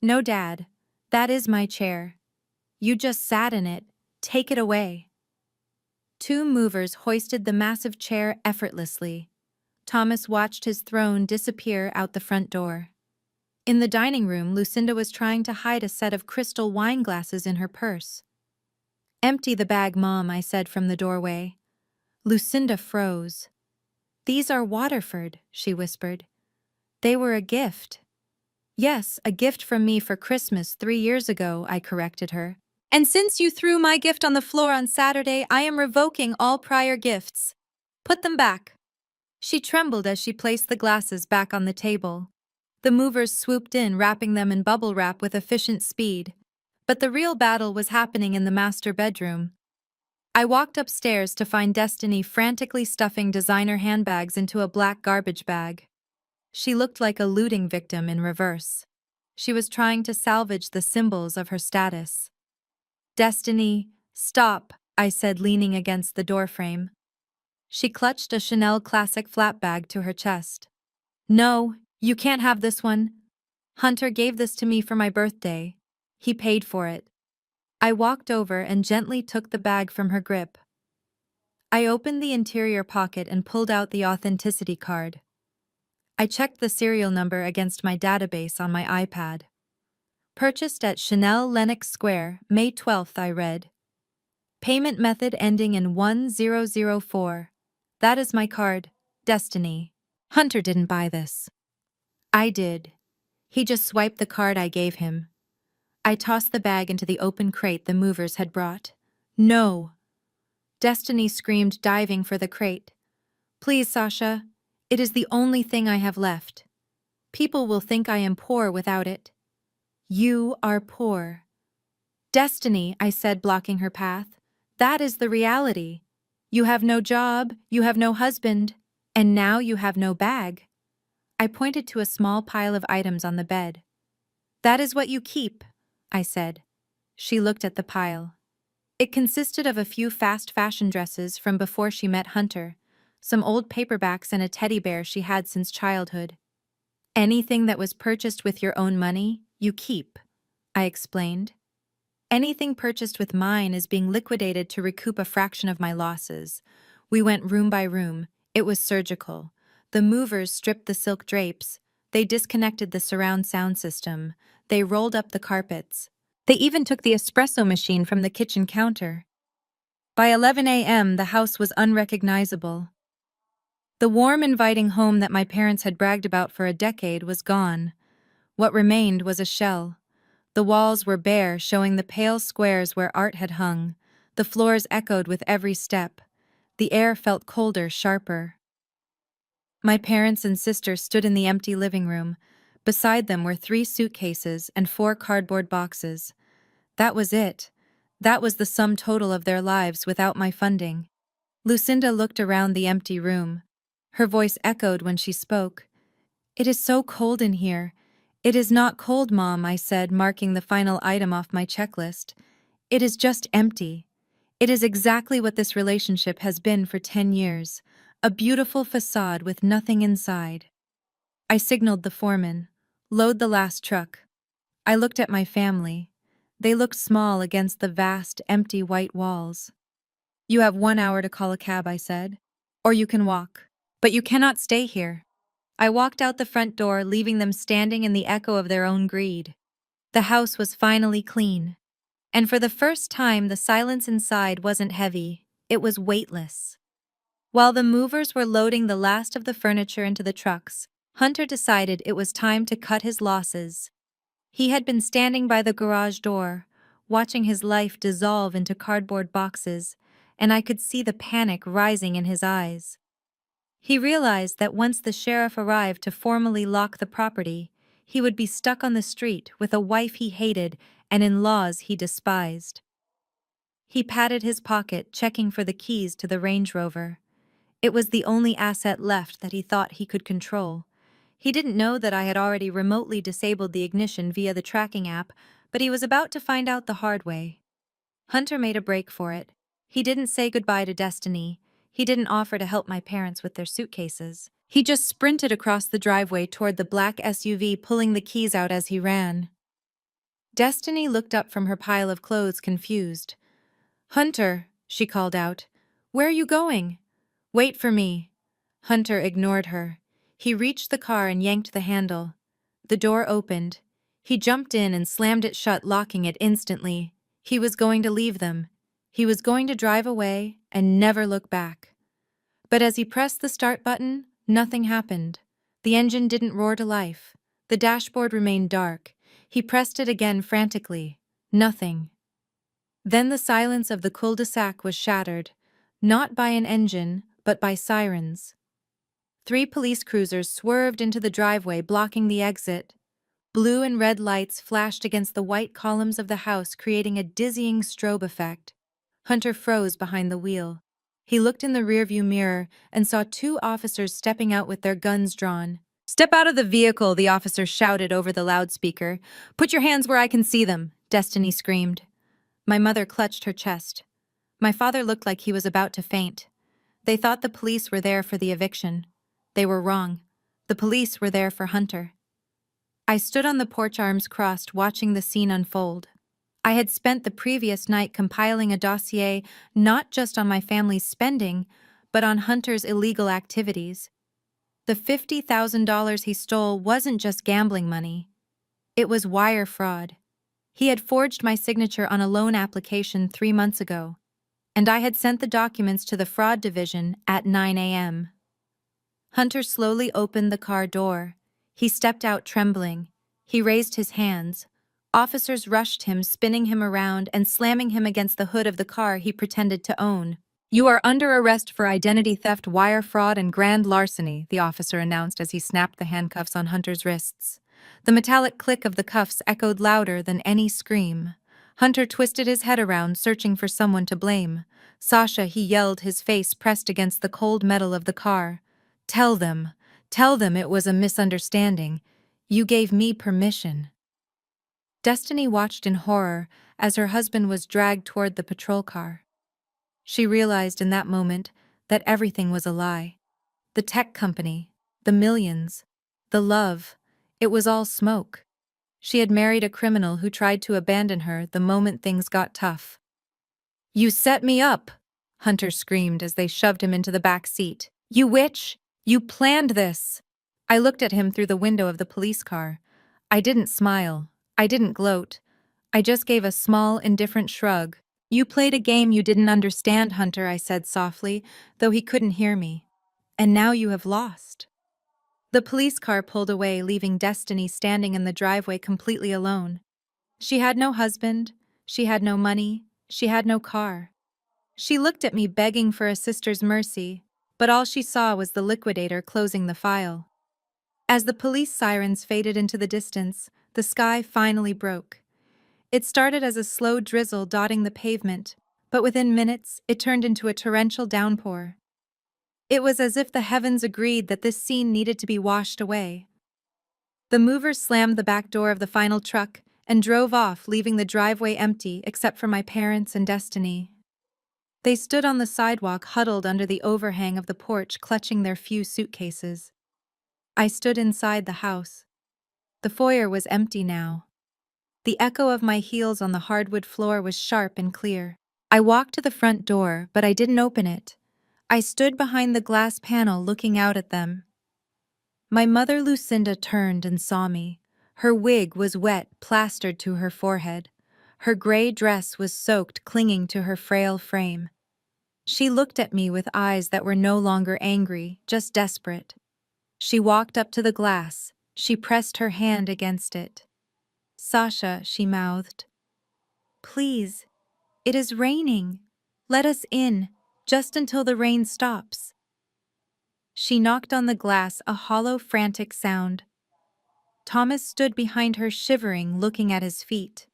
"No, Dad, that is my chair. You just sat in it. Take it away." 2 movers hoisted the massive chair effortlessly. Thomas watched his throne disappear out the front door. In the dining room, Lucinda was trying to hide a set of crystal wine glasses in her purse. "Empty the bag, Mom," I said from the doorway. Lucinda froze. "These are Waterford," she whispered. "They were a gift." "Yes, a gift from me for Christmas 3 years ago," I corrected her. "And since you threw my gift on the floor on Saturday, I am revoking all prior gifts. Put them back." She trembled as she placed the glasses back on the table. The movers swooped in, wrapping them in bubble wrap with efficient speed. But the real battle was happening in the master bedroom. I walked upstairs to find Destiny frantically stuffing designer handbags into a black garbage bag. She looked like a looting victim in reverse. She was trying to salvage the symbols of her status. "Destiny, stop," I said, leaning against the doorframe. She clutched a Chanel classic flat bag to her chest. No, you can't have this one. Hunter gave this to me for my birthday. He paid for it. I walked over and gently took the bag from her grip. I opened the interior pocket and pulled out the authenticity card. I checked the serial number against my database on my iPad. Purchased at Chanel Lenox Square, May 12th, I read. Payment method ending in 1004. That is my card, Destiny. Hunter didn't buy this. I did. He just swiped the card I gave him. I tossed the bag into the open crate the movers had brought. No! Destiny screamed, diving for the crate. Please, Sasha. It is the only thing I have left. People will think I am poor without it. You are poor. Destiny, I said, blocking her path. That is the reality. You have no job, you have no husband, and now you have no bag. I pointed to a small pile of items on the bed. That is what you keep, I said. She looked at the pile. It consisted of a few fast fashion dresses from before she met Hunter, some old paperbacks and a teddy bear she had since childhood. Anything that was purchased with your own money, you keep, I explained. Anything purchased with mine is being liquidated to recoup a fraction of my losses. We went room by room. It was surgical. The movers stripped the silk drapes. They disconnected the surround sound system. They rolled up the carpets. They even took the espresso machine from the kitchen counter. By 11 a.m., the house was unrecognizable. The warm, inviting home that my parents had bragged about for a decade was gone. What remained was a shell. The walls were bare, showing the pale squares where art had hung. The floors echoed with every step. The air felt colder, sharper. My parents and sister stood in the empty living room. Beside them were 3 suitcases and 4 cardboard boxes. That was it. That was the sum total of their lives without my funding. Lucinda looked around the empty room. Her voice echoed when she spoke. It is so cold in here. It is not cold, Mom, I said, marking the final item off my checklist. It is just empty. It is exactly what this relationship has been for 10 years. A beautiful facade with nothing inside. I signaled the foreman. Load the last truck. I looked at my family. They looked small against the vast, empty white walls. You have 1 hour to call a cab, I said. Or you can walk. But you cannot stay here. I walked out the front door, leaving them standing in the echo of their own greed. The house was finally clean. And for the first time, the silence inside wasn't heavy. It was weightless. While the movers were loading the last of the furniture into the trucks, Hunter decided it was time to cut his losses. He had been standing by the garage door, watching his life dissolve into cardboard boxes, and I could see the panic rising in his eyes. He realized that once the sheriff arrived to formally lock the property, he would be stuck on the street with a wife he hated and in-laws he despised. He patted his pocket, checking for the keys to the Range Rover. It was the only asset left that he thought he could control. He didn't know that I had already remotely disabled the ignition via the tracking app, but he was about to find out the hard way. Hunter made a break for it. He didn't say goodbye to Destiny. He didn't offer to help my parents with their suitcases. He just sprinted across the driveway toward the black SUV, pulling the keys out as he ran. Destiny looked up from her pile of clothes, confused. "Hunter," she called out. "Where are you going?" "Wait for me." Hunter ignored her. He reached the car and yanked the handle. The door opened. He jumped in and slammed it shut, locking it instantly. He was going to leave them. He was going to drive away and never look back. But as he pressed the start button, nothing happened. The engine didn't roar to life. The dashboard remained dark. He pressed it again frantically. Nothing. Then the silence of the cul-de-sac was shattered, not by an engine, but by sirens. 3 police cruisers swerved into the driveway, blocking the exit. Blue and red lights flashed against the white columns of the house, creating a dizzying strobe effect. Hunter froze behind the wheel. He looked in the rearview mirror and saw 2 officers stepping out with their guns drawn. "Step out of the vehicle," the officer shouted over the loudspeaker. "Put your hands where I can see them," Destiny screamed. My mother clutched her chest. My father looked like he was about to faint. They thought the police were there for the eviction. They were wrong. The police were there for Hunter. I stood on the porch, arms crossed, watching the scene unfold. I had spent the previous night compiling a dossier not just on my family's spending, but on Hunter's illegal activities. The $50,000 he stole wasn't just gambling money. It was wire fraud. He had forged my signature on a loan application 3 months ago, and I had sent the documents to the fraud division at 9 a.m. Hunter slowly opened the car door. He stepped out trembling. He raised his hands. Officers rushed him, spinning him around and slamming him against the hood of the car he pretended to own. "You are under arrest for identity theft, wire fraud, and grand larceny," the officer announced as he snapped the handcuffs on Hunter's wrists. The metallic click of the cuffs echoed louder than any scream. Hunter twisted his head around, searching for someone to blame. "Sasha," he yelled, his face pressed against the cold metal of the car. Tell them it was a misunderstanding. You gave me permission." Destiny watched in horror as her husband was dragged toward the patrol car. She realized in that moment that everything was a lie. The tech company, the millions, the love, it was all smoke. She had married a criminal who tried to abandon her the moment things got tough. "You set me up!" Hunter screamed as they shoved him into the back seat. "You witch! You planned this!" I looked at him through the window of the police car. I didn't smile. I didn't gloat. I just gave a small, indifferent shrug. "You played a game you didn't understand, Hunter," I said softly, though he couldn't hear me. "And now you have lost." The police car pulled away, leaving Destiny standing in the driveway completely alone. She had no husband. She had no money. She had no car. She looked at me, begging for a sister's mercy, but all she saw was the liquidator closing the file. As the police sirens faded into the distance, the sky finally broke. It started as a slow drizzle dotting the pavement, but within minutes it turned into a torrential downpour. It was as if the heavens agreed that this scene needed to be washed away. The movers slammed the back door of the final truck and drove off, leaving the driveway empty except for my parents and Destiny. They stood on the sidewalk, huddled under the overhang of the porch, clutching their few suitcases. I stood inside the house. The foyer was empty now. The echo of my heels on the hardwood floor was sharp and clear. I walked to the front door, but I didn't open it. I stood behind the glass panel, looking out at them. My mother Lucinda turned and saw me. Her wig was wet, plastered to her forehead. Her gray dress was soaked, clinging to her frail frame. She looked at me with eyes that were no longer angry, just desperate. She walked up to the glass. She pressed her hand against it. "Sasha," she mouthed. "Please, it is raining. Let us in, just until the rain stops." She knocked on the glass, a hollow, frantic sound. Thomas stood behind her, shivering, looking at his feet.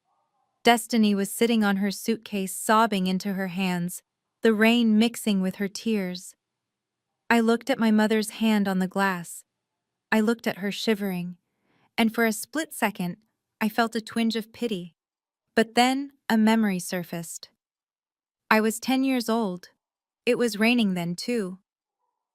Destiny was sitting on her suitcase, sobbing into her hands, the rain mixing with her tears. I looked at my mother's hand on the glass. I looked at her, shivering, and for a split second, I felt a twinge of pity. But then a memory surfaced. I was 10 years old. It was raining then, too.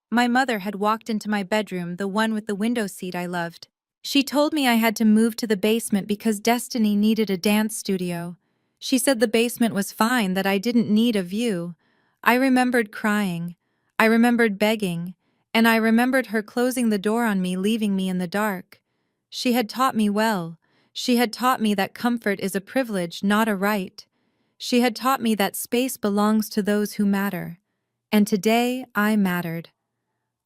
My mother had walked into my bedroom, the one with the window seat I loved. She told me I had to move to the basement because Destiny needed a dance studio. She said the basement was fine, that I didn't need a view. I remembered crying. I remembered begging. And I remembered her closing the door on me, leaving me in the dark. She had taught me well. She had taught me that comfort is a privilege, not a right. She had taught me that space belongs to those who matter. And today I mattered.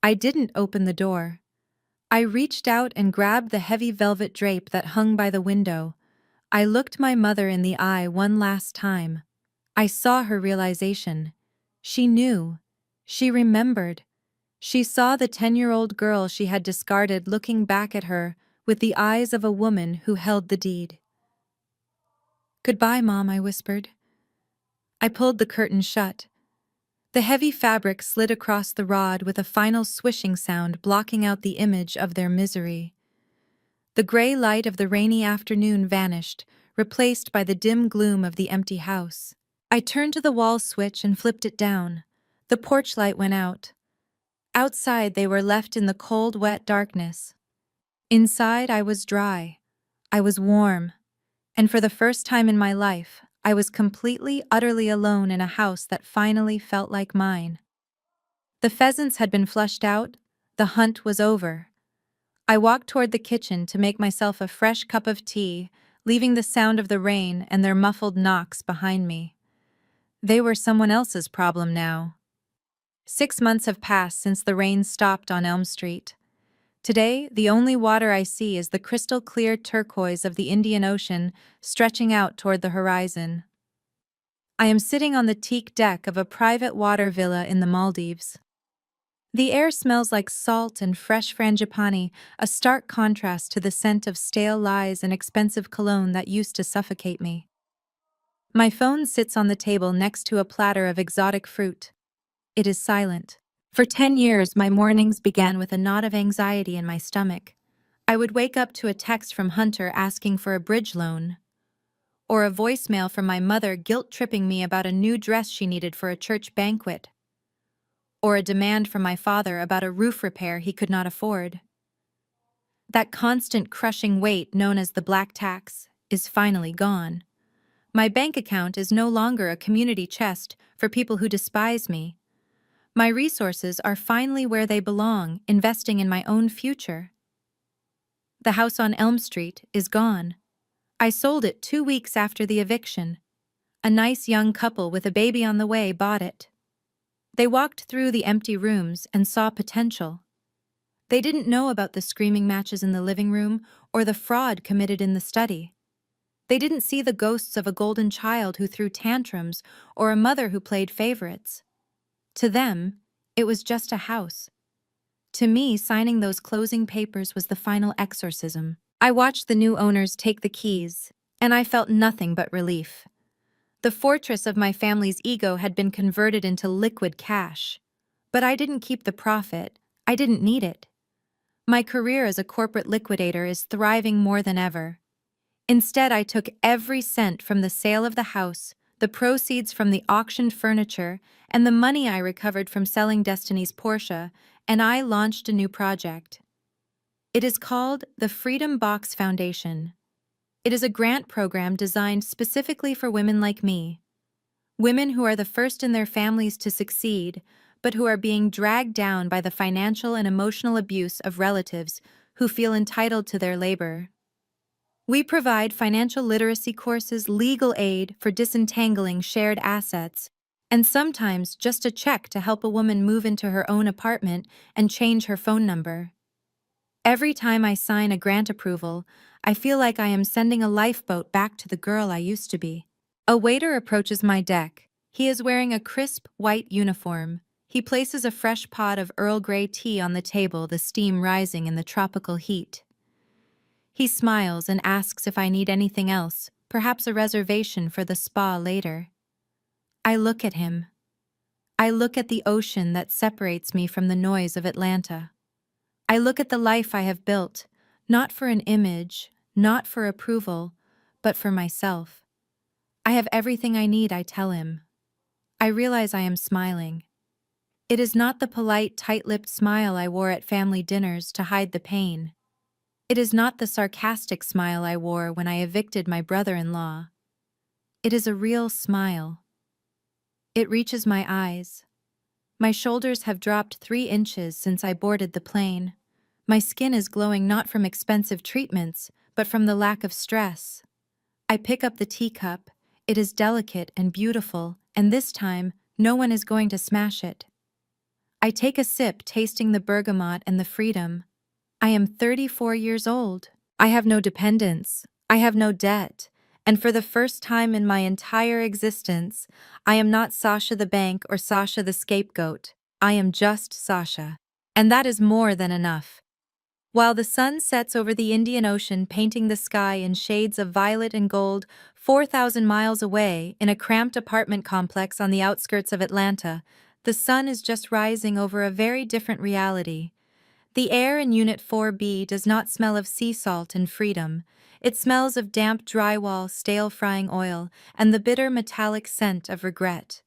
I didn't open the door. I reached out and grabbed the heavy velvet drape that hung by the window. I looked my mother in the eye one last time. I saw her realization. She knew. She remembered. She saw the 10-year-old girl she had discarded looking back at her with the eyes of a woman who held the deed. "Goodbye, Mom," I whispered. I pulled the curtain shut. The heavy fabric slid across the rod with a final swishing sound, blocking out the image of their misery. The gray light of the rainy afternoon vanished, replaced by the dim gloom of the empty house. I turned to the wall switch and flipped it down. The porch light went out. Outside, they were left in the cold, wet darkness. Inside, I was dry. I was warm. And for the first time in my life, I was completely, utterly alone in a house that finally felt like mine. The pheasants had been flushed out. The hunt was over. I walked toward the kitchen to make myself a fresh cup of tea, leaving the sound of the rain and their muffled knocks behind me. They were someone else's problem now. 6 months have passed since the rain stopped on Elm Street. Today, the only water I see is the crystal-clear turquoise of the Indian Ocean stretching out toward the horizon. I am sitting on the teak deck of a private water villa in the Maldives. The air smells like salt and fresh frangipani, a stark contrast to the scent of stale lies and expensive cologne that used to suffocate me. My phone sits on the table next to a platter of exotic fruit. It is silent. For 10 years, my mornings began with a knot of anxiety in my stomach. I would wake up to a text from Hunter asking for a bridge loan, or a voicemail from my mother guilt-tripping me about a new dress she needed for a church banquet, or a demand from my father about a roof repair he could not afford. That constant crushing weight known as the black tax is finally gone. My bank account is no longer a community chest for people who despise me. My resources are finally where they belong, investing in my own future. The house on Elm Street is gone. I sold it 2 weeks after the eviction. A nice young couple with a baby on the way bought it. They walked through the empty rooms and saw potential. They didn't know about the screaming matches in the living room or the fraud committed in the study. They didn't see the ghosts of a golden child who threw tantrums or a mother who played favorites. To them, it was just a house. To me, signing those closing papers was the final exorcism. I watched the new owners take the keys, and I felt nothing but relief. The fortress of my family's ego had been converted into liquid cash. But I didn't keep the profit. I didn't need it. My career as a corporate liquidator is thriving more than ever. Instead, I took every cent from the sale of the house, the proceeds from the auctioned furniture, and the money I recovered from selling Destiny's Porsche, and I launched a new project. It is called the Freedom Box Foundation. It is a grant program designed specifically for women like me. Women who are the first in their families to succeed, but who are being dragged down by the financial and emotional abuse of relatives who feel entitled to their labor. We provide financial literacy courses, legal aid for disentangling shared assets, and sometimes just a check to help a woman move into her own apartment and change her phone number. Every time I sign a grant approval, I feel like I am sending a lifeboat back to the girl I used to be. A waiter approaches my deck. He is wearing a crisp, white uniform. He places a fresh pot of Earl Grey tea on the table, the steam rising in the tropical heat. He smiles and asks if I need anything else, perhaps a reservation for the spa later. I look at him. I look at the ocean that separates me from the noise of Atlanta. I look at the life I have built, not for an image, not for approval, but for myself. I have everything I need, I tell him. I realize I am smiling. It is not the polite, tight-lipped smile I wore at family dinners to hide the pain. It is not the sarcastic smile I wore when I evicted my brother-in-law. It is a real smile. It reaches my eyes. My shoulders have dropped 3 inches since I boarded the plane. My skin is glowing not from expensive treatments, but from the lack of stress. I pick up the teacup. It is delicate and beautiful, and this time, no one is going to smash it. I take a sip, tasting the bergamot and the freedom. I am 34 years old. I have no dependents. I have no debt. And for the first time in my entire existence, I am not Sasha the bank or Sasha the scapegoat. I am just Sasha. And that is more than enough. While the sun sets over the Indian Ocean, painting the sky in shades of violet and gold, 4,000 miles away, in a cramped apartment complex on the outskirts of Atlanta, the sun is just rising over a very different reality. The air in Unit 4B does not smell of sea salt and freedom. It smells of damp drywall, stale frying oil, and the bitter metallic scent of regret.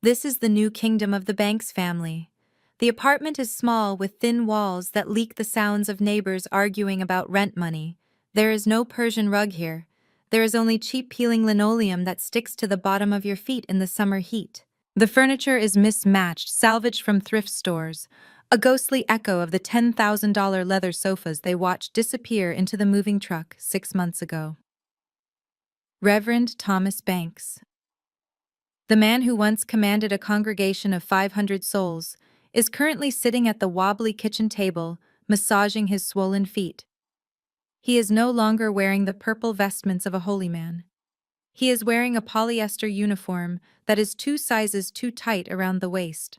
This is the new kingdom of the Banks family. The apartment is small with thin walls that leak the sounds of neighbors arguing about rent money. There is no Persian rug here. There is only cheap peeling linoleum that sticks to the bottom of your feet in the summer heat. The furniture is mismatched, salvaged from thrift stores, a ghostly echo of the $10,000 leather sofas they watched disappear into the moving truck 6 months ago. Reverend Thomas Banks. The man who once commanded a congregation of 500 souls is currently sitting at the wobbly kitchen table, massaging his swollen feet. He is no longer wearing the purple vestments of a holy man. He is wearing a polyester uniform that is 2 sizes too tight around the waist.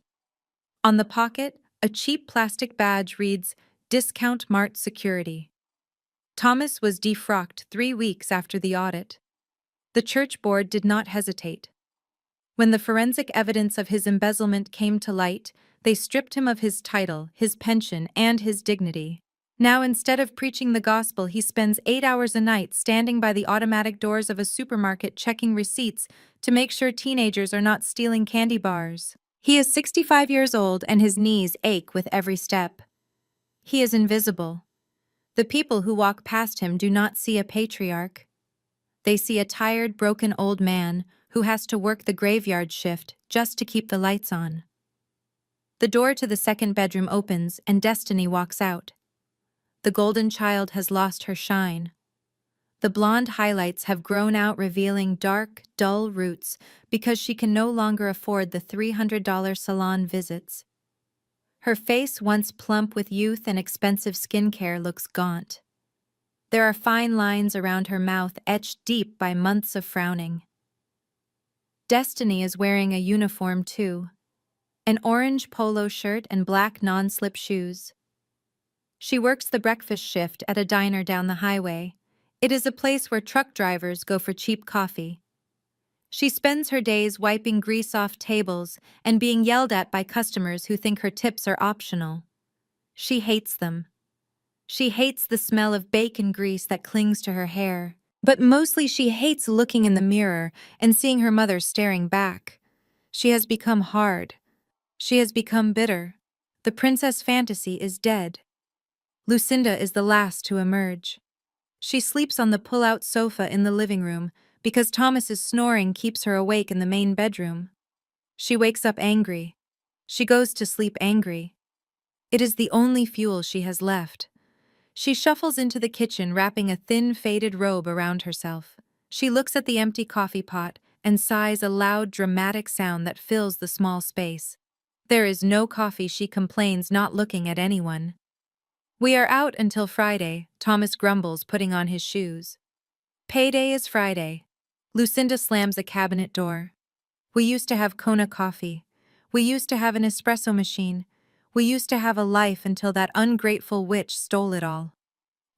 On the pocket, a cheap plastic badge reads, Discount Mart Security. Thomas was defrocked 3 weeks after the audit. The church board did not hesitate. When the forensic evidence of his embezzlement came to light, they stripped him of his title, his pension, and his dignity. Now, instead of preaching the gospel, he spends 8 hours a night standing by the automatic doors of a supermarket checking receipts to make sure teenagers are not stealing candy bars. He is 65 years old and his knees ache with every step. He is invisible. The people who walk past him do not see a patriarch. They see a tired, broken old man who has to work the graveyard shift just to keep the lights on. The door to the second bedroom opens and Destiny walks out. The golden child has lost her shine. The blonde highlights have grown out, revealing dark, dull roots because she can no longer afford the $300 salon visits. Her face, once plump with youth and expensive skincare, looks gaunt. There are fine lines around her mouth etched deep by months of frowning. Destiny is wearing a uniform too, an orange polo shirt and black non-slip shoes. She works the breakfast shift at a diner down the highway. It is a place where truck drivers go for cheap coffee. She spends her days wiping grease off tables and being yelled at by customers who think her tips are optional. She hates them. She hates the smell of bacon grease that clings to her hair. But mostly she hates looking in the mirror and seeing her mother staring back. She has become hard. She has become bitter. The princess fantasy is dead. Lucinda is the last to emerge. She sleeps on the pull-out sofa in the living room because Thomas's snoring keeps her awake in the main bedroom. She wakes up angry. She goes to sleep angry. It is the only fuel she has left. She shuffles into the kitchen, wrapping a thin, faded robe around herself. She looks at the empty coffee pot and sighs a loud, dramatic sound that fills the small space. There is no coffee, she complains, not looking at anyone. We are out until Friday, Thomas grumbles, putting on his shoes. Payday is Friday. Lucinda slams a cabinet door. We used to have Kona coffee. We used to have an espresso machine. We used to have a life until that ungrateful witch stole it all.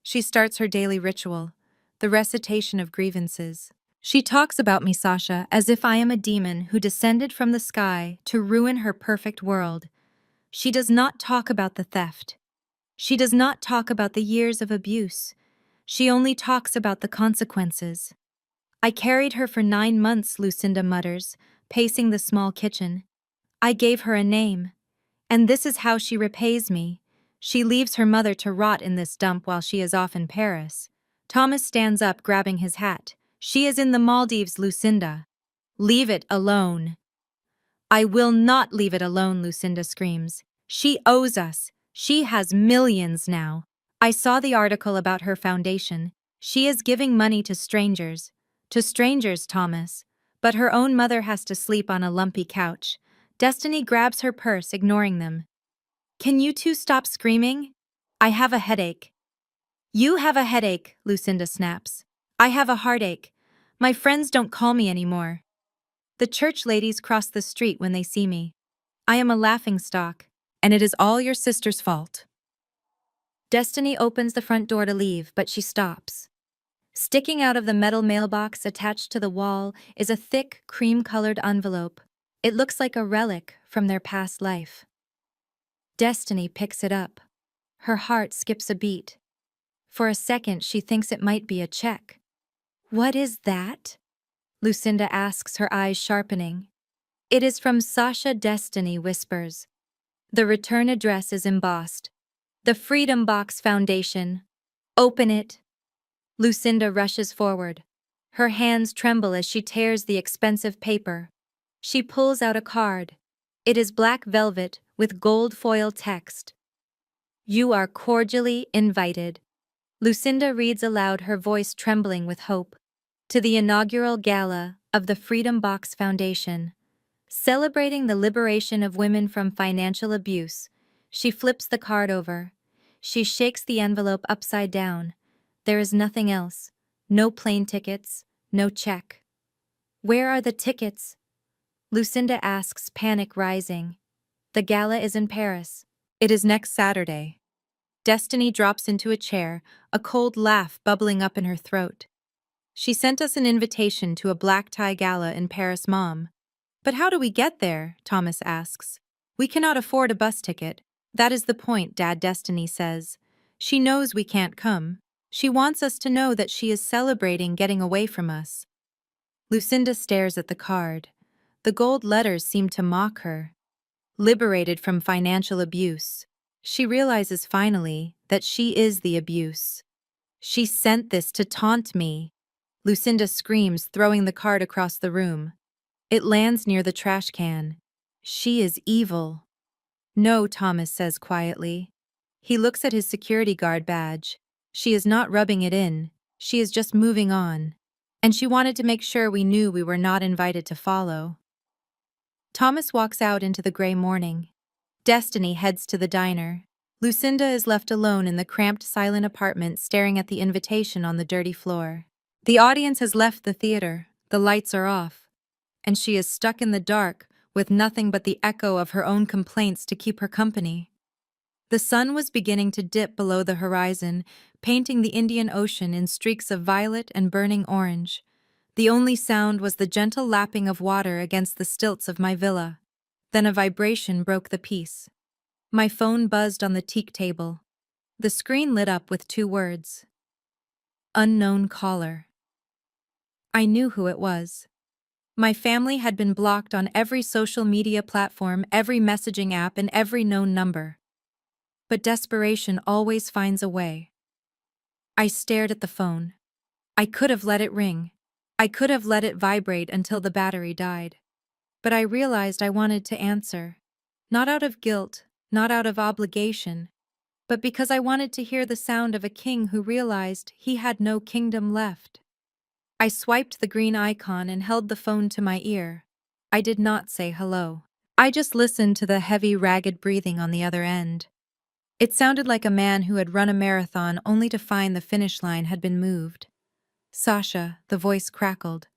She starts her daily ritual, the recitation of grievances. She talks about me, Sasha, as if I am a demon who descended from the sky to ruin her perfect world. She does not talk about the theft. She does not talk about the years of abuse. She only talks about the consequences. I carried her for 9 months, Lucinda mutters, pacing the small kitchen. I gave her a name. And this is how she repays me. She leaves her mother to rot in this dump while she is off in Paris. Thomas stands up, grabbing his hat. She is in the Maldives, Lucinda. Leave it alone. I will not leave it alone, Lucinda screams. She owes us. She has millions now. I saw the article about her foundation. She is giving money to strangers. To strangers, Thomas. But her own mother has to sleep on a lumpy couch. Destiny grabs her purse, ignoring them. Can you two stop screaming? I have a headache. You have a headache, Lucinda snaps. I have a heartache. My friends don't call me anymore. The church ladies cross the street when they see me. I am a laughingstock, and it is all your sister's fault. Destiny opens the front door to leave, but she stops. Sticking out of the metal mailbox attached to the wall is a thick, cream-colored envelope. It looks like a relic from their past life. Destiny picks it up. Her heart skips a beat. For a second, she thinks it might be a check. What is that? Lucinda asks, her eyes sharpening. It is from Sasha. Destiny whispers. The return address is embossed. The Freedom Box Foundation. Open it. Lucinda rushes forward. Her hands tremble as she tears the expensive paper. She pulls out a card. It is black velvet with gold foil text. You are cordially invited. Lucinda reads aloud, her voice trembling with hope. To the inaugural gala of the Freedom Box Foundation. Celebrating the liberation of women from financial abuse. She flips the card over. She shakes the envelope upside down. There is nothing else. No plane tickets, no check. Where are the tickets? Lucinda asks, panic rising. The gala is in Paris. It is next Saturday. Destiny drops into a chair, a cold laugh bubbling up in her throat. She sent us an invitation to a black tie gala in Paris, Mom. But how do we get there? Thomas asks. We cannot afford a bus ticket. That is the point, Dad. Destiny says. She knows we can't come. She wants us to know that she is celebrating getting away from us. Lucinda stares at the card. The gold letters seem to mock her. Liberated from financial abuse. She realizes finally that she is the abuse. She sent this to taunt me. Lucinda screams, throwing the card across the room. It lands near the trash can. She is evil. No, Thomas says quietly. He looks at his security guard badge. She is not rubbing it in. She is just moving on. And she wanted to make sure we knew we were not invited to follow. Thomas walks out into the gray morning. Destiny heads to the diner. Lucinda is left alone in the cramped, silent apartment, staring at the invitation on the dirty floor. The audience has left the theater. The lights are off. And she is stuck in the dark, with nothing but the echo of her own complaints to keep her company. The sun was beginning to dip below the horizon, painting the Indian Ocean in streaks of violet and burning orange. The only sound was the gentle lapping of water against the stilts of my villa. Then a vibration broke the peace. My phone buzzed on the teak table. The screen lit up with 2 words. Unknown caller. I knew who it was. My family had been blocked on every social media platform, every messaging app, and every known number. But desperation always finds a way. I stared at the phone. I could have let it ring. I could have let it vibrate until the battery died. But I realized I wanted to answer. Not out of guilt, not out of obligation, but because I wanted to hear the sound of a king who realized he had no kingdom left. I swiped the green icon and held the phone to my ear. I did not say hello. I just listened to the heavy, ragged breathing on the other end. It sounded like a man who had run a marathon only to find the finish line had been moved. Sasha, the voice crackled.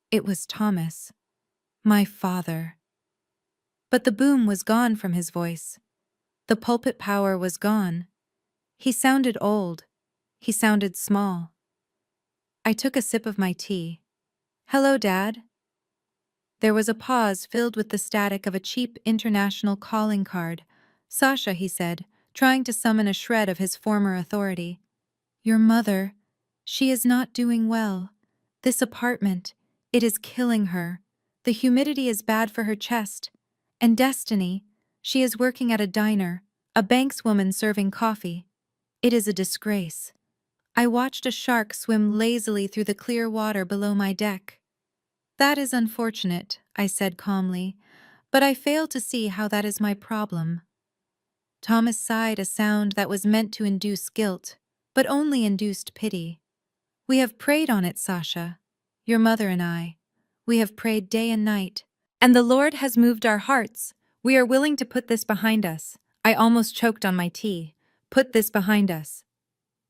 It was Thomas. My father. But the boom was gone from his voice. The pulpit power was gone. He sounded old. He sounded small. I took a sip of my tea. Hello, Dad. There was a pause filled with the static of a cheap international calling card. Sasha, he said, trying to summon a shred of his former authority. Your mother, she is not doing well. This apartment, it is killing her. The humidity is bad for her chest. And Destiny, she is working at a diner, a bankswoman serving coffee. It is a disgrace. I watched a shark swim lazily through the clear water below my deck. That is unfortunate, I said calmly, but I fail to see how that is my problem. Thomas sighed, a sound that was meant to induce guilt, but only induced pity. We have prayed on it, Sasha. Your mother and I. We have prayed day and night. And the Lord has moved our hearts. We are willing to put this behind us. I almost choked on my tea. Put this behind us.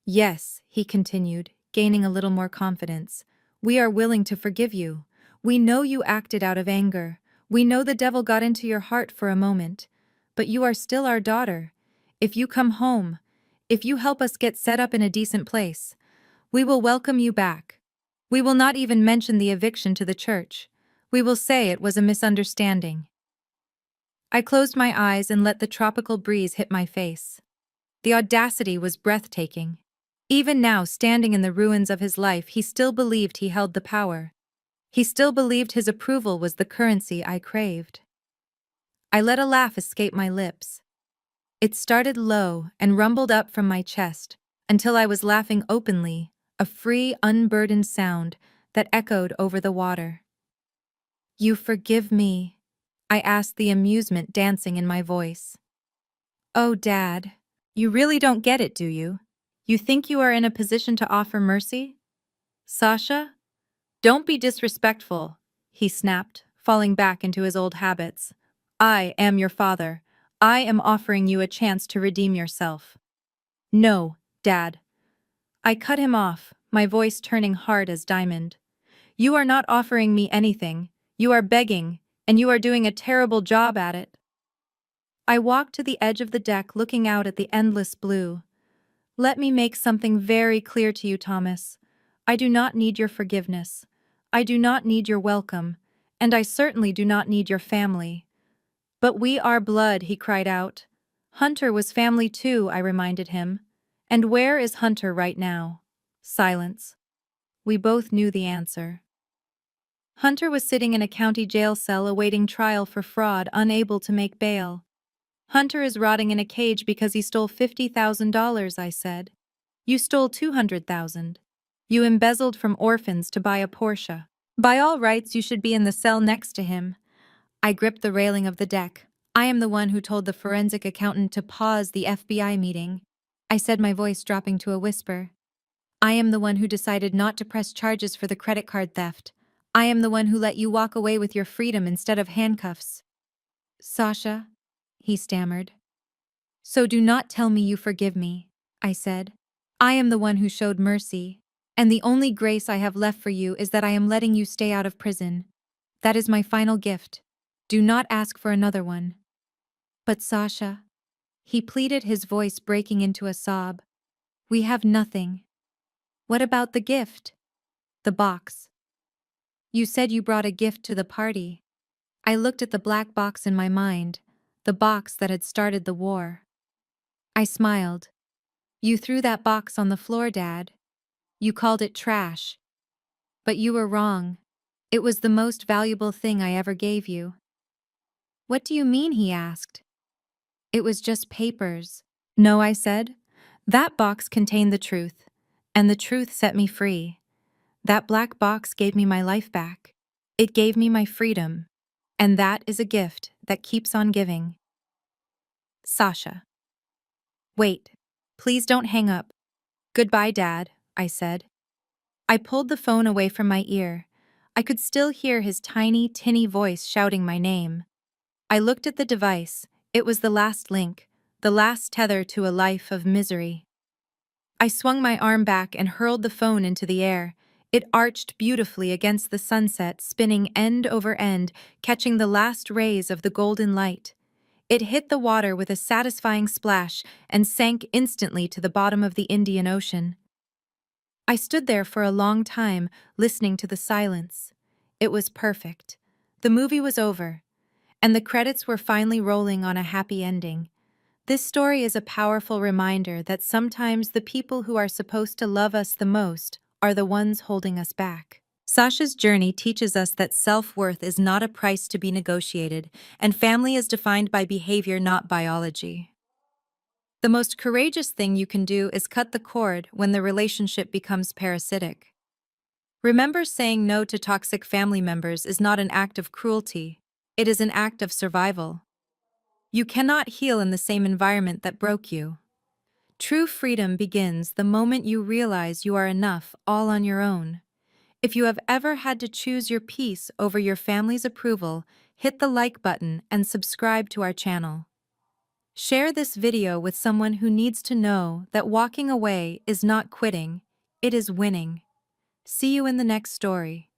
Yes, he continued, gaining a little more confidence. We are willing to forgive you. We know you acted out of anger. We know the devil got into your heart for a moment. But you are still our daughter. If you come home, if you help us get set up in a decent place, we will welcome you back. We will not even mention the eviction to the church. We will say it was a misunderstanding. I closed my eyes and let the tropical breeze hit my face. The audacity was breathtaking. Even now, standing in the ruins of his life, he still believed he held the power. He still believed his approval was the currency I craved. I let a laugh escape my lips. It started low and rumbled up from my chest until I was laughing openly, a free, unburdened sound that echoed over the water. "You forgive me?" I asked, the amusement dancing in my voice. "Oh, Dad, you really don't get it, do you? You think you are in a position to offer mercy?" "Sasha, don't be disrespectful," he snapped, falling back into his old habits. "I am your father. I am offering you a chance to redeem yourself." "No, Dad." I cut him off, my voice turning hard as diamond. "You are not offering me anything. You are begging, and you are doing a terrible job at it." I walked to the edge of the deck, looking out at the endless blue. "Let me make something very clear to you, Thomas. I do not need your forgiveness. I do not need your welcome, and I certainly do not need your family." "But we are blood," he cried out. "Hunter was family too," I reminded him. "And where is Hunter right now?" Silence. We both knew the answer. Hunter was sitting in a county jail cell awaiting trial for fraud, unable to make bail. "Hunter is rotting in a cage because he stole $50,000, I said. "You stole $200,000. You embezzled from orphans to buy a Porsche. By all rights, you should be in the cell next to him." I gripped the railing of the deck. "I am the one who told the forensic accountant to pause the FBI meeting," I said, my voice dropping to a whisper. "I am the one who decided not to press charges for the credit card theft. I am the one who let you walk away with your freedom instead of handcuffs." "Sasha," he stammered. "So do not tell me you forgive me," I said. "I am the one who showed mercy, and the only grace I have left for you is that I am letting you stay out of prison. That is my final gift. Do not ask for another one." "But Sasha," he pleaded, his voice breaking into a sob, "we have nothing." "What about the gift?" "The box. You said you brought a gift to the party." I looked at the black box in my mind, the box that had started the war. I smiled. "You threw that box on the floor, Dad. You called it trash. But you were wrong. It was the most valuable thing I ever gave you." "What do you mean?" he asked. "It was just papers." "No," I said. "That box contained the truth, and the truth set me free. That black box gave me my life back. It gave me my freedom, and that is a gift that keeps on giving." Sasha. "Wait. Please don't hang up." "Goodbye, Dad," I said. I pulled the phone away from my ear. I could still hear his tiny, tinny voice shouting my name. I looked at the device. It was the last link, the last tether to a life of misery. I swung my arm back and hurled the phone into the air. It arched beautifully against the sunset, spinning end over end, catching the last rays of the golden light. It hit the water with a satisfying splash and sank instantly to the bottom of the Indian Ocean. I stood there for a long time, listening to the silence. It was perfect. The movie was over, and the credits were finally rolling on a happy ending. This story is a powerful reminder that sometimes the people who are supposed to love us the most are the ones holding us back. Sasha's journey teaches us that self-worth is not a price to be negotiated, and family is defined by behavior, not biology. The most courageous thing you can do is cut the cord when the relationship becomes parasitic. Remember, saying no to toxic family members is not an act of cruelty. It is an act of survival. You cannot heal in the same environment that broke you. True freedom begins the moment you realize you are enough all on your own. If you have ever had to choose your peace over your family's approval, hit the like button and subscribe to our channel. Share this video with someone who needs to know that walking away is not quitting, it is winning. See you in the next story.